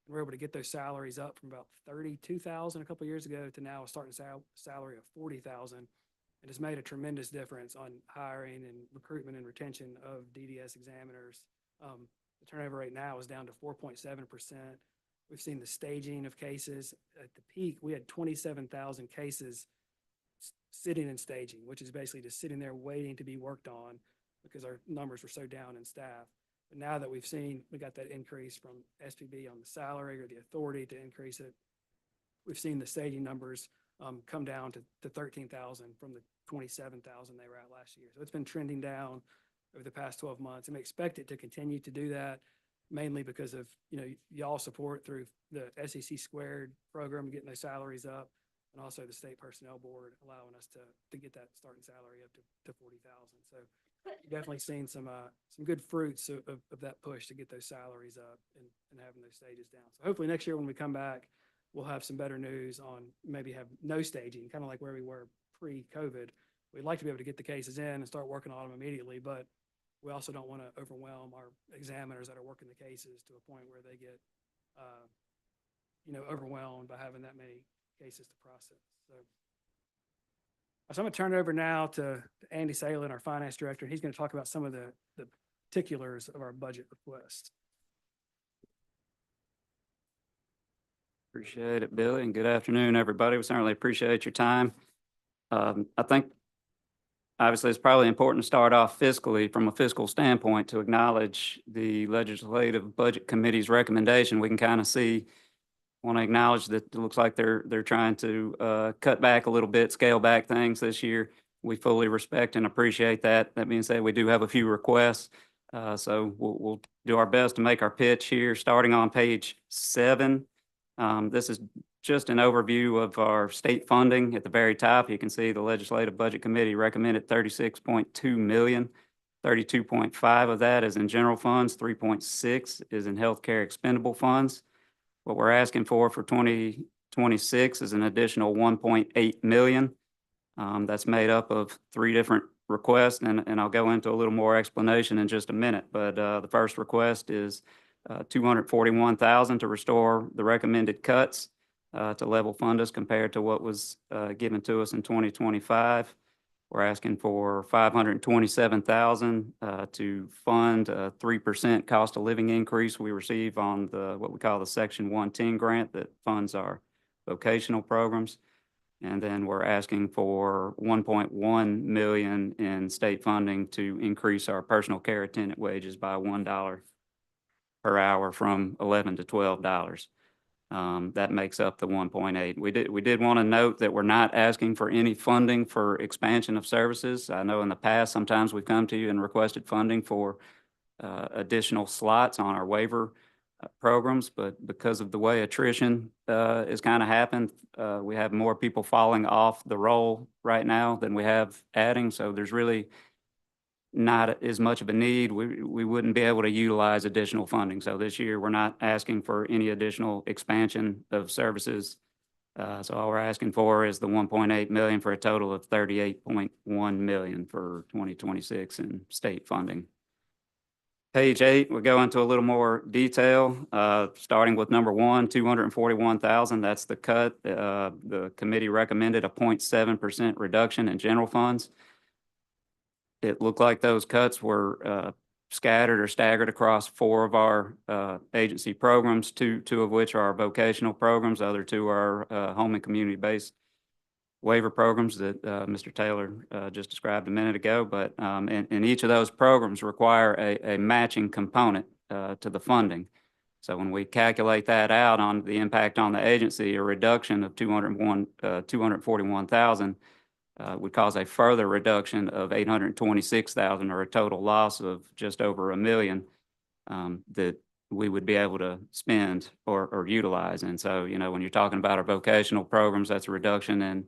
And we're able to get those salaries up from about $32,000 a couple of years ago to now a starting salary of $40,000. It has made a tremendous difference on hiring and recruitment and retention of DDS examiners. The turnover rate now is down to 4.7%. We've seen the staging of cases. At the peak, we had 27,000 cases sitting in staging, which is basically just sitting there waiting to be worked on because our numbers were so down in staff. But now that we got that increase from SPB on the salary or the authority to increase it, we've seen the staging numbers come down to 13,000 from the 27,000 they were at last year. So it's been trending down over the past 12 months, and we expect it to continue to do that, mainly because of, y'all support through the SEC squared program, getting those salaries up, and also the State Personnel Board allowing us to get that starting salary up to 40,000. So definitely seen some good fruits of that push to get those salaries up and having those stages down. So hopefully next year when we come back, we'll have some better news on maybe have no staging, kind of like where we were pre-COVID. We'd like to be able to get the cases in and start working on them immediately, but we also don't want to overwhelm our examiners that are working the cases to a point where they get, overwhelmed by having that many cases to process. So I'm going to turn it over now to Andy Salin, our finance director. He's going to talk about some of the particulars of our budget request. Appreciate it, Billy, and good afternoon, everybody. We certainly appreciate your time. I think obviously, it's probably important to start off fiscally, from a fiscal standpoint, to acknowledge the Legislative Budget Committee's recommendation. We can kind of see, want to acknowledge that it looks like they're trying to cut back a little bit, scale back things this year. We fully respect and appreciate that. That being said, we do have a few requests. So we'll do our best to make our pitch here, starting on page 7. This is just an overview of our state funding. At the very top, you can see the Legislative Budget Committee recommended 36.2 million. 32.5 of that is in general funds, 3.6 is in healthcare expendable funds. What we're asking for 2026 is an additional 1.8 million. That's made up of 3 different requests, and I'll go into a little more explanation in just a minute. But the first request is $241,000 to restore the recommended cuts to level fund us compared to what was given to us in 2025. We're asking for $527,000 to fund a 3% cost of living increase we receive on what we call the Section 110 grant that funds our vocational programs. And then we're asking for 1.1 million in state funding to increase our personal care attendant wages by $1 per hour from $11 to $12. That makes up the 1.8. We did want to note that we're not asking for any funding for expansion of services. I know in the past, sometimes we've come to you and requested funding for additional slots on our waiver programs, but because of the way attrition has kind of happened, we have more people falling off the roll right now than we have adding. So there's really not as much of a need. We wouldn't be able to utilize additional funding. So this year, we're not asking for any additional expansion of services. So all we're asking for is the 1.8 million for a total of 38.1 million for 2026 in state funding. Page 8, we go into a little more detail, starting with number 1, 241,000. That's the cut. The committee recommended a 0.7% reduction in general funds. It looked like those cuts were scattered or staggered across 4 of our agency programs, two of which are our vocational programs. The other 2 are home and community-based waiver programs that Mr. Taylor just described a minute ago. But and each of those programs require a matching component to the funding. So when we calculate that out on the impact on the agency, a reduction of 241,000 would cause a further reduction of 826,000, or a total loss of just over $1 million that we would be able to spend or utilize. And so, when you're talking about our vocational programs, that's a reduction in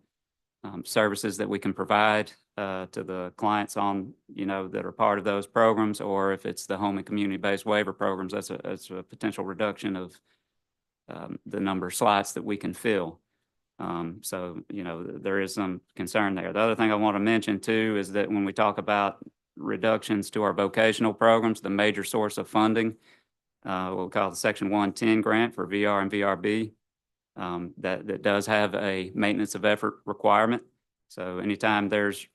services that we can provide to the clients on, that are part of those programs, or if it's the home and community-based waiver programs, that's a potential reduction of the number of slots that we can fill. So, there is some concern there. The other thing I want to mention too is that when we talk about reductions to our vocational programs, the major source of funding, what we call the Section 110 grant for VR and VRB, that does have a maintenance of effort requirement. So anytime there's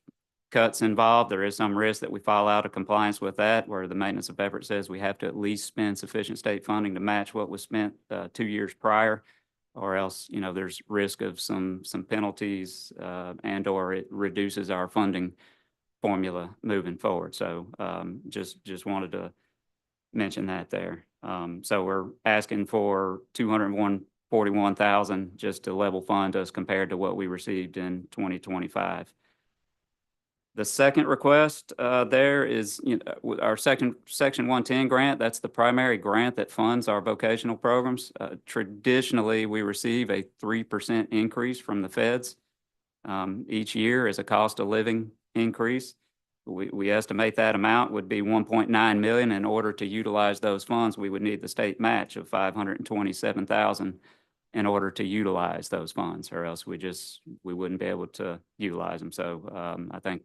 cuts involved, there is some risk that we fall out of compliance with that, where the maintenance of effort says we have to at least spend sufficient state funding to match what was spent 2 years prior, or else, there's risk of some penalties and or it reduces our funding formula moving forward. So just wanted to mention that there. So we're asking for 241,000 just to level fund us compared to what we received in 2025. The second request there is, our Section 110 grant. That's the primary grant that funds our vocational programs. Traditionally, we receive a 3% increase from the feds each year as a cost of living increase. We estimate that amount would be 1.9 million. In order to utilize those funds, we would need the state match of 527,000 in order to utilize those funds, or else we wouldn't be able to utilize them. So I think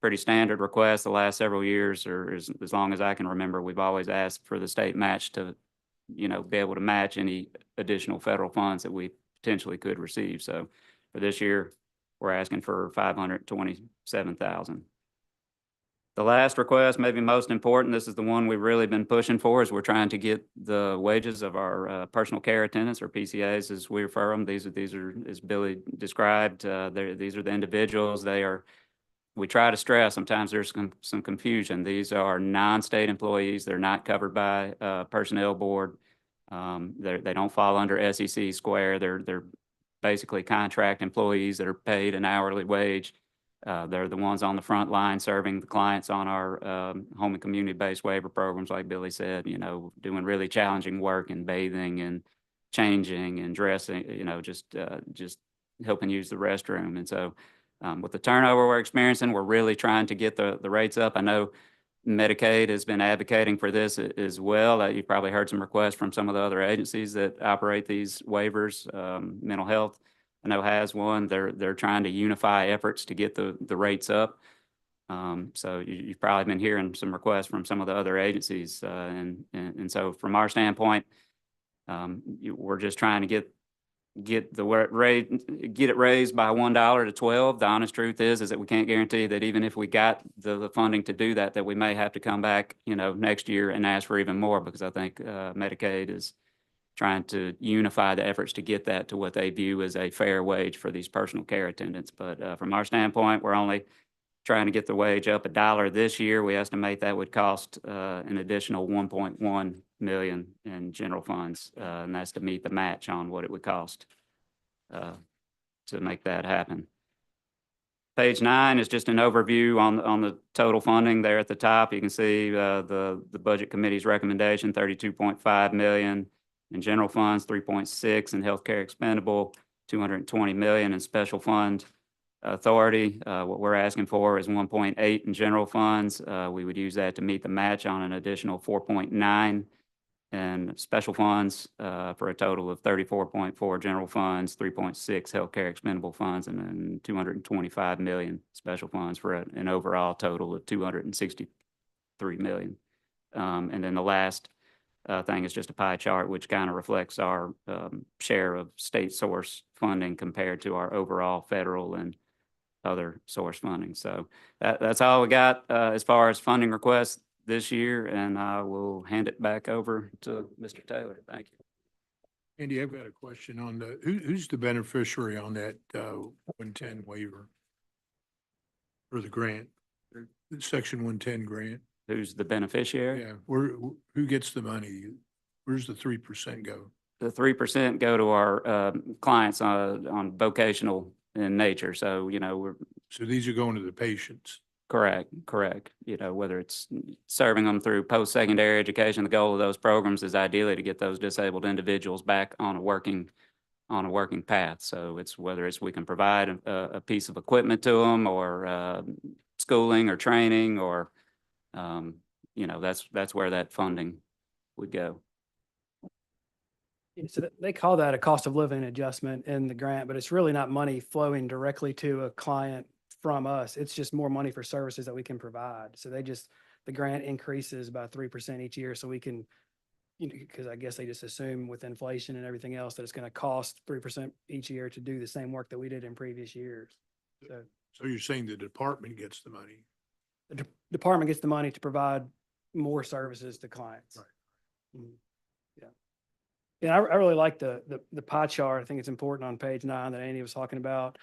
pretty standard request the last several years, or as long as I can remember, we've always asked for the state match to, be able to match any additional federal funds that we potentially could receive. So for this year, we're asking for 527,000. The last request, maybe most important, this is the one we've really been pushing for, is we're trying to get the wages of our personal care attendants, or PCAs as we refer them. These are, as Billy described, these are the individuals. They are we try to stress, sometimes there's some confusion. These are non-state employees. They're not covered by Personnel Board. They don't fall under SEC square. They're basically contract employees that are paid an hourly wage. They're the ones on the front line serving the clients on our home and community-based waiver programs, like Billy said, doing really challenging work and bathing and changing and dressing, just helping use the restroom. And so with the turnover we're experiencing, we're really trying to get the rates up. I know Medicaid has been advocating for this as well. You've probably heard some requests from some of the other agencies that operate these waivers. Mental health, I know, has one. They're trying to unify efforts to get the rates up. So you've probably been hearing some requests from some of the other agencies. And so from our standpoint, we're just trying to get it raised by $1 to 12. The honest truth is that we can't guarantee that even if we got the funding to do that we may have to come back, next year and ask for even more, because I think Medicaid is trying to unify the efforts to get that to what they view as a fair wage for these personal care attendants. But from our standpoint, we're only trying to get the wage up $1 this year. We estimate that would cost an additional 1.1 million in general funds, and that's to meet the match on what it would cost to make that happen. Page 9 is just an overview on the total funding. There at the top, you can see the Budget Committee's recommendation, 32.5 million in general funds, 3.6 in healthcare expendable, 220 million in special fund authority. What we're asking for is 1.8 in general funds. We would use that to meet the match on an additional 4.9 and special funds for a total of 34.4 general funds, 3.6 healthcare expendable funds, and then 225 million special funds for an overall total of 263 million. And then the last thing is just a pie chart, which kind of reflects our share of state source funding compared to our overall federal and other source funding. So that's all we got as far as funding requests this year, and I will hand it back over to Mr. Taylor. Thank you. Andy, I've got a question on who's the beneficiary on that 110 waiver or the grant, the Section 110 grant? Who's the beneficiary? Yeah, who gets the money? Where's the 3% go? The 3% go to our clients on vocational in nature. So, So these are going to the patients. Correct. Whether it's serving them through post-secondary education, the goal of those programs is ideally to get those disabled individuals back on a working path. So whether it's we can provide a piece of equipment to them, or schooling or training, or that's where that funding would go. So they call that a cost of living adjustment in the grant, but it's really not money flowing directly to a client from us. It's just more money for services that we can provide. So the grant increases by 3% each year. So we can, because I guess they just assume with inflation and everything else that it's going to cost 3% each year to do the same work that we did in previous years. So you're saying the department gets the money? The department gets the money to provide more services to clients. Right. Mhm. Yeah, I really like the pie chart. I think it's important on page 9 that Andy was talking about,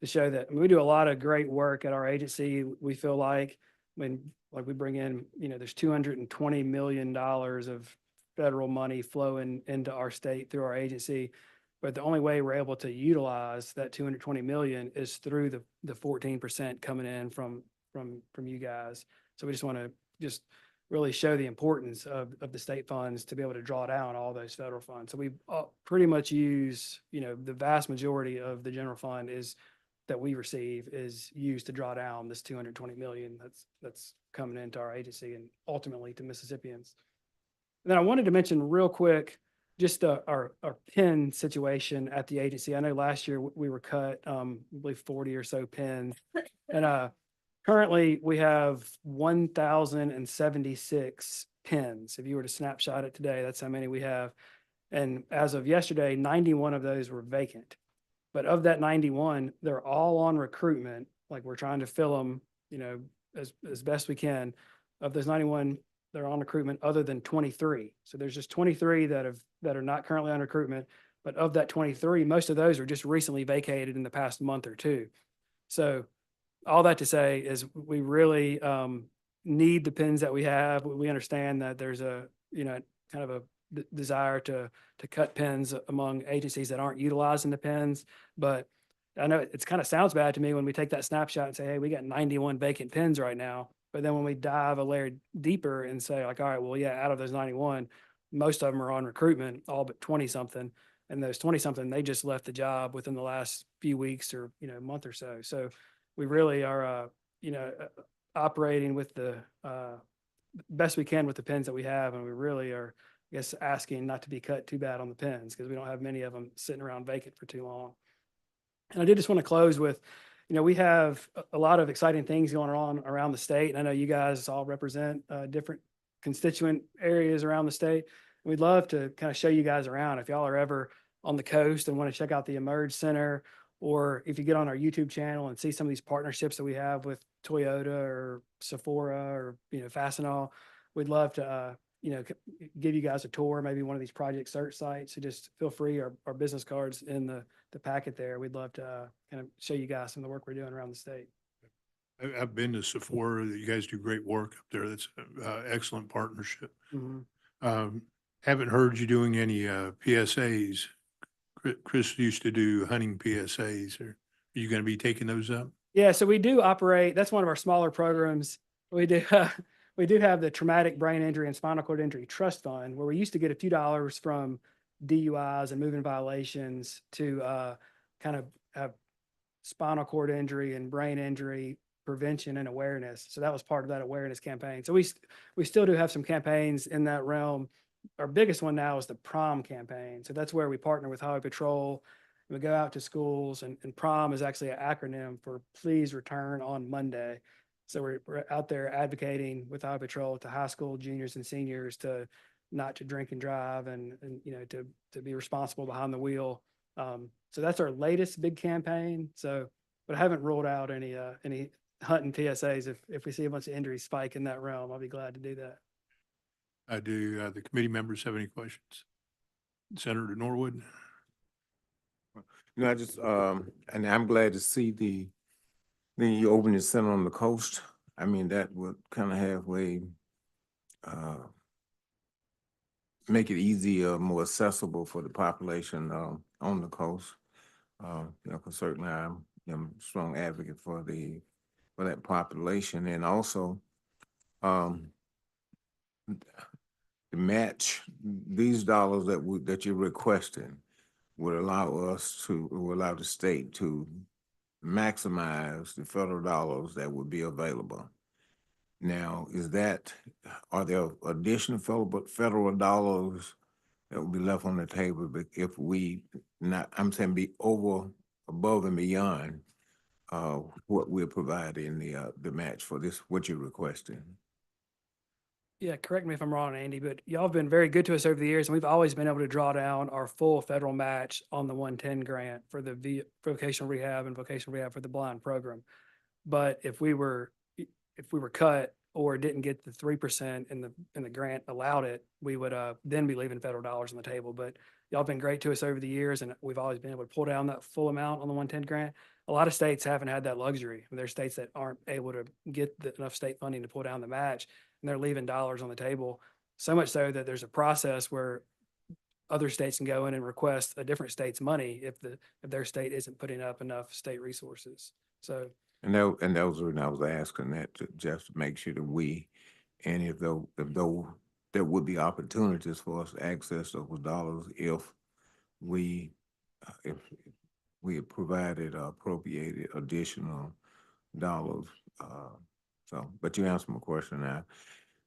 to show that we do a lot of great work at our agency. We feel like we bring in, there's $220 million of federal money flowing into our state through our agency. But the only way we're able to utilize that 220 million is through the 14% coming in from you guys. So we just want to really show the importance of the state funds to be able to draw down all those federal funds. So we pretty much use, the vast majority of the general fund that we receive is used to draw down this 220 million that's coming into our agency and ultimately to Mississippians. And then I wanted to mention real quick, just our pen situation at the agency. I know last year we were cut, I believe 40 or so pens. And currently we have 1,076 pens. If you were to snapshot it today, that's how many we have. And as of yesterday, 91 of those were vacant. But of that 91, they're all on recruitment. Like, we're trying to fill them, as best we can. Of those 91, they're on recruitment other than 23. So there's just 23 that are not currently on recruitment. But of that 23, most of those are just recently vacated in the past month or two. So all that to say is we really need the pins that we have. We understand that there's a, kind of a desire to cut pins among agencies that aren't utilizing the pins. But I know it's kind of sounds bad to me when we take that snapshot and say, hey, we got 91 vacant pins right now. But then when we dive a layer deeper and say like, all right, well, yeah, out of those 91, most of them are on recruitment, all but 20 something. And those 20 something, they just left the job within the last few weeks or, month or so. So we really are, operating with the best we can with the pins that we have. And we really are, I guess, asking not to be cut too bad on the pins because we don't have many of them sitting around vacant for too long. And I did just want to close with, we have a lot of exciting things going on around the state. And I know you guys all represent different constituent areas around the state. We'd love to kind of show you guys around. If y'all are ever on the coast and want to check out the Emerge Center, or if you get on our YouTube channel and see some of these partnerships that we have with Toyota or Sephora or, Fastenal, we'd love to, give you guys a tour, maybe one of these project search sites. So just feel free, our business cards in the packet there. We'd love to kind of show you guys some of the work we're doing around the state. I've been to Sephora. You guys do great work up there. That's excellent partnership. Haven't heard you doing any PSAs. Chris used to do hunting PSAs. Are you going to be taking those up? Yeah, so we do operate, that's one of our smaller programs. We do have the Traumatic Brain Injury and Spinal Cord Injury Trust Fund, where we used to get a few dollars from DUIs and moving violations to kind of have spinal cord injury and brain injury prevention and awareness. So that was part of that awareness campaign. So we still do have some campaigns in that realm. Our biggest one now is the PROM campaign. So that's where we partner with Highway Patrol. We go out to schools, and PROM is actually an acronym for Please Return on Monday. So we're out there advocating with Highway Patrol to high school juniors and seniors to not to drink and drive and to be responsible behind the wheel. So that's our latest big campaign. So, but I haven't ruled out any hunting PSAs. If we see a bunch of injuries spike in that realm, I'll be glad to do that. Do the committee members have any questions? Senator Norwood? I just, and I'm glad to see the opening center on the coast. I mean, that would kind of halfway, make it easier, more accessible for the population, on the coast. 'Cause certainly I'm a strong advocate for that population. And also, the match, these dollars that you're requesting would allow the state to maximize the federal dollars that would be available. Now, are there additional federal dollars that would be left on the table if I'm saying be above and beyond what we're providing the match for this, what you're requesting? Yeah, correct me if I'm wrong, Andy, but y'all have been very good to us over the years, and we've always been able to draw down our full federal match on the 110 grant for the vocational rehab and vocational rehab for the blind program. But if we were cut or didn't get the 3% and the grant allowed it, we would then be leaving federal dollars on the table. But y'all have been great to us over the years, and we've always been able to pull down that full amount on the 110 grant. A lot of states haven't had that luxury. There's states that aren't able to get enough state funding to pull down the match, and they're leaving dollars on the table. So much so that there's a process where other states can go in and request a different state's money if their state isn't putting up enough state resources. So. And that was the reason I was asking that, to just make sure that if there would be opportunities for us to access those dollars if we had provided appropriated additional dollars. But you answered my question now.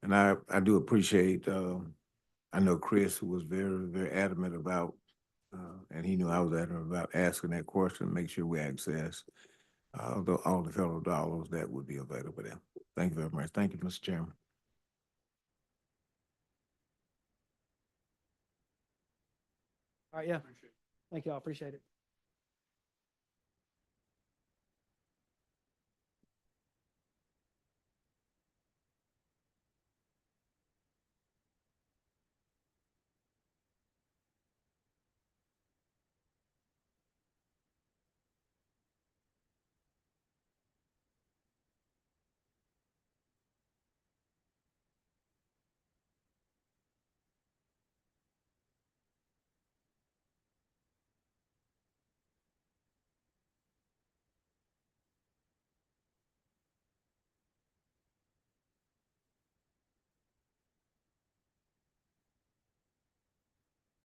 And I do appreciate, I know Chris was very, very adamant about, and he knew I was adamant about asking that question, make sure we access all the federal dollars that would be available there. Thank you very much. Thank you, Mr. Chairman. All right, yeah. Thank you all. Appreciate it.